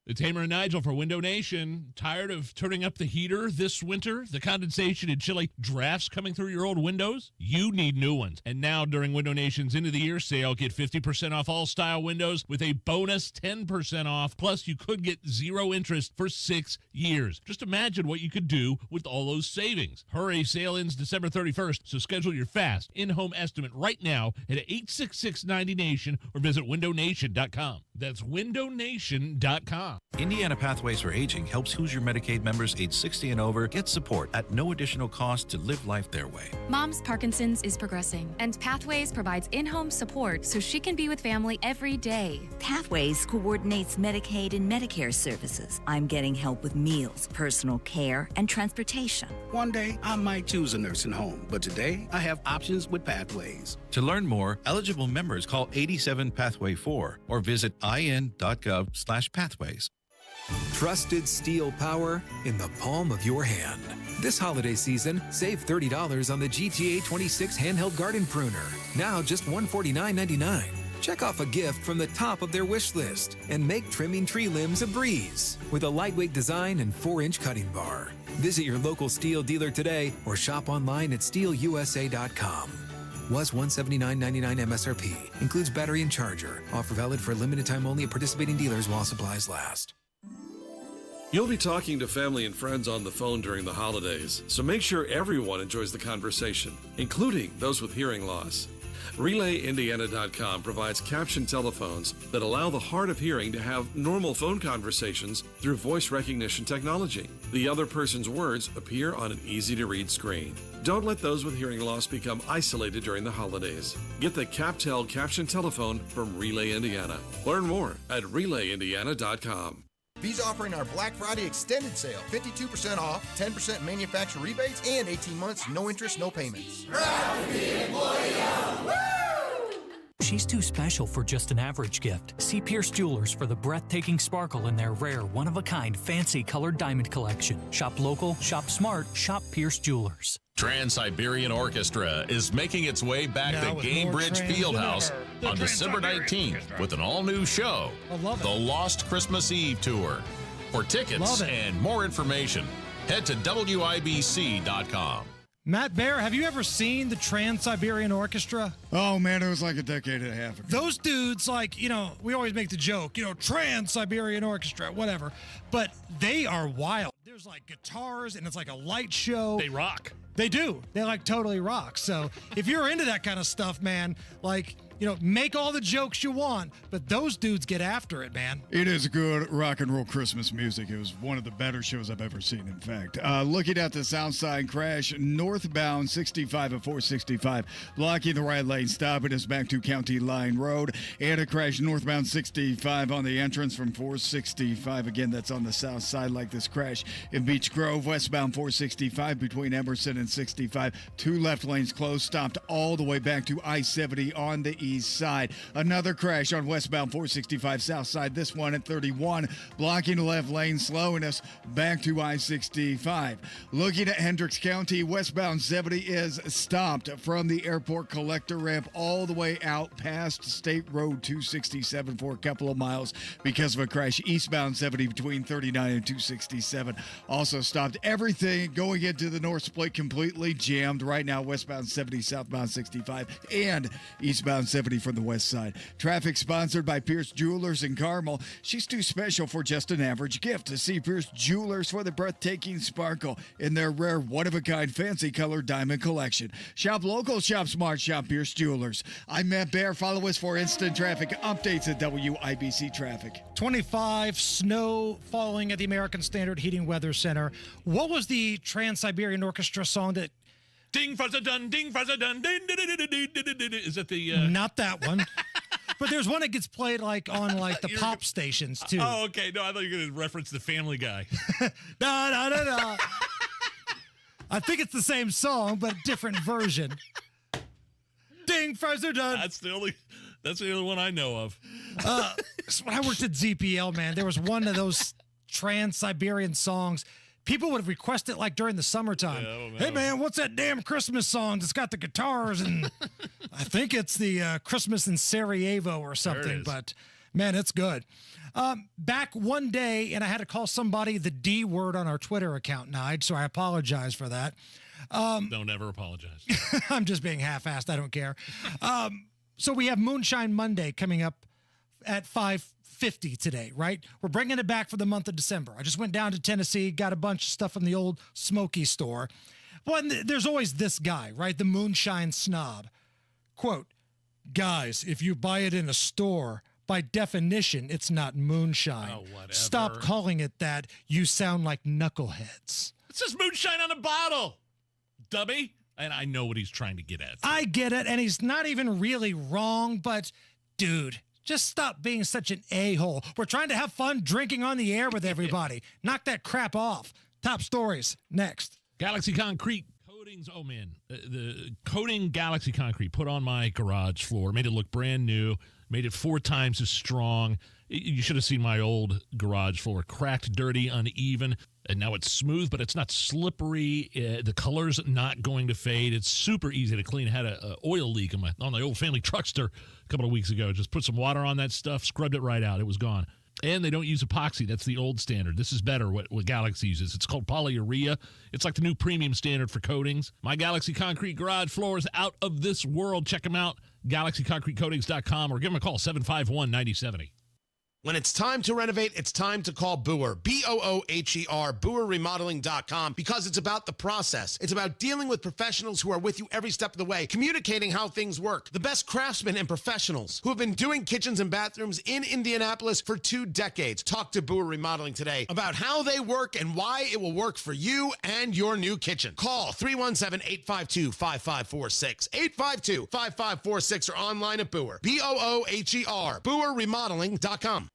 It's Hammer and Nigel for Window Nation. Tired of turning up the heater this winter? The condensation and chilly drafts coming through your old windows? You need new ones. And now during Window Nation's end of the year sale, get 50% off all style windows with a bonus 10% off. Plus, you could get 0 interest for 6 years. Just imagine what you could do with all those savings. Hurry, sale ends December 31st, so schedule your fast in-home estimate right now at 866-90Nation or visit windownation.com. That's windownation.com. Indiana Pathways for Aging helps Hoosier Medicaid members age 60 and over get support at no additional cost to live life their way. Mom's Parkinson's is progressing, and Pathways provides in-home support so she can be with family every day. Pathways coordinates Medicaid and Medicare services. I'm getting help with meals, personal care, and transportation. One day, I might choose a nursing home, but today, I have options with Pathways. To learn more, eligible members call 87 Pathway 4 or visit in.gov/pathways. Trusted steel power in the palm of your hand. This holiday season, save $30 on the GTA 26 handheld garden pruner. Now just $149.99. Check off a gift from the top of their wish list and make trimming tree limbs a breeze with a lightweight design and 4-inch cutting bar. Visit your local steel dealer today or shop online at steelusa.com. Was $179.99 MSRP. Includes battery and charger. Offer valid for a limited time only at participating dealers while supplies last. You'll be talking to family and friends on the phone during the holidays, so make sure everyone enjoys the conversation, including those with hearing loss. RelayIndiana.com provides caption telephones that allow the hard of hearing to have normal phone conversations through voice recognition technology. The other person's words appear on an easy-to-read screen. Don't let those with hearing loss become isolated during the holidays. Get the CapTel caption telephone from Relay Indiana. Learn more at RelayIndiana.com. V's offering our Black Friday extended sale. 52% off, 10% manufacturer rebates, and 18 months, no interest, no payments. She's too special for just an average gift. See Pierce Jewelers for the breathtaking sparkle in their rare, one-of-a-kind, fancy colored diamond collection. Shop local, shop smart, shop Pierce Jewelers. Trans-Siberian Orchestra is making its way back to Gamebridge Fieldhouse on December 19th with an all-new show, The Lost Christmas Eve Tour. For tickets and more information, head to WIBC.com. Matt Bear, have you ever seen the Trans-Siberian Orchestra? Oh, man, it was like a decade and a half ago. Those dudes, like, you know, we always make the joke, you know, Trans-Siberian Orchestra, whatever. But they are wild. There's, like, guitars, and it's like a light show. They rock. They do. They, like, totally rock. So if you're into that kind of stuff, man, like, make all the jokes you want, but those dudes get after it, man. It is good rock and roll Christmas music. It was one of the better shows I've ever seen, in fact. Looking at the south side crash, northbound 65 and 465, blocking the right lane, stopping us back to County Line Road, and a crash northbound 65 on the entrance from 465. Again, that's on the south side, like this crash in Beech Grove, westbound 465 between Emerson and 65. 2 left lanes closed, stopped all the way back to I-70 on the east side. Another crash on westbound 465 south side, this one at 31, blocking the left lane, slowing us back to I-65. Looking at Hendricks County, westbound 70 is stopped from the airport collector ramp all the way out past State Road 267 for a couple of miles because of a crash. Eastbound 70 between 39 and 267 also stopped. Everything going into the north split completely jammed right now. Westbound 70, southbound 65, and eastbound 70 from the west side. Traffic sponsored by Pierce Jewelers in Carmel. She's too special for just an average gift. To see Pierce Jewelers for the breathtaking sparkle in their rare, one-of-a-kind, fancy color diamond collection. Shop local, shop smart, shop Pierce Jewelers. I'm Matt Bear. Follow us for instant traffic updates at WIBC Traffic. 25, snow falling at the American Standard Heating Weather Center. What was the Trans-Siberian Orchestra song that... Ding, fuzza, dun, ding, fuzza, dun, ding, is that the... Not that one. But there's one that gets played on the pop stations, too. Oh, okay. No, I thought you were going to reference the Family Guy. Da, da, da, da. I think it's the same song, but different version. Ding, fuzza, dun. That's the only one I know of. When I worked at ZPL, man, there was one of those Trans-Siberian songs. People would request it during the summertime. Yeah, hey, man, what's that damn Christmas song that's got the guitars? And I think it's the Christmas in Sarajevo or something. But, man, it's good. Back one day, and I had to call somebody the D word on our Twitter account, Nigel, so I apologize for that. Don't ever apologize. I'm just being half-assed. I don't care. So we have Moonshine Monday coming up at 5:50 today, right? We're bringing it back for the month of December. I just went down to Tennessee, got a bunch of stuff from the old Smoky store. Well, there's always this guy, right? The moonshine snob. Quote, guys, if you buy it in a store, by definition, it's not moonshine. Oh, whatever. Stop calling it that. You sound like knuckleheads. It's just moonshine on a bottle, dummy. And I know what he's trying to get at. I get it, and he's not even really wrong, but, dude, just stop being such an a-hole. We're trying to have fun drinking on the air with everybody. Knock that crap off. Top stories, next. Galaxy Concrete coatings. Oh, man. The coating Galaxy Concrete put on my garage floor, made it look brand new, made it 4 times as strong. You should have seen my old garage floor. Cracked, dirty, uneven. And now it's smooth, but it's not slippery. The color's not going to fade. It's super easy to clean. I had an oil leak on the old family truckster a couple of weeks ago. Just put some water on that stuff, scrubbed it right out. It was gone. And they don't use epoxy. That's the old standard. This is better, what Galaxy uses. It's called polyurea. It's like the new premium standard for coatings. My Galaxy Concrete garage floor is out of this world. Check them out, galaxyconcretecoatings.com, or give them a call, 751-9070. When it's time to renovate, it's time to call Booher, B-O-O-H-E-R, BooherRemodeling.com, because it's about the process. It's about dealing with professionals who are with you every step of the way, communicating how things work. The best craftsmen and professionals who have been doing kitchens and bathrooms in Indianapolis for 2 decades. Talk to Booher Remodeling today about how they work and why it will work for you and your new kitchen. Call 317-852-5546, 852-5546, or online at Booher, B-O-O-H-E-R, BooherRemodeling.com.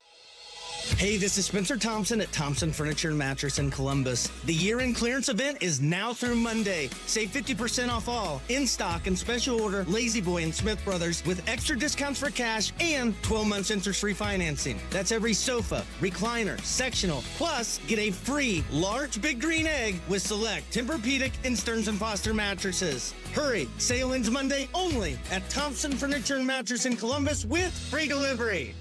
Hey, this is Spencer Thompson at Thompson Furniture and Mattress in Columbus. The year-end clearance event is now through Monday. Save 50% off all in stock and special order Lazy Boy and Smith Brothers with extra discounts for cash and 12 months interest-free financing. That's every sofa, recliner, sectional, plus get a free large Big Green Egg with select Tempur-Pedic and Stearns & Foster mattresses. Hurry, sale ends Monday only at Thompson Furniture and Mattress in Columbus with free delivery.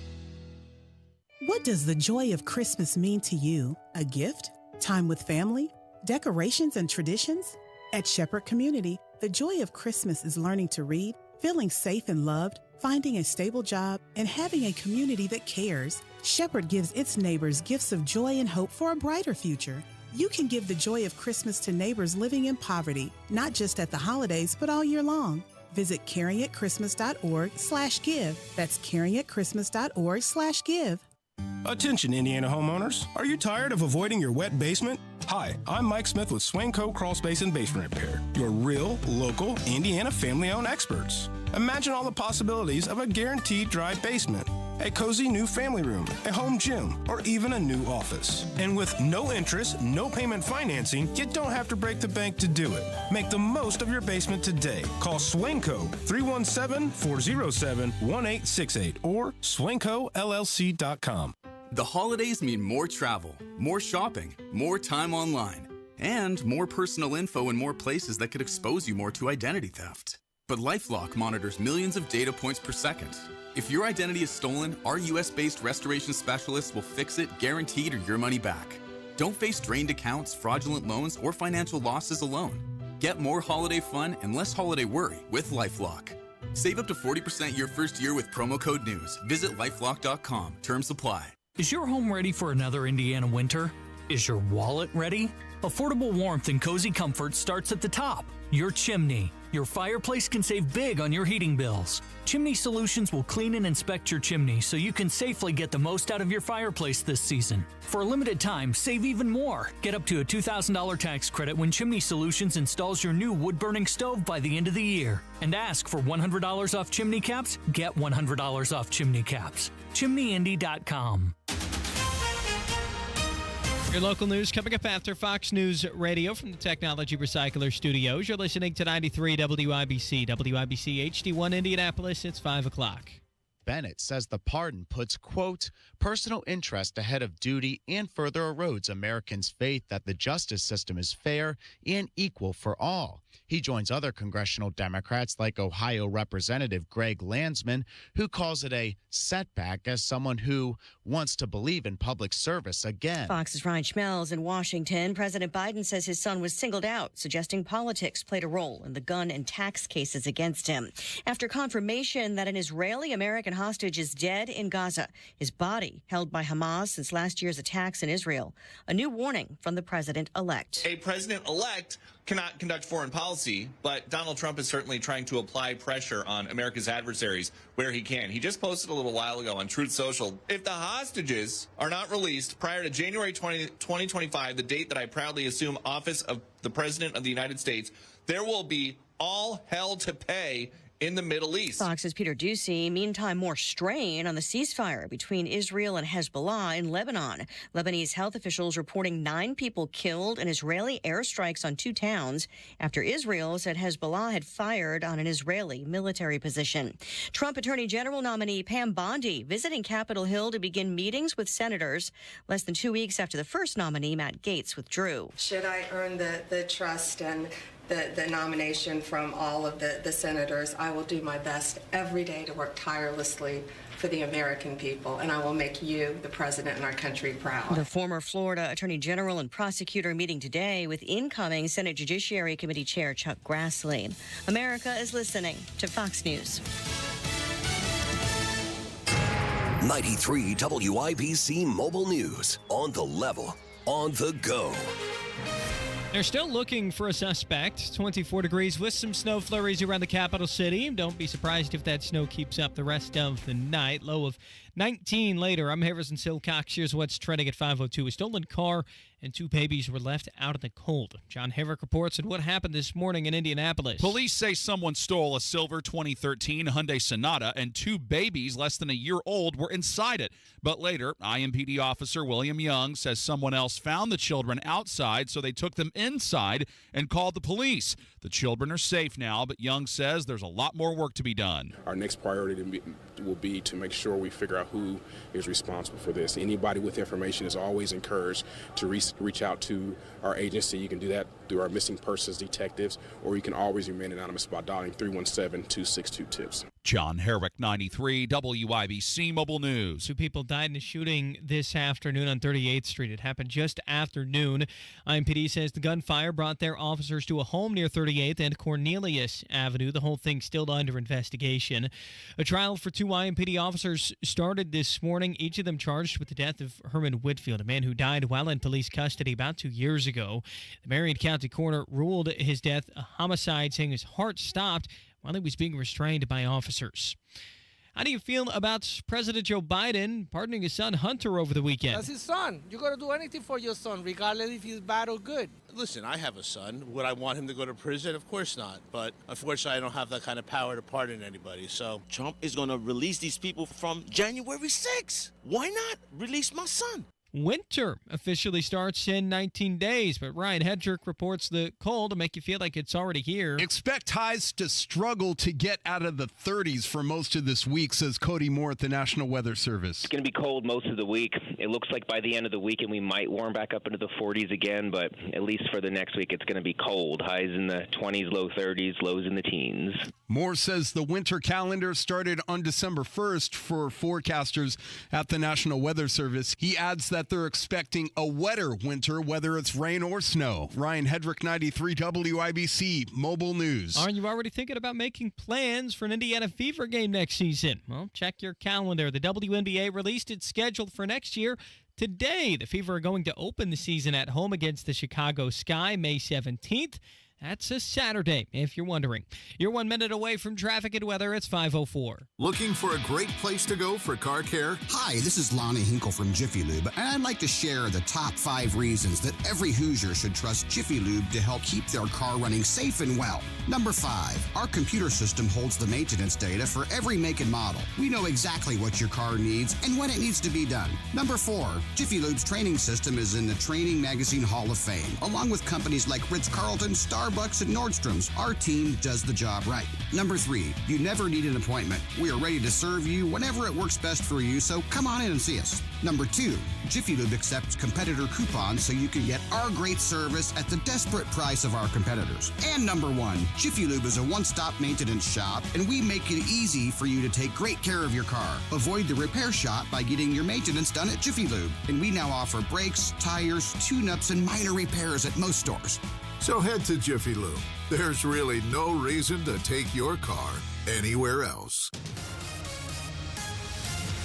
What does the joy of Christmas mean to you? A gift? Time with family? Decorations and traditions? At Shepherd Community, the joy of Christmas is learning to read, feeling safe and loved, finding a stable job, and having a community that cares. Shepherd gives its neighbors gifts of joy and hope for a brighter future. You can give the joy of Christmas to neighbors living in poverty, not just at the holidays, but all year long. Visit caringatchristmas.org/give. That's caringatchristmas.org/give. Attention, Indiana homeowners. Are you tired of avoiding your wet basement? Hi, I'm Mike Smith with Swingco Crawl Space and Basement Repair, your real, local, Indiana family-owned experts. Imagine all the possibilities of a guaranteed dry basement, a cozy new family room, a home gym, or even a new office. And with no interest, no payment financing, you don't have to break the bank to do it. Make the most of your basement today. Call Swingco 317-407-1868 or swingcollc.com. The holidays mean more travel, more shopping, more time online, and more personal info in more places that could expose you more to identity theft. But LifeLock monitors millions of data points per second. If your identity is stolen, our US-based restoration specialists will fix it, guaranteed, or your money back. Don't face drained accounts, fraudulent loans, or financial losses alone. Get more holiday fun and less holiday worry with LifeLock. Save up to 40% your first year with promo code NEWS. Visit lifelock.com. Terms apply. Is your home ready for another Indiana winter? Is your wallet ready? Affordable warmth and cozy comfort starts at the top. Your chimney. Your fireplace can save big on your heating bills. Chimney Solutions will clean and inspect your chimney so you can safely get the most out of your fireplace this season. For a limited time, save even more. Get up to a $2,000 tax credit when Chimney Solutions installs your new wood-burning stove by the end of the year. And ask for $100 off chimney caps? Get $100 off chimney caps. ChimneyIndy.com. Your local news coming up after Fox News Radio from the Technology Recycler Studios. You're listening to 93 WIBC, WIBC HD1 Indianapolis. It's 5 o'clock. Bennett says the pardon puts, quote, personal interest ahead of duty and further erodes Americans' faith that the justice system is fair and equal for all. He joins other congressional Democrats like Ohio Representative Greg Landsman, who calls it a setback as someone who wants to believe in public service again. Fox's Ryan Schmelz in Washington. President Biden says his son was singled out, suggesting politics played a role in the gun and tax cases against him. After confirmation that an Israeli-American hostage is dead in Gaza, his body held by Hamas since last year's attacks in Israel. A new warning from the president-elect. A president-elect cannot conduct foreign policy, but Donald Trump is certainly trying to apply pressure on America's adversaries where he can. He just posted a little while ago on Truth Social, if the hostages are not released prior to January 2025, the date that I proudly assume office of the President of the United States, there will be all hell to pay in the Middle East. Fox's Peter Ducey. Meantime, more strain on the ceasefire between Israel and Hezbollah in Lebanon. Lebanese health officials reporting 9 people killed in Israeli airstrikes on 2 towns after Israel said Hezbollah had fired on an Israeli military position. Trump Attorney General nominee Pam Bondi visiting Capitol Hill to begin meetings with senators less than 2 weeks after the first nominee, Matt Gaetz, withdrew. Should I earn the trust and the nomination from all of the senators, I will do my best every day to work tirelessly for the American people, and I will make you, the president, and our country proud. The former Florida Attorney General and prosecutor meeting today with incoming Senate Judiciary Committee Chair Chuck Grassley. America is listening to Fox News. 93 WIBC Mobile News. On the level, on the go. They're still looking for a suspect. 24 degrees with some snow flurries around the capital city. Don't be surprised if that snow keeps up the rest of the night. Low of 19 later. I'm Harrison Silcox. Here's what's trending at 5:02. A stolen car and 2 babies were left out in the cold. John Herrick reports on what happened this morning in Indianapolis. Police say someone stole a silver 2013 Hyundai Sonata and 2 babies less than a year old were inside it. But later, IMPD officer William Young says someone else found the children outside, so they took them inside and called the police. The children are safe now, but Young says there's a lot more work to be done. Our next priority will be to make sure we figure out who is responsible for this. Anybody with information is always encouraged to reach out to our agency. You can do that through our missing persons detectives, or you can always remain anonymous by dialing 317-262-TIPS. John Herrick, 93 WIBC Mobile News. 2 people died in a shooting this afternoon on 38th Street. It happened just after noon. IMPD says the gunfire brought their officers to a home near 38th and Cornelius Avenue. The whole thing still under investigation. A trial for 2 IMPD officers started this morning, each of them charged with the death of Herman Whitfield, a man who died while in police custody about 2 years ago. The Marion County coroner ruled his death a homicide, saying his heart stopped while he was being restrained by officers. How do you feel about President Joe Biden pardoning his son Hunter over the weekend? That's his son. You got to do anything for your son, regardless if he's bad or good. Listen, I have a son. Would I want him to go to prison? Of course not. But unfortunately, I don't have that kind of power to pardon anybody. So Trump is going to release these people from January 6th. Why not release my son? Winter officially starts in 19 days, but Ryan Hedrick reports the cold to make you feel like it's already here. Expect highs to struggle to get out of the 30s for most of this week, says Cody Moore at the National Weather Service. It's going to be cold most of the week. It looks like by the end of the weekend we might warm back up into the 40s again, but at least for the next week it's going to be cold. Highs in the 20s, low 30s, lows in the teens. Moore says the winter calendar started on December 1st for forecasters at the National Weather Service. He adds that they're expecting a wetter winter, whether it's rain or snow. Ryan Hedrick, 93 WIBC Mobile News. Are you already thinking about making plans for an Indiana Fever game next season? Well, check your calendar. The WNBA released its schedule for next year today. The Fever are going to open the season at home against the Chicago Sky May 17th. That's a Saturday, if you're wondering. You're 1 minute away from traffic and weather. It's 5:04. Looking for a great place to go for car care? Hi, this is Lonnie Hinkle from Jiffy Lube, and I'd like to share the top 5 reasons that every Hoosier should trust Jiffy Lube to help keep their car running safe and well. Number 5, our computer system holds the maintenance data for every make and model. We know exactly what your car needs and when it needs to be done. Number 4, Jiffy Lube's training system is in the Training Magazine Hall of Fame. Along with companies like Ritz-Carlton, Starbucks, and Nordstrom's, our team does the job right. Number 3, you never need an appointment. We are ready to serve you whenever it works best for you, so come on in and see us. Number 2, Jiffy Lube accepts competitor coupons so you can get our great service at the desperate price of our competitors. And number 1, Jiffy Lube is a one-stop maintenance shop, and we make it easy for you to take great care of your car. Avoid the repair shop by getting your maintenance done at Jiffy Lube. And we now offer brakes, tires, tune-ups, and minor repairs at most stores. So head to Jiffy Lube. There's really no reason to take your car anywhere else.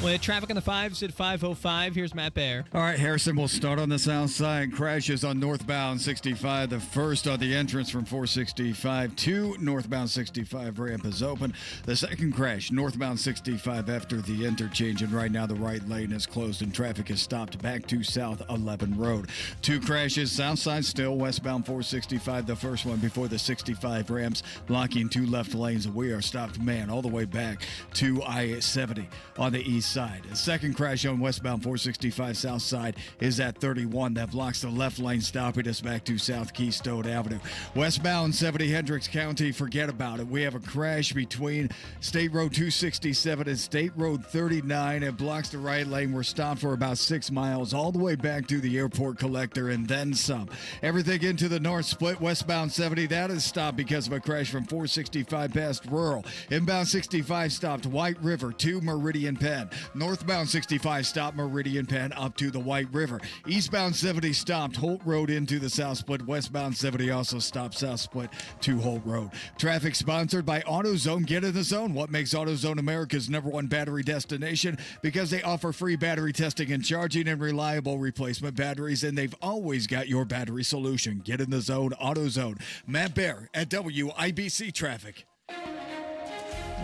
With traffic on the 5s at 5:05, here's Matt Bear. All right, Harrison, we'll start on the south side. Crashes on northbound 65. The first on the entrance from 465 to northbound 65 ramp is open. The second crash, northbound 65 after the interchange, and right now the right lane is closed and traffic is stopped back to South 11 Road. 2 crashes, south side still, westbound 465. The first one before the 65 ramps, blocking 2 left lanes. We are stopped, all the way back to I-70 on the east side. The second crash on westbound 465 south side is at 31. That blocks the left lane, stopping us back to South Keystone Avenue. Westbound 70 Hendricks County, forget about it. We have a crash between State Road 267 and State Road 39. It blocks the right lane. We're stopped for about 6 miles all the way back to the airport collector and then some. Everything into the north split westbound 70. That is stopped because of a crash from 465 past Rural. Inbound 65 stopped White River to Meridian Penn. Northbound 65 stopped Meridian Penn up to the White River. Eastbound 70 stopped Holt Road into the South Split. Westbound 70 also stopped South Split to Holt Road. Traffic sponsored by AutoZone. Get in the zone. What makes AutoZone America's #1 battery destination? Because they offer free battery testing and charging and reliable replacement batteries, and they've always got your battery solution. Get in the zone. AutoZone. Matt Bear at WIBC Traffic.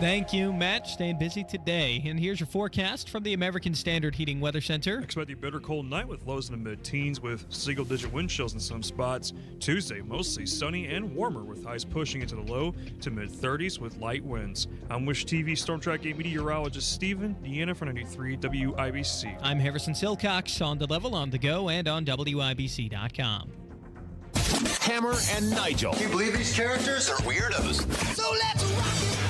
Thank you, Matt. Staying busy today. And here's your forecast from the American Standard Heating Weather Center. Expect a bitter cold night with lows in the mid-teens with single-digit wind chills in some spots. Tuesday, mostly sunny and warmer with highs pushing into the low to mid-30s with light winds. I'm Wish TV Storm Track 8 meteorologist Stephen Deanna for 93 WIBC. I'm Harrison Silcox on the level, on the go, and on WIBC.com. Hammer and Nigel. Can you believe these characters are weirdos? So let's rock it!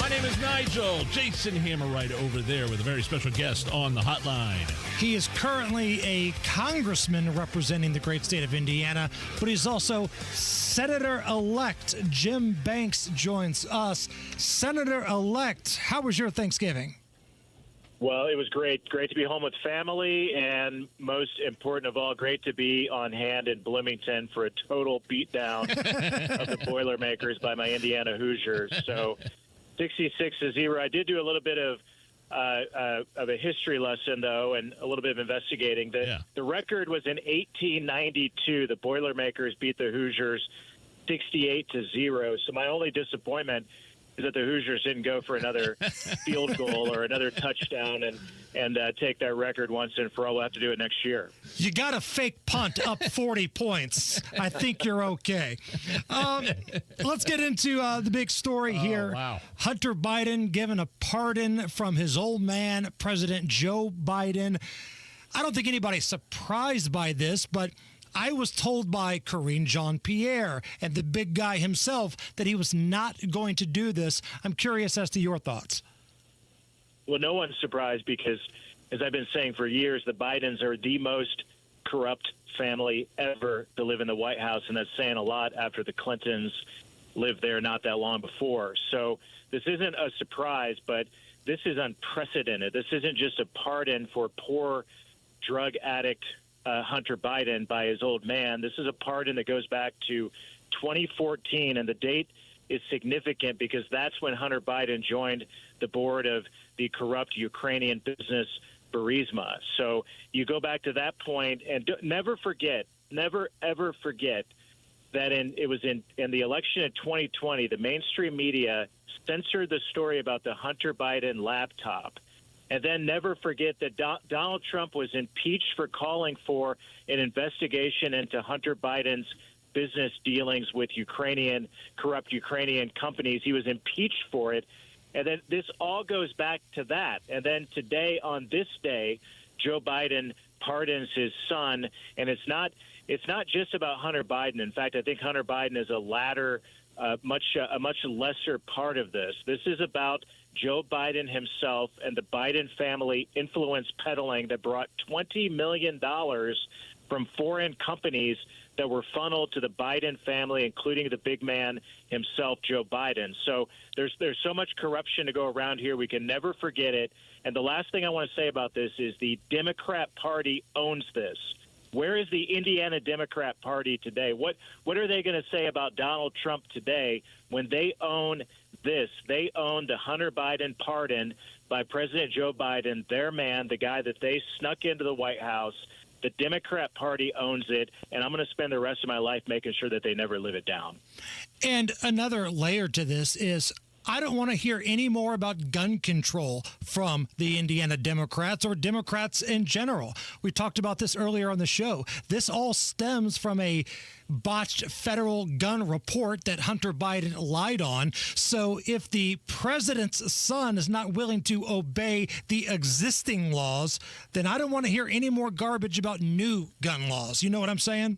My name is Nigel. Jason Hammer right over there with a very special guest on the hotline. He is currently a congressman representing the great state of Indiana, but he's also Senator-elect. Jim Banks joins us. Senator-elect, how was your Thanksgiving? Well, it was great. Great to be home with family, and most important of all, great to be on hand in Bloomington for a total beatdown of the Boilermakers by my Indiana Hoosiers. So 66-0. I did do a little bit of a history lesson, though, and a little bit of investigating. The record was in 1892. The Boilermakers beat the Hoosiers 68-0. So my only disappointment is that the Hoosiers didn't go for another field goal or another touchdown and take that record once and for all. We'll have to do it next year. You got a fake punt up 40 points. I think you're okay. Let's get into the big story here. Wow. Hunter Biden given a pardon from his old man, President Joe Biden. I don't think anybody's surprised by this, but I was told by Karine Jean-Pierre and the big guy himself that he was not going to do this. I'm curious as to your thoughts. Well, no one's surprised because, as I've been saying for years, the Bidens are the most corrupt family ever to live in the White House, and that's saying a lot after the Clintons lived there not that long before. So this isn't a surprise, but this is unprecedented. This isn't just a pardon for poor drug addict Hunter Biden by his old man. This is a pardon that goes back to 2014, and the date is significant because that's when Hunter Biden joined the board of the corrupt Ukrainian business Burisma. So you go back to that point, and never ever forget that it was in the election in 2020, the mainstream media censored the story about the Hunter Biden laptop. And then never forget that Donald Trump was impeached for calling for an investigation into Hunter Biden's business dealings with corrupt Ukrainian companies. He was impeached for it. And then this all goes back to that. And then today, on this day, Joe Biden pardons his son. And it's not just about Hunter Biden. In fact, I think Hunter Biden is a much lesser part of this. This is about Joe Biden himself and the Biden family influence peddling that brought $20 million from foreign companies that were funneled to the Biden family, including the big man himself, Joe Biden. So there's so much corruption to go around here. We can never forget it. And the last thing I want to say about this is the Democrat Party owns this. Where is the Indiana Democrat Party today? What are they going to say about Donald Trump today when they own this? They own the Hunter Biden pardon by President Joe Biden, their man, the guy that they snuck into the White House. The Democrat Party owns it, and I'm going to spend the rest of my life making sure that they never live it down. And another layer to this is I don't want to hear any more about gun control from the Indiana Democrats or Democrats in general. We talked about this earlier on the show. This all stems from a botched federal gun report that Hunter Biden lied on. So if the president's son is not willing to obey the existing laws, then I don't want to hear any more garbage about new gun laws. You know what I'm saying?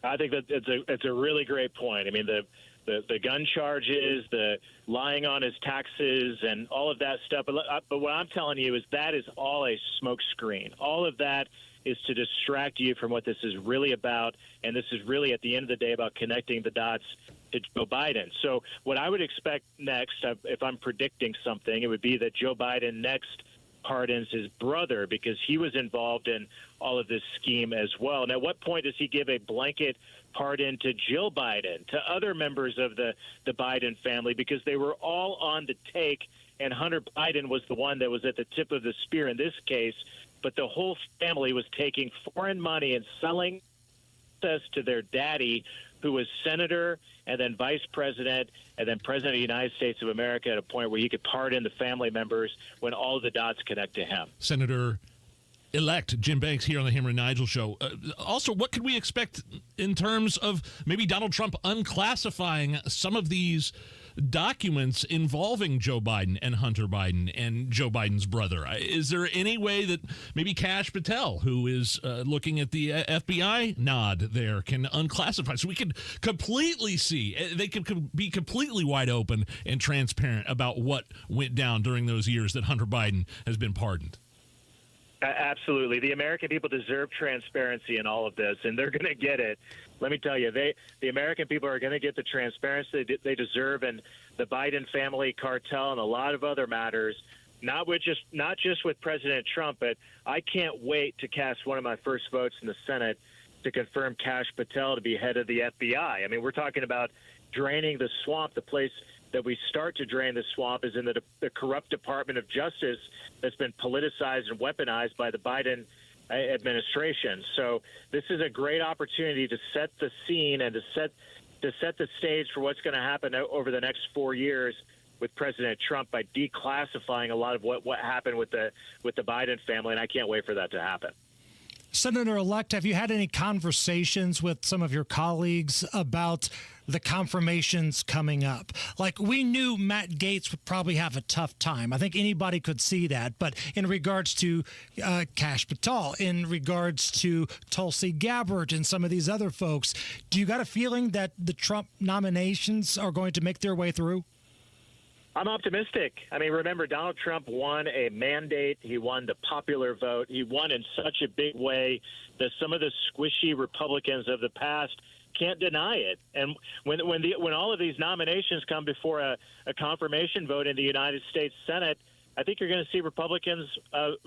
I think that it's a really great point. I mean, the gun charges, the lying on his taxes, and all of that stuff. But what I'm telling you is that is all a smokescreen. All of that is to distract you from what this is really about, and this is really, at the end of the day, about connecting the dots to Joe Biden. So what I would expect next, if I'm predicting something, it would be that Joe Biden next pardons his brother because he was involved in all of this scheme as well. And at what point does he give a blanket pardon to Jill Biden, to other members of the Biden family, because they were all on the take, and Hunter Biden was the one that was at the tip of the spear in this case, but the whole family was taking foreign money and selling access to their daddy, who was senator and then vice president and then president of the United States of America, at a point where he could pardon the family members when all of the dots connect to him. Senator-elect Jim Banks here on the Hammer and Nigel show. Also, what could we expect in terms of maybe Donald Trump unclassifying some of these documents involving Joe Biden and Hunter Biden and Joe Biden's brother? Is there any way that maybe Kash Patel, who is looking at the FBI nod there, can unclassify so we could completely see, they could be completely wide open and transparent about what went down during those years that Hunter Biden has been pardoned? Absolutely. The American people deserve transparency in all of this, and they're going to get it. Let me tell you, the American people are going to get the transparency they deserve, and the Biden family cartel and a lot of other matters, not just with President Trump, but I can't wait to cast one of my first votes in the Senate to confirm Kash Patel to be head of the FBI. I mean, we're talking about draining the swamp. The place that we start to drain the swamp is in the corrupt Department of Justice that's been politicized and weaponized by the Biden administration. So this is a great opportunity to set the scene and to set to set the stage for what's going to happen over the next 4 years with President Trump by declassifying a lot of what happened with the Biden family, and I can't wait for that to happen. Senator-elect, have you had any conversations with some of your colleagues about the confirmations coming up? Like, we knew Matt Gaetz would probably have a tough time. I think anybody could see that. But in regards to Kash Patel, in regards to Tulsi Gabbard and some of these other folks, do you got a feeling that the Trump nominations are going to make their way through? I'm optimistic. I mean, remember, Donald Trump won a mandate. He won the popular vote. He won in such a big way that some of the squishy Republicans of the past can't deny it. And when all of these nominations come before a confirmation vote in the United States Senate, I think you're going to see Republicans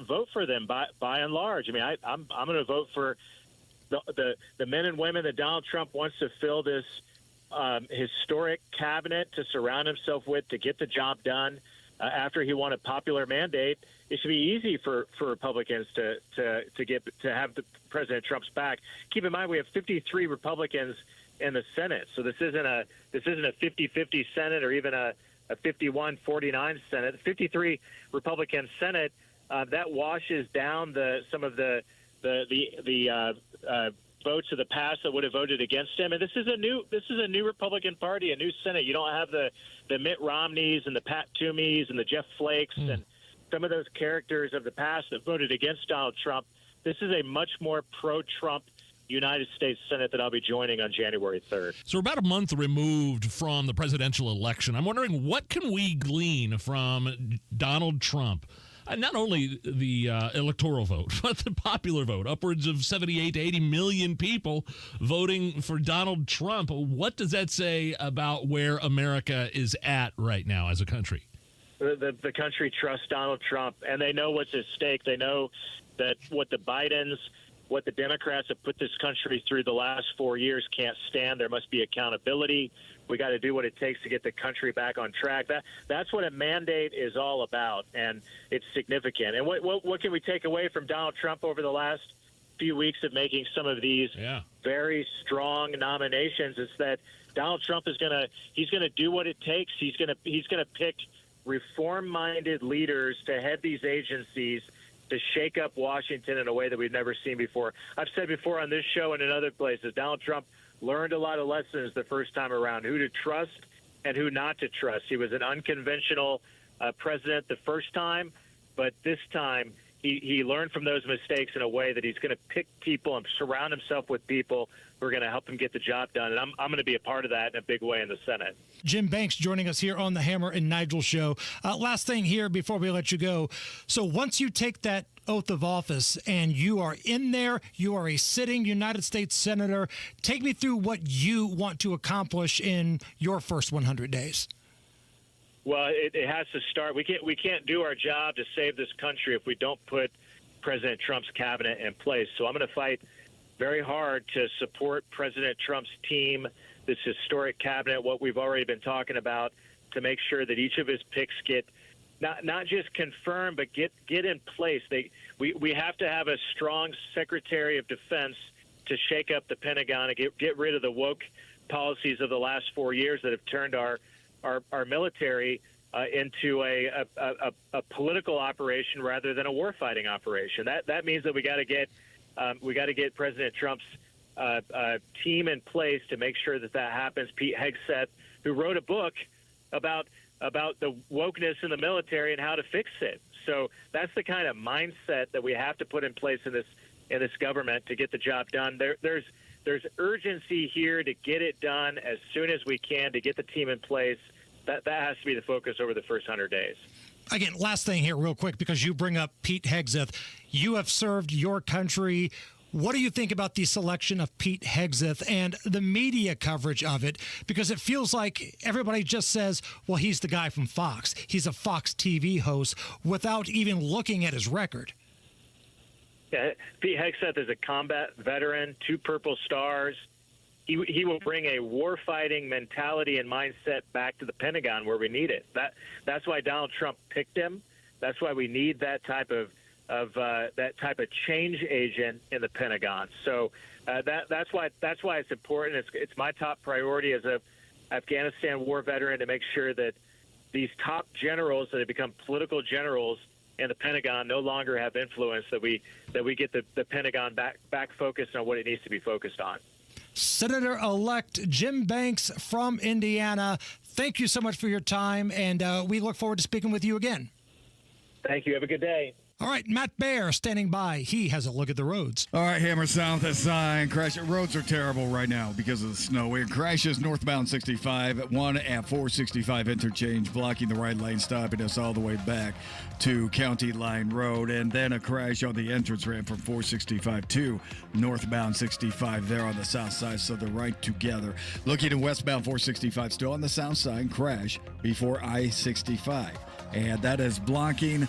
vote for them by and large. I mean, I'm going to vote for the men and women that Donald Trump wants to fill this historic cabinet to surround himself with to get the job done after he won a popular mandate. It should be easy for Republicans to have President Trump's back. Keep in mind we have 53 Republicans in the Senate, so this isn't a 50-50 Senate or even a 51-49 Senate. 53 Republican Senate that washes down some of the votes of the past that would have voted against him. And this is a new Republican Party, a new Senate. You don't have the Mitt Romneys and the Pat Toomeys and the Jeff Flakes and some of those characters of the past that voted against Donald Trump. This is a much more pro-Trump United States Senate that I'll be joining on January 3rd. So we're about a month removed from the presidential election. I'm wondering, what can we glean from Donald Trump? Not only the electoral vote, but the popular vote. Upwards of 78 to 80 million people voting for Donald Trump. What does that say about where America is at right now as a country? The country trusts Donald Trump, and they know what's at stake. They know that what the Bidens, what the Democrats have put this country through the last 4 years can't stand. There must be accountability. We got to do what it takes to get the country back on track. That's what a mandate is all about, and it's significant. And what can we take away from Donald Trump over the last few weeks of making some of these very strong nominations? Is that Donald Trump is gonna do what it takes. He's gonna pick reform-minded leaders to head these agencies to shake up Washington in a way that we've never seen before. I've said before on this show and in other places, Donald Trump learned a lot of lessons the first time around, who to trust and who not to trust. He was an unconventional president the first time, but this time he learned from those mistakes in a way that he's going to pick people and surround himself with people who are going to help him get the job done. And I'm going to be a part of that in a big way in the Senate. Jim Banks joining us here on the Hammer and Nigel show. Last thing here before we let you go. So once you take that oath of office and you are in there, you are a sitting United States Senator, take me through what you want to accomplish in your first 100 days. Well, it has to start. We can't do our job to save this country if we don't put President Trump's cabinet in place. So I'm going to fight very hard to support President Trump's team, this historic cabinet, what we've already been talking about, to make sure that each of his picks get not just confirmed, but get in place. We have to have a strong Secretary of Defense to shake up the Pentagon and get rid of the woke policies of the last 4 years that have turned our military into a political operation rather than a warfighting operation. That means that we got to get President Trump's team in place to make sure that happens. Pete Hegseth, who wrote a book about the wokeness in the military and how to fix it. So that's the kind of mindset that we have to put in place in this government to get the job done. There's urgency here to get it done as soon as we can, to get the team in place. That has to be the focus over the first 100 days. Again, last thing here real quick, because you bring up Pete Hegseth. You have served your country. What do you think about the selection of Pete Hegseth and the media coverage of it? Because it feels like everybody just says, well, he's the guy from Fox. He's a Fox TV host without even looking at his record. Yeah, Pete Hegseth is a combat veteran, 2 Purple Stars. He will bring a war-fighting mentality and mindset back to the Pentagon where we need it. That's why Donald Trump picked him. That's why we need that type of of that type of change agent in the Pentagon. So that's why it's important. It's my top priority as a Afghanistan war veteran to make sure that these top generals that have become political generals in the Pentagon no longer have influence, that we get the Pentagon back focused on what it needs to be focused on. Senator-elect Jim Banks from Indiana, thank you so much for your time, and we look forward to speaking with you again. Thank you. Have a good day. All right, Matt Baer standing by. He has a look at the roads. All right, Hammer South side crash. Roads are terrible right now because of the snow. It crashes northbound 65 at 1 at 465 interchange, blocking the right lane, stopping us all the way back to County Line Road. And then a crash on the entrance ramp from 465 to northbound 65 there on the south side. So they're right together. Looking at westbound 465, still on the south side, crash before I-65. And that is blocking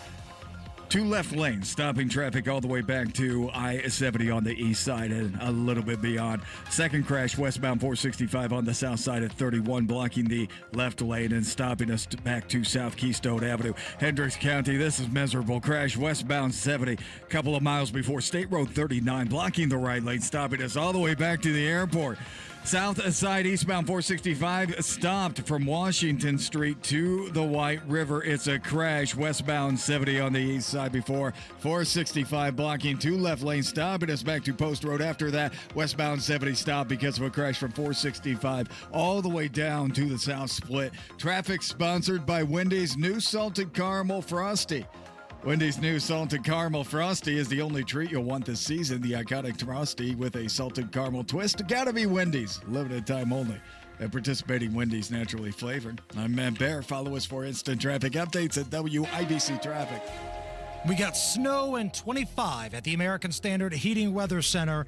2 left lanes, stopping traffic all the way back to I-70 on the east side and a little bit beyond. Second crash westbound 465 on the south side at 31, blocking the left lane and stopping us back to South Keystone Avenue. Hendricks County, this is miserable. Crash westbound 70, a couple of miles before State Road 39, blocking the right lane, stopping us all the way back to the airport. South side eastbound 465 stopped from Washington Street to the White River. It's a crash westbound 70 on the east side before 465, blocking 2 left lanes, stopping us back to Post Road. After that, westbound 70 stopped because of a crash from 465 all the way down to the south split. Traffic sponsored by Wendy's new Salted Caramel Frosty. Wendy's new Salted Caramel Frosty is the only treat you'll want this season. The iconic Frosty with a salted caramel twist. Gotta be Wendy's. Limited time only. At participating Wendy's, naturally flavored. I'm Matt Baer. Follow us for instant traffic updates at WIBC Traffic. We got snow and 25 at the American Standard Heating Weather Center.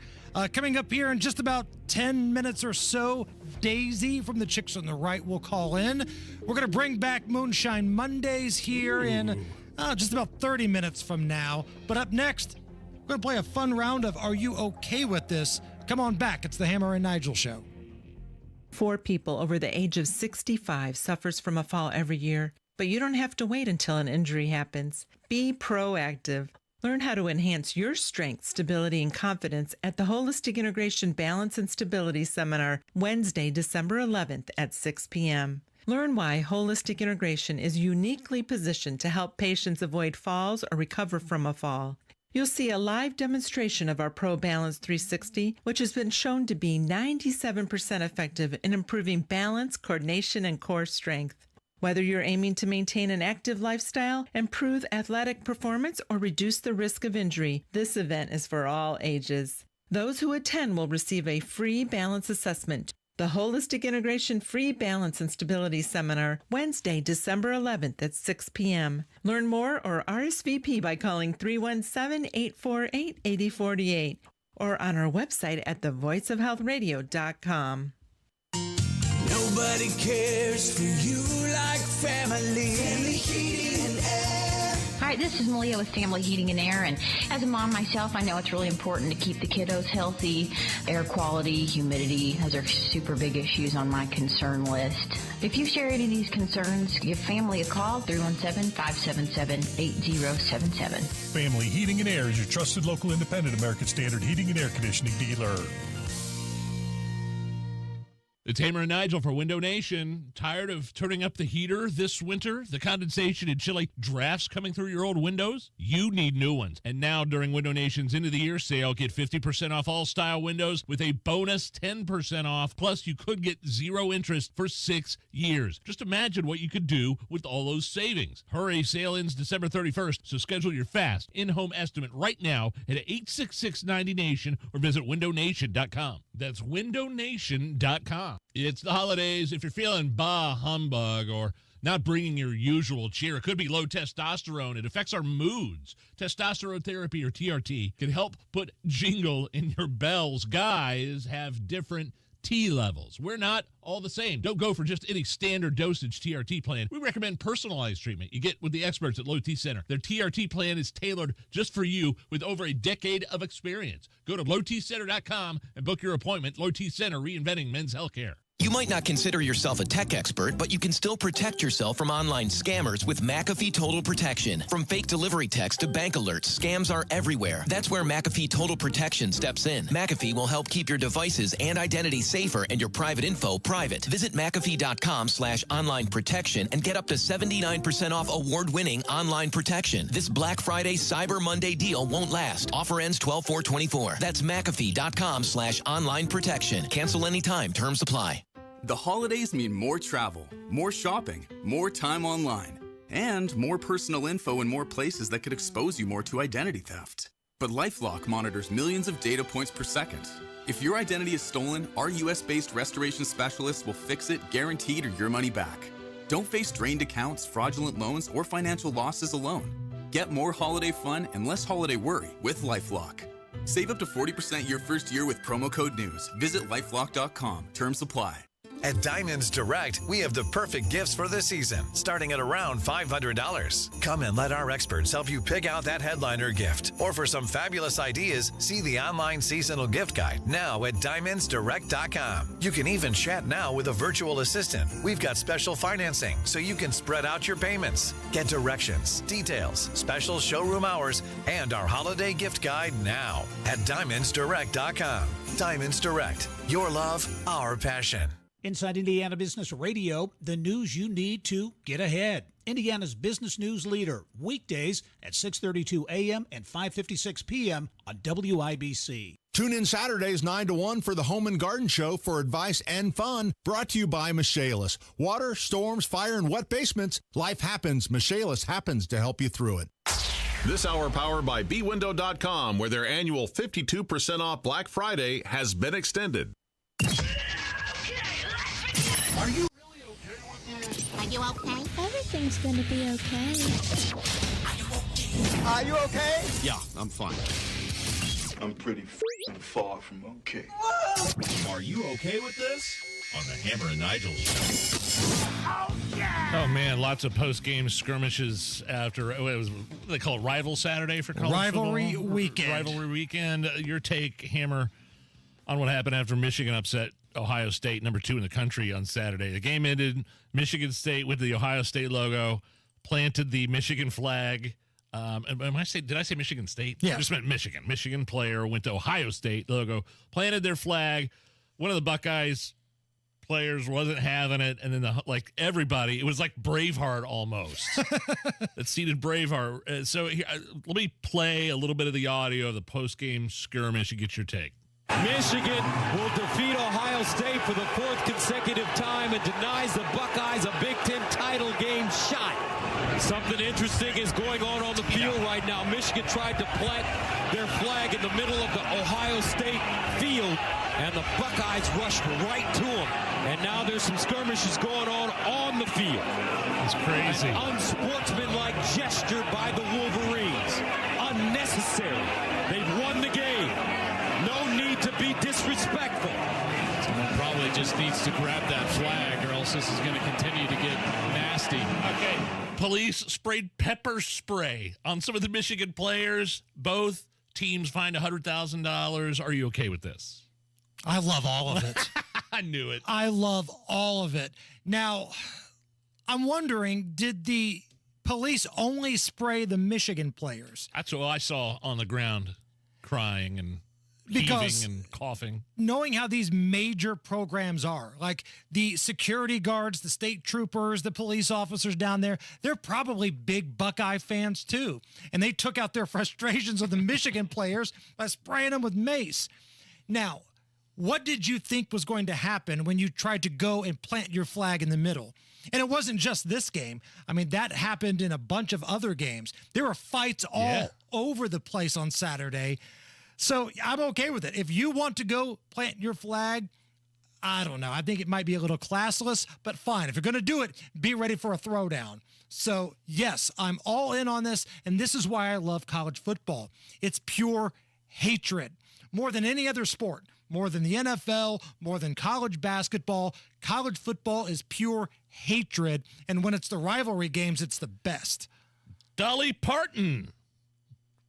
Coming up here in just about 10 minutes or so, Daisy from the Chicks on the Right will call in. We're going to bring back Moonshine Mondays here in just about 30 minutes from now. But up next, we're going to play a fun round of Are You Okay With This? Come on back. It's the Hammer and Nigel Show. 4 people over the age of 65 suffers from a fall every year, but you don't have to wait until an injury happens. Be proactive. Learn how to enhance your strength, stability, and confidence at the Holistic Integration Balance and Stability Seminar, Wednesday, December 11th at 6 p.m. Learn why Holistic Integration is uniquely positioned to help patients avoid falls or recover from a fall. You'll see a live demonstration of our Pro Balance 360, which has been shown to be 97% effective in improving balance, coordination, and core strength. Whether you're aiming to maintain an active lifestyle, improve athletic performance, or reduce the risk of injury, this event is for all ages. Those who attend will receive a free balance assessment. The Holistic Integration Free Balance and Stability Seminar, Wednesday, December 11th at 6 p.m. Learn more or RSVP by calling 317-848-8048 or on our website at thevoiceofhealthradio.com. Nobody cares for you like family. Family Heating and Air. Hi, this is Malia with Family Heating and Air, and as a mom myself, I know it's really important to keep the kiddos healthy. Air quality, humidity, those are super big issues on my concern list. If you share any of these concerns, give Family a call, 317-577-8077. Family Heating and Air is your trusted local independent American Standard heating and air conditioning dealer. It's Hammer and Nigel for Window Nation. Tired of turning up the heater this winter? The condensation and chilly drafts coming through your old windows? You need new ones. And now during Window Nation's end of the year sale, get 50% off all style windows with a bonus 10% off. Plus, you could get 0 interest for 6 years. Just imagine what you could do with all those savings. Hurry, sale ends December 31st, so schedule your fast in-home estimate right now at 866-90Nation or visit windownation.com. That's windownation.com. It's the holidays. If you're feeling bah humbug or not bringing your usual cheer, it could be low testosterone. It affects our moods. Testosterone therapy, or TRT, can help put jingle in your bells. Guys have different T levels. We're not all the same. Don't go for just any standard dosage TRT plan. We recommend personalized treatment you get with the experts at Low T Center. Their TRT plan is tailored just for you with over a decade of experience. Go to lowtcenter.com and book your appointment. Low T Center, reinventing men's healthcare. You might not consider yourself a tech expert, but you can still protect yourself from online scammers with McAfee Total Protection. From fake delivery texts to bank alerts, scams are everywhere. That's where McAfee Total Protection steps in. McAfee will help keep your devices and identity safer and your private info private. Visit McAfee.com/online protection and get up to 79% off award-winning online protection. This Black Friday Cyber Monday deal won't last. Offer ends 12/4/24. That's McAfee.com/online protection. Cancel anytime. Terms apply. The holidays mean more travel, more shopping, more time online, and more personal info in more places that could expose you more to identity theft. But LifeLock monitors millions of data points per second. If your identity is stolen, our US-based restoration specialists will fix it, guaranteed, or your money back. Don't face drained accounts, fraudulent loans, or financial losses alone. Get more holiday fun and less holiday worry with LifeLock. Save up to 40% your first year with promo code NEWS. Visit lifelock.com. Terms apply. At Diamonds Direct, we have the perfect gifts for this season, starting at around $500. Come and let our experts help you pick out that headliner gift. Or for some fabulous ideas, see the online seasonal gift guide now at diamondsdirect.com. You can even chat now with a virtual assistant. We've got special financing so you can spread out your payments. Get directions, details, special showroom hours, and our holiday gift guide now at diamondsdirect.com. Diamonds Direct, your love, our passion. Inside Indiana Business Radio, the news you need to get ahead. Indiana's business news leader, weekdays at 6:32 a.m. and 5:56 p.m. on WIBC. Tune in Saturdays 9 to 1 for the Home and Garden Show for advice and fun. Brought to you by Michaelis. Water, storms, fire, and wet basements. Life happens. Michaelis happens to help you through it. This hour powered by bwindow.com, where their annual 52% off Black Friday has been extended. Are you really okay with this? Are you okay? Everything's gonna be okay. Are you okay? Yeah, I'm fine. I'm pretty far from okay. Are you okay with this? On the Hammer and Nigel show. Oh man, lots of post-game skirmishes after it was what they call it, Rival Saturday for college Rivalry football? weekend. Rivalry weekend. Your take, Hammer, on what happened after Michigan upset Ohio State, number 2 in the country, on Saturday. The game ended. Michigan State with the Ohio State logo, planted the Michigan flag. Did I say Michigan State? Yeah. I just meant Michigan. Michigan player went to Ohio State logo, planted their flag. One of the Buckeyes players wasn't having it, and then everybody, it was like Braveheart almost. It seated Braveheart. So here, let me play a little bit of the audio of the post-game skirmish and get your take. Michigan will defeat Ohio State for the 4th consecutive time and denies the Buckeyes a Big Ten title game shot. Something interesting is going on the field right now. Michigan tried to plant their flag in the middle of the Ohio State field, and the Buckeyes rushed right to them. And now there's some skirmishes going on the field. It's crazy. An unsportsmanlike gesture by the Wolverines. Unnecessary. They've won the game. No need to be disrespectful. Someone probably just needs to grab that flag, or else this is going to continue to get nasty. Okay. Police sprayed pepper spray on some of the Michigan players. Both teams fined $100,000. Are you okay with this? I love all of it. I knew it. I love all of it. Now, I'm wondering, did the police only spray the Michigan players? That's what I saw on the ground, crying and Because heaving and coughing. Knowing how these major programs are, like the security guards, the state troopers, the police officers down there, they're probably big Buckeye fans too. And they took out their frustrations with the Michigan players by spraying them with mace. Now, what did you think was going to happen when you tried to go and plant your flag in the middle? And it wasn't just this game. I mean, that happened in a bunch of other games. There were fights all over the place on Saturday. So I'm okay with it. If you want to go plant your flag, I don't know. I think it might be a little classless, but fine. If you're going to do it, be ready for a throwdown. So, yes, I'm all in on this, and this is why I love college football. It's pure hatred. More than any other sport, more than the NFL, more than college basketball, college football is pure hatred, and when it's the rivalry games, it's the best. Dolly Parton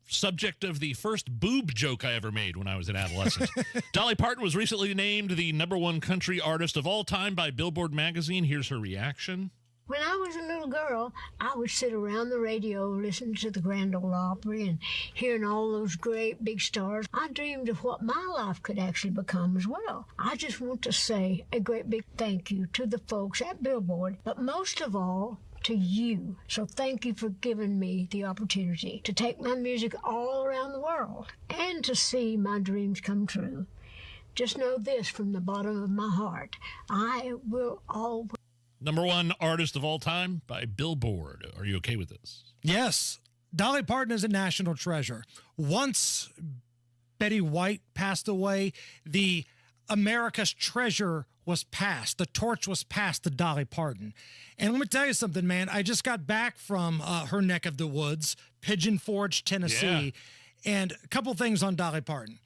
subject of the first boob joke I ever made when I was an adolescent. Dolly Parton was recently named the #1 country artist of all time by Billboard magazine. Here's her reaction. When I was a little girl, I would sit around the radio listening to the Grand Ole Opry and hearing all those great big stars. I dreamed of what my life could actually become as well. I just want to say a great big thank you to the folks at Billboard, but most of all, to you. So thank you for giving me the opportunity to take my music all around the world and to see my dreams come true. Just know this from the bottom of my heart. I will always... #1 artist of all time by Billboard. Are you okay with this? Yes. Dolly Parton is a national treasure. Once Betty White passed away, the America's treasure was passed. The torch was passed to Dolly Parton. And let me tell you something, man. I just got back from her neck of the woods, Pigeon Forge, Tennessee. Yeah. And a couple things on Dolly Parton.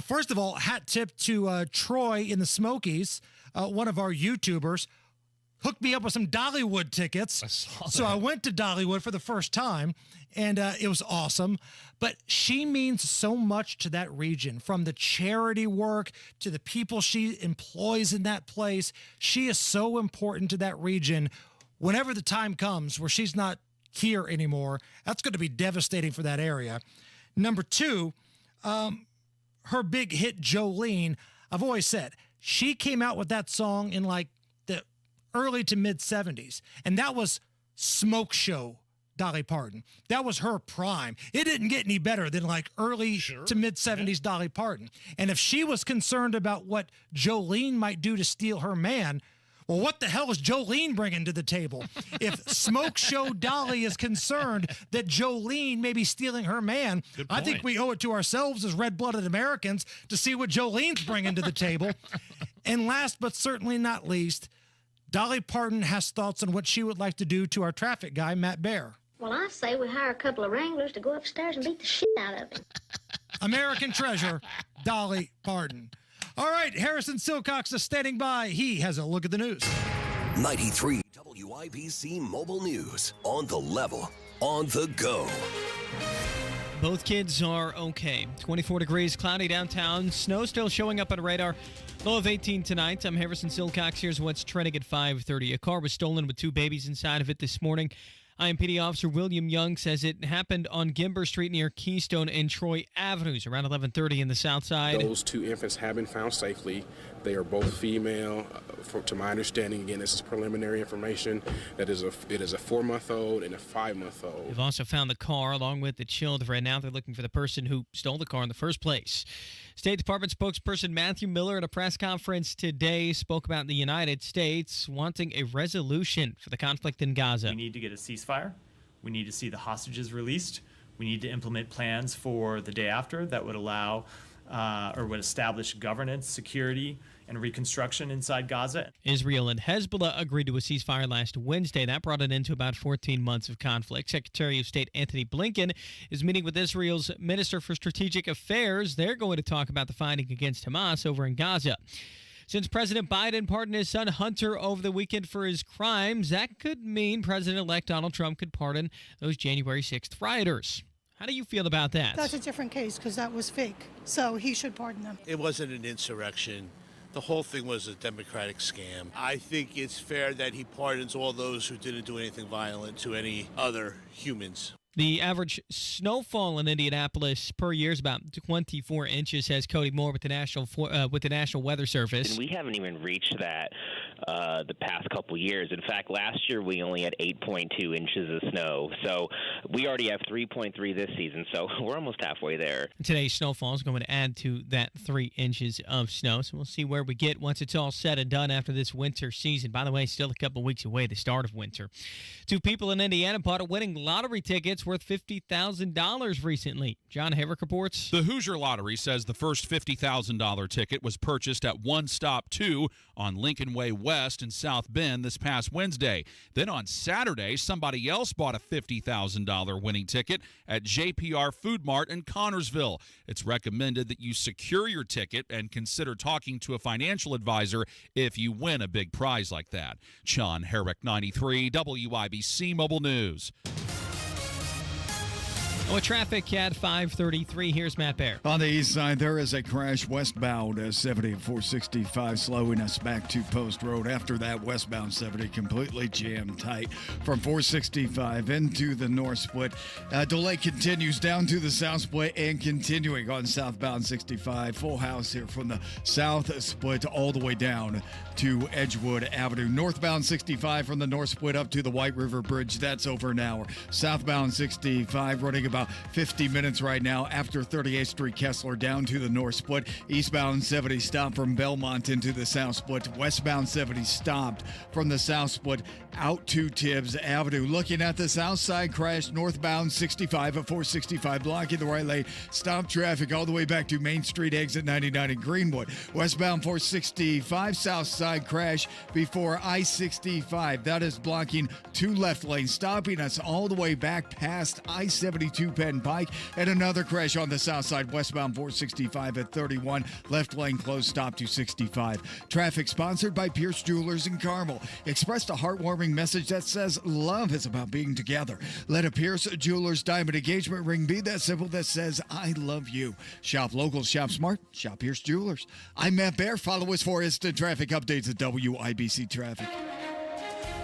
First of all, hat tip to Troy in the Smokies, one of our YouTubers, hooked me up with some Dollywood tickets. So I went to Dollywood for the first time, and it was awesome. But she means so much to that region, from the charity work to the people she employs in that place. She is so important to that region. Whenever the time comes where she's not here anymore, that's going to be devastating for that area. #2, her big hit, Jolene. I've always said, she came out with that song in like the early to mid 70s. And that was smoke show Dolly Parton. That was her prime. It didn't get any better than like early to mid 70s Dolly Parton. And if she was concerned about what Jolene might do to steal her man, well, what the hell is Jolene bringing to the table? If Smoke Show Dolly is concerned that Jolene may be stealing her man, I think we owe it to ourselves as red-blooded Americans to see what Jolene's bringing to the table. And last but certainly not least, Dolly Parton has thoughts on what she would like to do to our traffic guy, Matt Bear. Well, I say we hire a couple of wranglers to go upstairs and beat the shit out of him. American treasure, Dolly Parton. All right, Harrison Silcox is standing by. He has a look at the news. 93 WIBC Mobile News. On the level, on the go. Both kids are okay. 24 degrees, cloudy downtown. Snow still showing up on radar. Low of 18 tonight. I'm Harrison Silcox. Here's what's trending at 5:30. A car was stolen with 2 babies inside of it this morning. IMPD officer William Young says it happened on Gimber Street near Keystone and Troy Avenues around 11:30 in the south side. Those 2 infants have been found safely. They are both female. To my understanding, again, this is preliminary information. It is a 4-month-old and a 5-month-old. They've also found the car along with the children. Now they're looking for the person who stole the car in the first place. State Department spokesperson Matthew Miller at a press conference today spoke about the United States wanting a resolution for the conflict in Gaza. We need to get a ceasefire. We need to see the hostages released. We need to implement plans for the day after that would allow or would establish governance, security, and reconstruction inside Gaza. Israel and Hezbollah agreed to a ceasefire last Wednesday. That brought it into about 14 months of conflict. Secretary of State Anthony Blinken is meeting with Israel's Minister for Strategic Affairs. They're going to talk about the fighting against Hamas over in Gaza. Since President Biden pardoned his son Hunter over the weekend for his crimes, that could mean President-elect Donald Trump could pardon those January 6th rioters. How do you feel about that? That's a different case because that was fake. So he should pardon them. It wasn't an insurrection. The whole thing was a Democratic scam. I think it's fair that he pardons all those who didn't do anything violent to any other humans. The average snowfall in Indianapolis per year is about 24 inches, says Cody Moore with the National Weather Service. And we haven't even reached that the past couple years. In fact, last year we only had 8.2 inches of snow. So we already have 3.3 this season. So we're almost halfway there. Today's snowfall is going to add to that 3 inches of snow. So we'll see where we get once it's all said and done after this winter season. By the way, still a couple weeks away, the start of winter. 2 people in Indiana bought a winning lottery tickets worth $50,000 recently. John Herrick reports. The Hoosier Lottery says the first $50,000 ticket was purchased at One Stop 2 on Lincoln Way West in South Bend this past Wednesday. Then on Saturday, somebody else bought a $50,000 winning ticket at JPR Food Mart in Connorsville. It's recommended that you secure your ticket and consider talking to a financial advisor if you win a big prize like that. John Herrick, 93 WIBC Mobile News. With traffic at 5:33, here's Matt Bear. On the east side, there is a crash westbound 70 and 465, slowing us back to Post Road. After that, westbound 70 completely jammed tight from 465 into the north split. Delay continues down to the south split and continuing on southbound 65. Full house here from the south split all the way down to Edgewood Avenue. Northbound 65 from the north split up to the White River Bridge. That's over an hour. Southbound 65 running about 50 minutes right now after 38th Street Kessler down to the north split. Eastbound 70 stopped from Belmont into the south split. Westbound 70 stopped from the south split out to Tibbs Avenue. Looking at the south side crash, northbound 65 at 465 blocking the right lane. Stop traffic all the way back to Main Street exit 99 in Greenwood. Westbound 465 south side crash before I-65. That is blocking two left lanes, stopping us all the way back past I-72 Penn Pike. And another crash on the south side, westbound 465 at 31. Left lane closed, stop to 65. Traffic sponsored by Pierce Jewelers in Carmel. Expressed a heartwarming message that says love is about being together. Let a Pierce Jewelers diamond engagement ring be that simple that says I love you. Shop local, shop smart, shop Pierce Jewelers. I'm Matt Bear. Follow us for instant traffic updates at WIBC Traffic.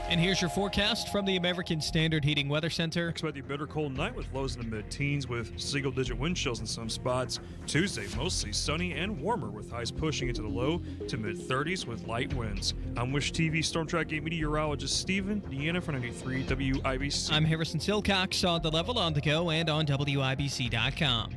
And here's your forecast from the American Standard Heating Weather Center. Expect a bitter cold night with lows in the mid-teens with single-digit wind chills in some spots. Tuesday, mostly sunny and warmer with highs pushing into the low to mid-30s with light winds. I'm Wish TV Storm Track 8 meteorologist Stephen Deanna for 93 WIBC. I'm Harrison Silcox on the level, on the go, and on WIBC.com.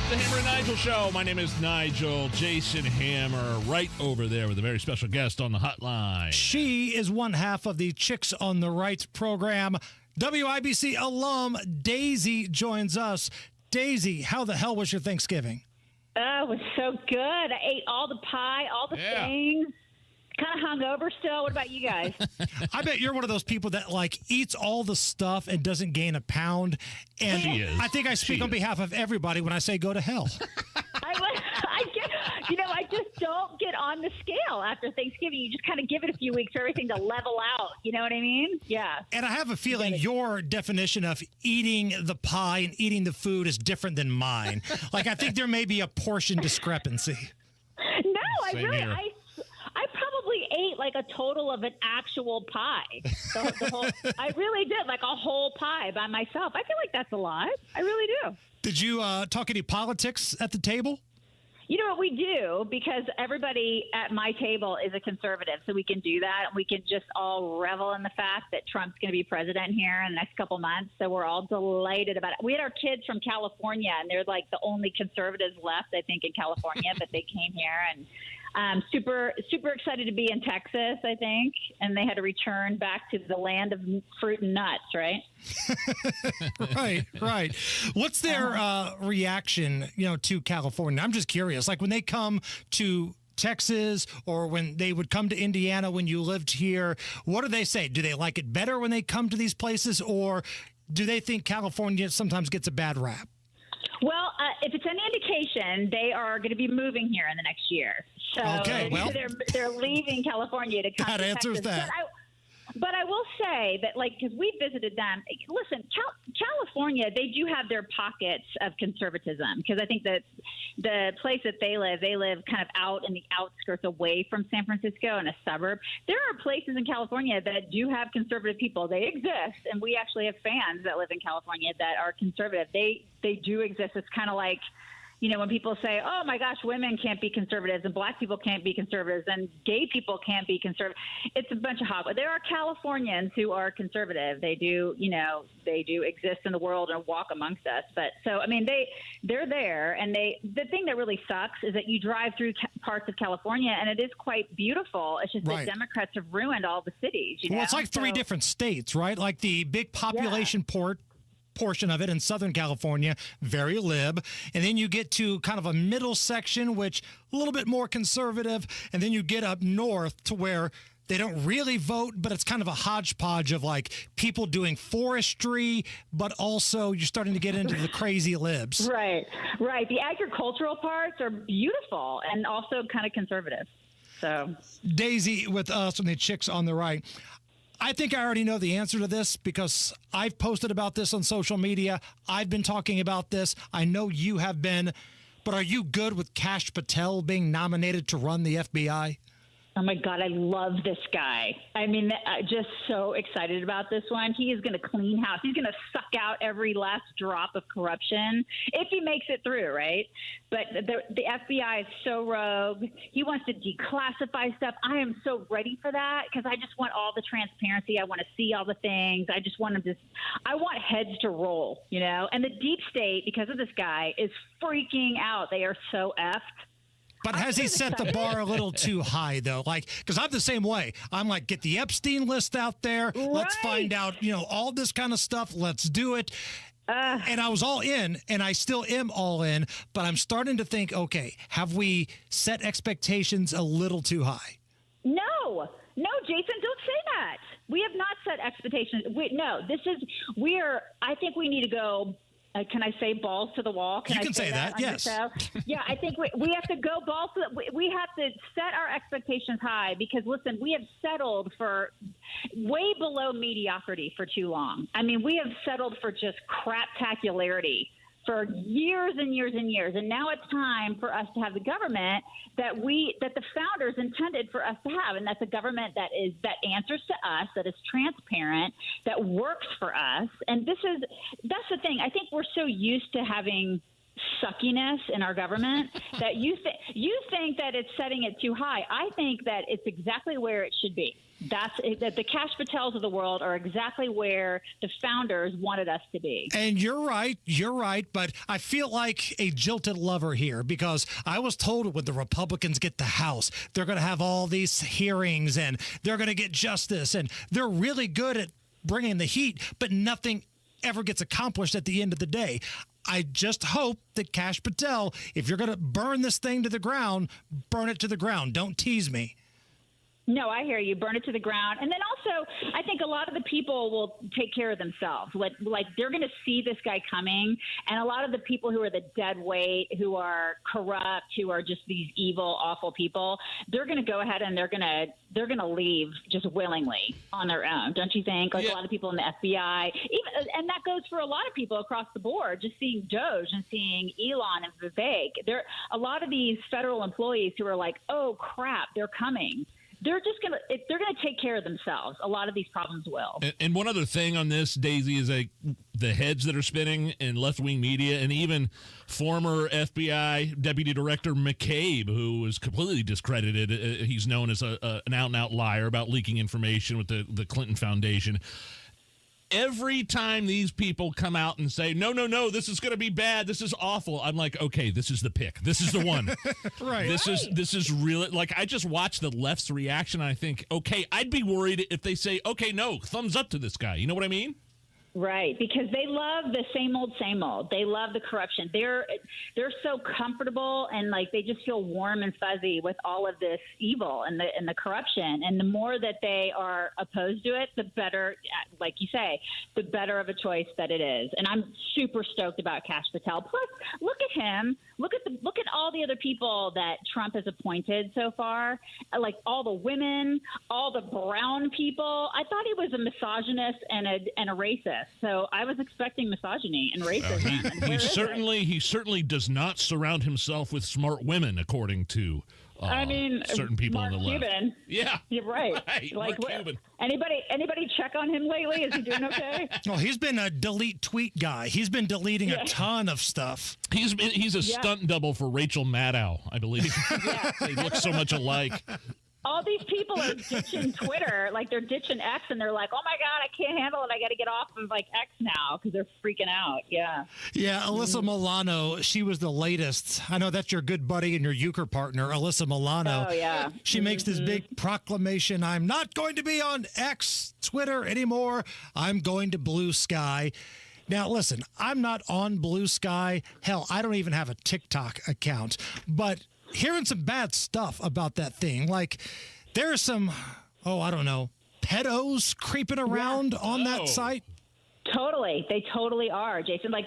The Hammer and Nigel Show. My name is Nigel. Jason Hammer right over there with a very special guest on the hotline. She is one half of the Chicks on the Right program. WIBC alum Daisy joins us. Daisy, how the hell was your Thanksgiving? Oh, it was so good. I ate all the pie, all the things. Kind of hungover still. What about you guys? I bet you're one of those people that eats all the stuff and doesn't gain a pound. And she is. I think I speak on behalf of everybody when I say go to hell. I just don't get on the scale after Thanksgiving. You just kind of give it a few weeks for everything to level out. You know what I mean? Yeah. And I have a feeling your definition of eating the pie and eating the food is different than mine. I think there may be a portion discrepancy. No, I probably ate a total of an actual pie. The whole, I really did, a whole pie by myself. I feel like that's a lot. I really do. Did you talk any politics at the table? You know what we do, because everybody at my table is a conservative, so we can do that. We can just all revel in the fact that Trump's going to be president here in the next couple months. So we're all delighted about it. We had our kids from California, and they're the only conservatives left, I think, in California, but they came here and super excited to be in Texas, I think, and they had to return back to the land of fruit and nuts, right? Right. What's their reaction, to California? I'm just curious. When they come to Texas or when they would come to Indiana when you lived here, what do they say? Do they like it better when they come to these places, or do they think California sometimes gets a bad rap? Well, if it's any indication, they are going to be moving here in the next year. So they're leaving California to come to answers Texas. that. But I will say that, because we visited them, listen, California, they do have their pockets of conservatism, because I think that the place that they live kind of out in the outskirts away from San Francisco in a suburb. There are places in California that do have conservative people. They exist, and we actually have fans that live in California that are conservative. They do exist. It's kind of like, when people say, oh, my gosh, women can't be conservatives and black people can't be conservatives and gay people can't be conservative. It's a bunch of hogwash. There are Californians who are conservative. They do, they do exist in the world and walk amongst us. But so, they're there. And the thing that really sucks is that you drive through parts of California and it is quite beautiful. It's just that Democrats have ruined all the cities. Well, it's three different states, right? The big population portion of it in Southern California, very lib. And then you get to kind of a middle section, which a little bit more conservative. And then you get up north to where they don't really vote, but it's kind of a hodgepodge of people doing forestry, but also you're starting to get into the crazy libs. Right. The agricultural parts are beautiful and also kind of conservative. So, Daisy with us and the chicks on the right. I think I already know the answer to this because I've posted about this on social media. I've been talking about this. I know you have been. But are you good with Kash Patel being nominated to run the FBI? oh my God, I love this guy. I mean, just so excited about this one. He is going to clean house. He's going to suck out every last drop of corruption if he makes it through, right? But the FBI is so rogue. He wants to declassify stuff. I am so ready for that because I just want all the transparency. I want to see all the things. I just want him to – I want heads to roll, you know? And the deep state, because of this guy, is freaking out. They are so effed. But has he set the bar a little too high, though? Like, because I'm the same way. I'm like, get the Epstein list out there. Right. Let's find out, you know, all this kind of stuff. Let's do it. And I was all in, and I still am all in. But I'm starting to think, okay, have we set expectations a little too high? No, Jason, don't say that. We have not set expectations. I think we need to go. Can I say balls to the wall? You can say that, yes. Yeah, I think we have to go balls to we have to set our expectations high because, listen, we have settled for way below mediocrity for too long. I mean, we have settled for just craptacularity for years and years and years. And now it's time for us to have the government that the founders intended for us to have. And that's a government that answers to us, that is transparent, that works for us. And that's the thing. I think we're so used to having suckiness in our government that you think that it's setting it too high. I think that it's exactly where it should be. That the Kash Patels of the world are exactly where the founders wanted us to be. And you're right, but I feel like a jilted lover here because I was told when the Republicans get the House, they're going to have all these hearings and they're going to get justice and they're really good at bringing the heat, but nothing ever gets accomplished at the end of the day. I just hope that Kash Patel, if you're going to burn this thing to the ground, burn it to the ground. Don't tease me. No, I hear you. Burn it to the ground. And then also, I think a lot of the people will take care of themselves. Like they're going to see this guy coming. And a lot of the people who are the dead weight, who are corrupt, who are just these evil, awful people, they're going to go ahead and they're going to leave just willingly on their own. Don't you think? Like a lot of people in the FBI, and that goes for a lot of people across the board, just seeing Doge and seeing Elon and Vivek. There a lot of these federal employees who are like, oh, crap, they're coming. They're going to take care of themselves. A lot of these problems will. And one other thing on this, Daisy, is like the heads that are spinning in left-wing media, and even former FBI Deputy Director McCabe, who was completely discredited. He's known as an out-and-out liar about leaking information with the Clinton Foundation. Every time these people come out and say, no, this is going to be bad, this is awful, I'm like, okay, this is the pick. This is the one. Right. This is really, like, I just watched the left's reaction, and I think, okay, I'd be worried if they say, okay, no, thumbs up to this guy. You know what I mean? Right, because they love the same old. They love the corruption. They're so comfortable and like they just feel warm and fuzzy with all of this evil and the corruption. And the more that they are opposed to it, the better, like you say, the better of a choice that it is. And I'm super stoked about Kash Patel. Plus, look at him. Look at all the other people that Trump has appointed so far. Like all the women, all the brown people. I thought he was a misogynist and a racist. So I was expecting misogyny and racism. He certainly does not surround himself with smart women, according to certain people Mark on the left. Cuban. Yeah, you're right. Like Mark Cuban. Anybody check on him lately? Is he doing okay? Well, he's been a delete tweet guy. He's been deleting a ton of stuff. He's a stunt double for Rachel Maddow, I believe. They look so much alike. All these people are ditching Twitter, like they're ditching X, and they're like, "Oh my God, I can't handle it! I got to get off of like X now because they're freaking out." Yeah. Yeah, Alyssa Milano, she was the latest. I know that's your good buddy and your euchre partner, Alyssa Milano. Oh yeah. She makes this big proclamation: "I'm not going to be on X, Twitter anymore. I'm going to Blue Sky." Now, listen, I'm not on Blue Sky. Hell, I don't even have a TikTok account, but hearing some bad stuff about that thing. Like, there's some, I don't know, pedos creeping around on that site. Totally. They totally are, Jason. Like,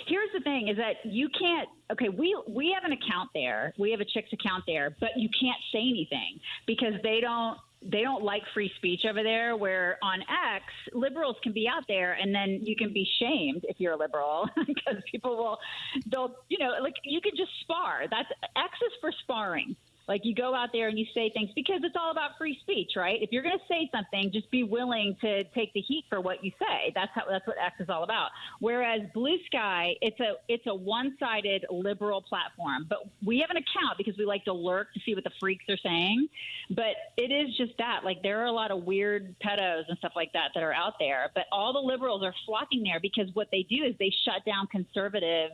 here's the thing is that you can't, okay, we have an account there. We have a Chicks account there, but you can't say anything because they don't like free speech over there, where on X, liberals can be out there and then you can be shamed if you're a liberal because they'll, like you can just spar. X is for sparring. Like you go out there and you say things because it's all about free speech, right? If you're going to say something, just be willing to take the heat for what you say. That's what X is all about. Whereas Blue Sky, it's a one-sided liberal platform. But we have an account because we like to lurk to see what the freaks are saying. But it is just that. Like there are a lot of weird pedos and stuff like that are out there. But all the liberals are flocking there because what they do is they shut down conservative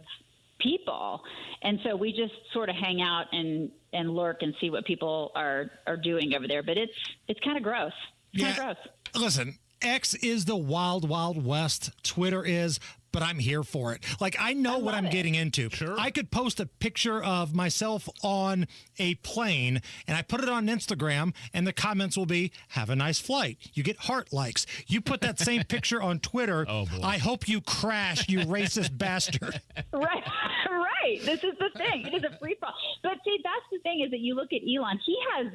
people. And so we just sort of hang out and lurk and see what people are doing over there. But it's kind of gross. Kind of gross. Listen, X is the wild, wild west. Twitter is, but I'm here for it. Like, I know what I'm getting into. Sure. I could post a picture of myself on a plane, and I put it on Instagram, and the comments will be, have a nice flight. You get heart likes. You put that same picture on Twitter, I hope you crash, you racist bastard. Right. This is the thing. It is a free fall. But see, that's the thing is that you look at Elon. He has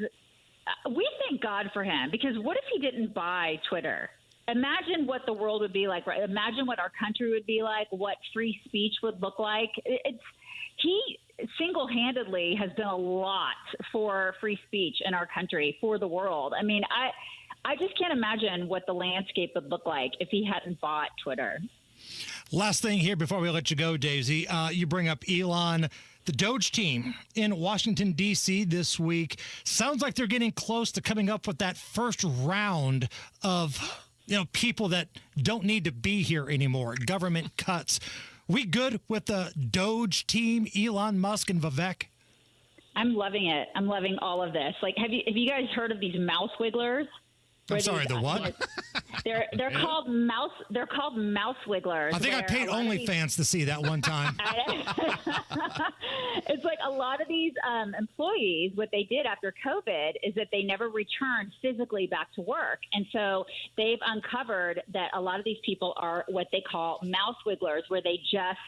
we thank God for him, because what if he didn't buy Twitter? Imagine what the world would be like. Right? Imagine what our country would be like, what free speech would look like. He single-handedly has done a lot for free speech in our country, for the world. I mean, I just can't imagine what the landscape would look like if he hadn't bought Twitter. Last thing here before we let you go, Daisy. You bring up Elon. The Doge team in Washington, D.C. this week. Sounds like they're getting close to coming up with that first round of people that don't need to be here anymore. Government cuts. We good with the Doge team, Elon Musk and Vivek? I'm loving it. I'm loving all of this. Like, have you guys heard of these mouse wigglers? I'm sorry, the what? They're called mouse. They're called mouse wigglers. I think I paid OnlyFans to see that one time. It's like a lot of these employees, what they did after COVID is that they never returned physically back to work. And so they've uncovered that a lot of these people are what they call mouse wigglers, where they just,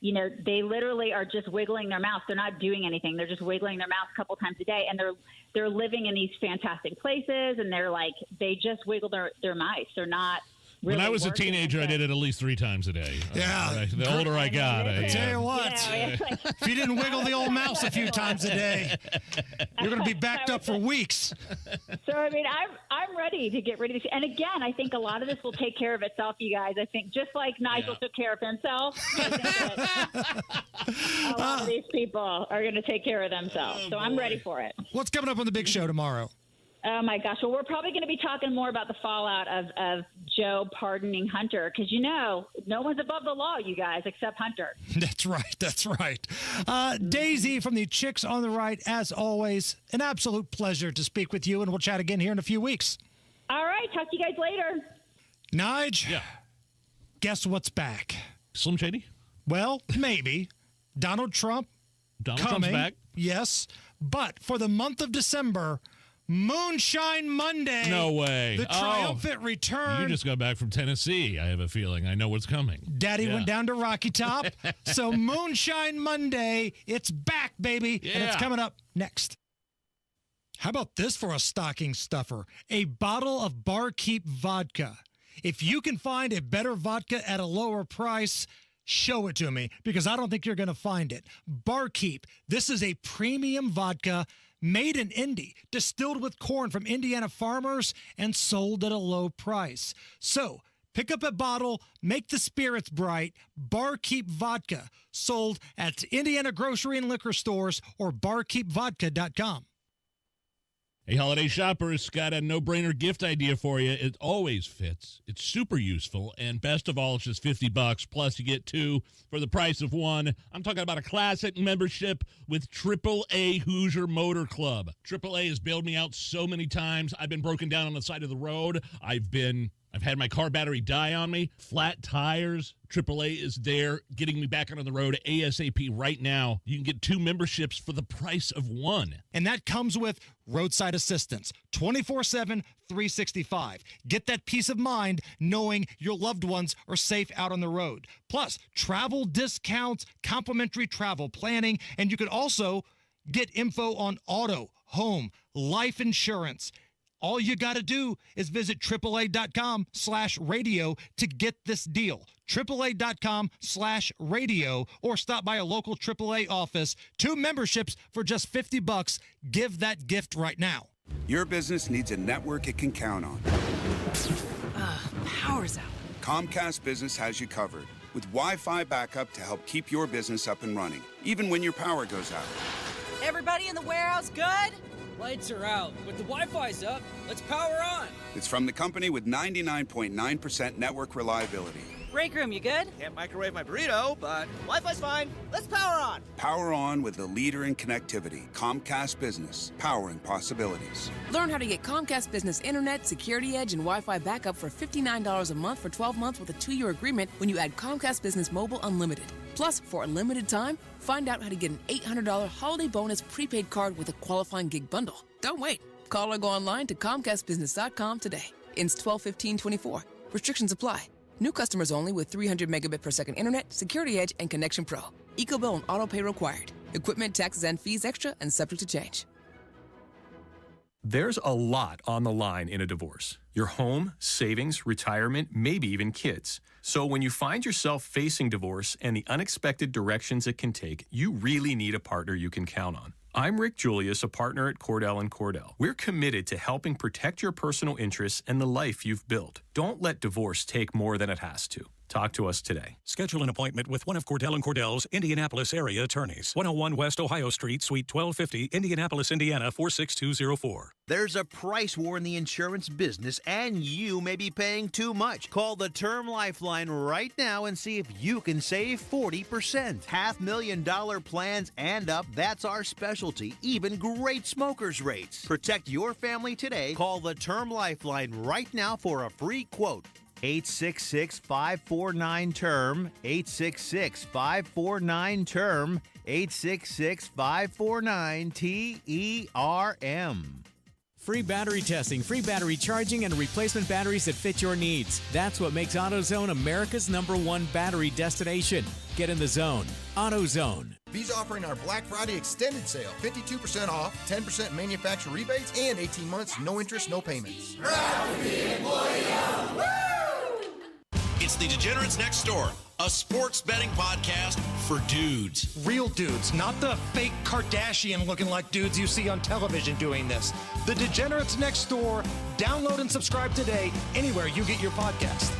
they literally are just wiggling their mouse. They're not doing anything. They're just wiggling their mouse a couple times a day. And they're living in these fantastic places. And they're like, they just wiggle their mice. They're not. Really when I was a teenager, I did it at least 3 times a day. Yeah. The older I got. I tell you what, if you didn't wiggle the old mouse a few times a day, you're going to be backed up for weeks. So, I mean, I'm ready to get rid of this. And again, I think a lot of this will take care of itself, you guys. I think just like Nigel took care of himself, I think that a lot of these people are going to take care of themselves. So I'm ready for it. What's coming up on the big show tomorrow? Oh, my gosh. Well, we're probably going to be talking more about the fallout of Joe pardoning Hunter, because, no one's above the law, you guys, except Hunter. That's right. Daisy from the Chicks on the Right, as always, an absolute pleasure to speak with you, and we'll chat again here in a few weeks. All right. Talk to you guys later. Nige, guess what's back? Slim Shady? Well, maybe. Donald Trump's back. Yes. But for the month of December, Moonshine Monday. No way. The triumphant return. You just got back from Tennessee. I have a feeling. I know what's coming. Daddy went down to Rocky Top. So Moonshine Monday, it's back, baby. Yeah. And it's coming up next. How about this for a stocking stuffer? A bottle of Barkeep vodka. If you can find a better vodka at a lower price, show it to me, because I don't think you're going to find it. Barkeep. This is a premium vodka made in Indy, distilled with corn from Indiana farmers, and sold at a low price. So, pick up a bottle, make the spirits bright. Barkeep Vodka, sold at Indiana grocery and liquor stores or barkeepvodka.com. Hey, holiday shoppers, got a no-brainer gift idea for you. It always fits. It's super useful, and best of all, it's just $50, plus you get 2 for the price of 1. I'm talking about a classic membership with AAA Hoosier Motor Club. AAA has bailed me out so many times. I've been broken down on the side of the road. I've been I've had my car battery die on me, flat tires. AAA is there getting me back on the road ASAP right now. You can get 2 memberships for the price of 1. And that comes with roadside assistance, 24/7, 365. Get that peace of mind knowing your loved ones are safe out on the road. Plus, travel discounts, complimentary travel planning, and you can also get info on auto, home, life insurance. All you got to do is visit AAA.com/radio to get this deal. AAA.com/radio, or stop by a local AAA office. 2 memberships for just $50. Give that gift right now. Your business needs a network it can count on. Power's out. Comcast Business has you covered with Wi-Fi backup to help keep your business up and running, even when your power goes out. Everybody in the warehouse good? Lights are out, but the Wi-Fi's up. Let's power on. It's from the company with 99.9% network reliability. Break room, you good? Can't microwave my burrito, but Wi-Fi's fine. Let's power on. Power on with the leader in connectivity, Comcast Business, powering possibilities. Learn how to get Comcast Business Internet, Security Edge, and Wi-Fi backup for $59 a month for 12 months with a 2-year agreement when you add Comcast Business Mobile Unlimited. Plus, for a limited time, find out how to get an $800 holiday bonus prepaid card with a qualifying gig bundle. Don't wait. Call or go online to ComcastBusiness.com today. Ends 12/15/24. Restrictions apply. New customers only with 300 megabit per second internet, Security Edge, and Connection Pro. EcoBill and auto pay required. Equipment, taxes, and fees extra and subject to change. There's a lot on the line in a divorce. Your home, savings, retirement, maybe even kids. So when you find yourself facing divorce and the unexpected directions it can take, you really need a partner you can count on. I'm Rick Julius, a partner at Cordell & Cordell. We're committed to helping protect your personal interests and the life you've built. Don't let divorce take more than it has to. Talk to us today. Schedule an appointment with one of Cordell & Cordell's Indianapolis area attorneys. 101 West Ohio Street, Suite 1250, Indianapolis, Indiana 46204. There's a price war in the insurance business, and you may be paying too much. Call the Term Lifeline right now and see if you can save 40%. $500,000 plans and up, that's our specialty. Even great smokers' rates. Protect your family today. Call the Term Lifeline right now for a free quote. 866-549-TERM, 866-549-TERM, 866-549-TERM. Free battery testing, free battery charging, and replacement batteries that fit your needs. That's what makes AutoZone America's #1 battery destination. Get in the zone. AutoZone. B's offering our Black Friday extended sale. 52% off, 10% manufacturer rebates, and 18 months, no interest, no payments. It's the Degenerates Next Door, a sports betting podcast for dudes. Real dudes, not the fake Kardashian-looking like dudes you see on television doing this. The Degenerates Next Door. Download and subscribe today anywhere you get your podcast.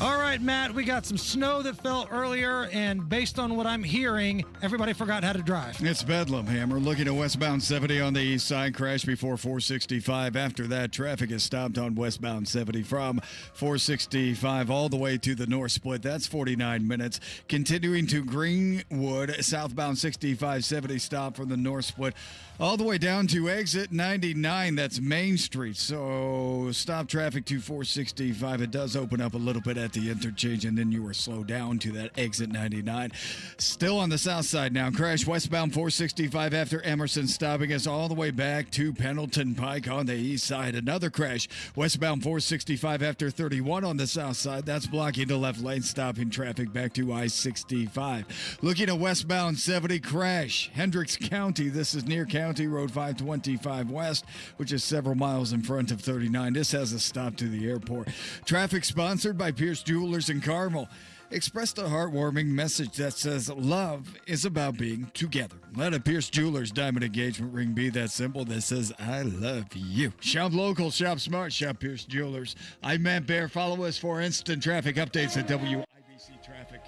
All right, Matt, we got some snow that fell earlier, and based on what I'm hearing, everybody forgot how to drive. It's Bedlam, Hammer. Looking at westbound 70 on the east side, crash before 465. After that, traffic is stopped on westbound 70 from 465 all the way to the north split. That's 49 minutes. Continuing to Greenwood, southbound 65-70 stop from the north split all the way down to exit 99. That's Main Street. So stop traffic to 465. It does open up a little bit at the interchange, and then you were slowed down to that exit 99. Still on the south side now. Crash westbound 465 after Emerson, stopping us all the way back to Pendleton Pike on the east side. Another crash westbound 465 after 31 on the south side. That's blocking the left lane, stopping traffic back to I-65. Looking at westbound 70, crash Hendricks County. This is near County Road 525 West, which is several miles in front of 39. This has a stop to the airport. Traffic sponsored by Pierce Jewelers in Carmel. Expressed a heartwarming message that says love is about being together. Let a Pierce Jewelers diamond engagement ring be that simple that says I love you. Shop local, shop smart, shop Pierce Jewelers. I'm Matt Bear. Follow us for instant traffic updates at WIBC Traffic.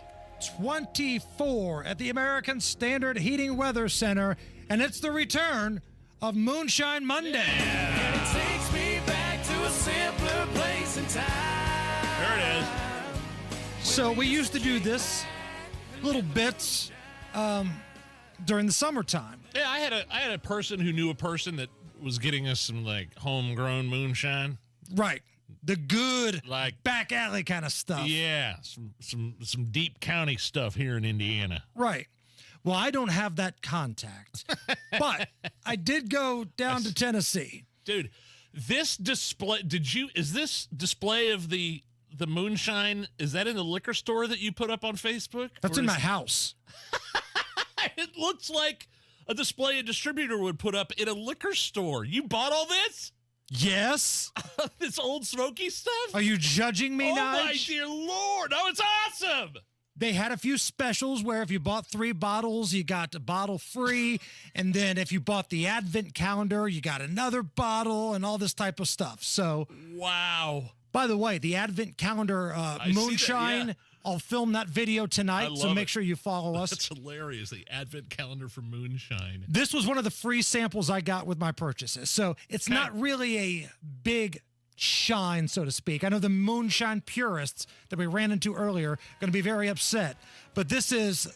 24 at the American Standard Heating Weather Center, and it's the return of Moonshine Monday. Yeah, and it takes me back to a simpler place and time. There it is. So we used to do this little bits during the summertime. Yeah, I had a person who knew a person that was getting us some like homegrown moonshine. Right. The good, like back alley kind of stuff. Yeah, some deep county stuff here in Indiana. Right. Well, I don't have that contact, but I did go down to Tennessee. Dude, this display, is this display of the moonshine, is that in the liquor store that you put up on Facebook? That's in my house. It looks like a display a distributor would put up in a liquor store. You bought all this? Yes. This old smoky stuff? Are you judging me, Nige? Nige? Oh, my dear Lord. Oh, it's awesome. They had a few specials where if you bought 3 bottles, you got a bottle free. And then if you bought the Advent calendar, you got another bottle and all this type of stuff. So, wow. By the way, the Advent calendar moonshine, I'll film that video tonight. So make sure you follow us. That's hilarious. The Advent calendar for moonshine. This was one of the free samples I got with my purchases. So it's not really a big shine, so to speak. I know the moonshine purists that we ran into earlier are going to be very upset, but this is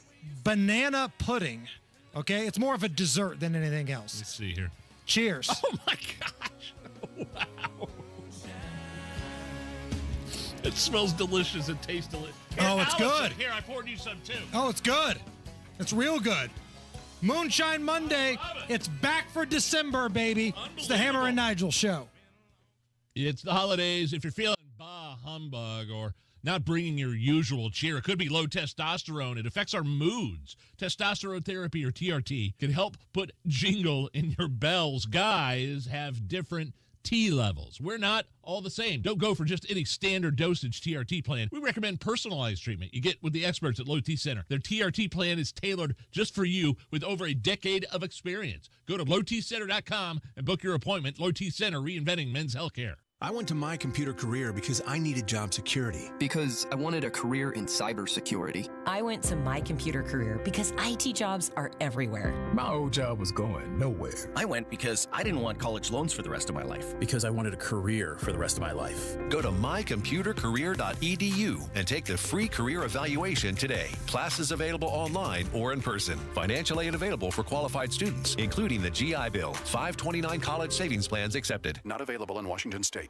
banana pudding. Okay, it's more of a dessert than anything else. Let's see here. Cheers. Oh my gosh! Wow. It smells delicious. It tastes delicious. Oh, it's good. Here, I poured you some too. Oh, it's good. It's real good. Moonshine Monday. It's back for December, baby. It's the Hammer and Nigel show. It's the holidays. If you're feeling bah humbug or not bringing your usual cheer, it could be low testosterone. It affects our moods. Testosterone therapy, or TRT, can help put jingle in your bells. Guys have different T levels. We're not all the same. Don't go for just any standard dosage TRT plan. We recommend personalized treatment you get with the experts at Low T Center. Their TRT plan is tailored just for you with over a decade of experience. Go to lowtcenter.com and book your appointment. Low T Center, reinventing men's healthcare. I went to My Computer Career because I needed job security. Because I wanted a career in cybersecurity. I went to My Computer Career because IT jobs are everywhere. My old job was going nowhere. I went because I didn't want college loans for the rest of my life. Because I wanted a career for the rest of my life. Go to mycomputercareer.edu and take the free career evaluation today. Classes available online or in person. Financial aid available for qualified students, including the GI Bill. 529 college savings plans accepted. Not available in Washington State.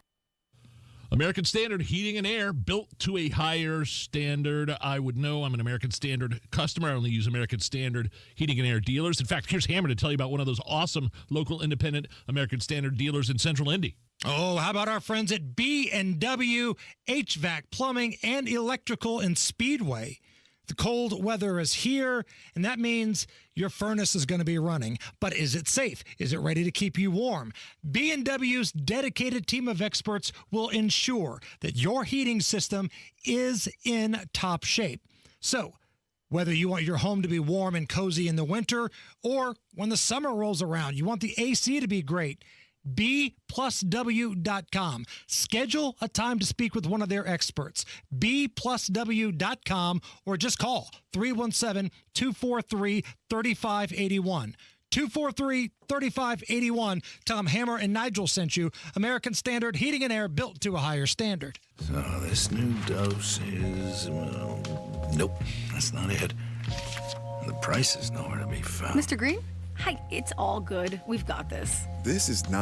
American Standard Heating and Air, built to a higher standard. I would know. I'm an American Standard customer. I only use American Standard Heating and Air dealers. In fact, here's Hammer to tell you about one of those awesome local independent American Standard dealers in Central Indy. Oh, how about our friends at B&W HVAC, Plumbing, and Electrical in Speedway? The cold weather is here, and that means your furnace is going to be running. But is it safe? Is it ready to keep you warm? B&W's dedicated team of experts will ensure that your heating system is in top shape. So, whether you want your home to be warm and cozy in the winter, or when the summer rolls around, you want the AC to be great, B+W.com. Schedule a time to speak with one of their experts. B+W.com, or just call 317-243-3581. 243-3581. Tell them Hammer and Nigel sent you. American Standard Heating and Air, built to a higher standard. So this new dose is, well, nope, that's not it. The price is nowhere to be found. Mr. Green? Hi, it's all good. We've got this. This is not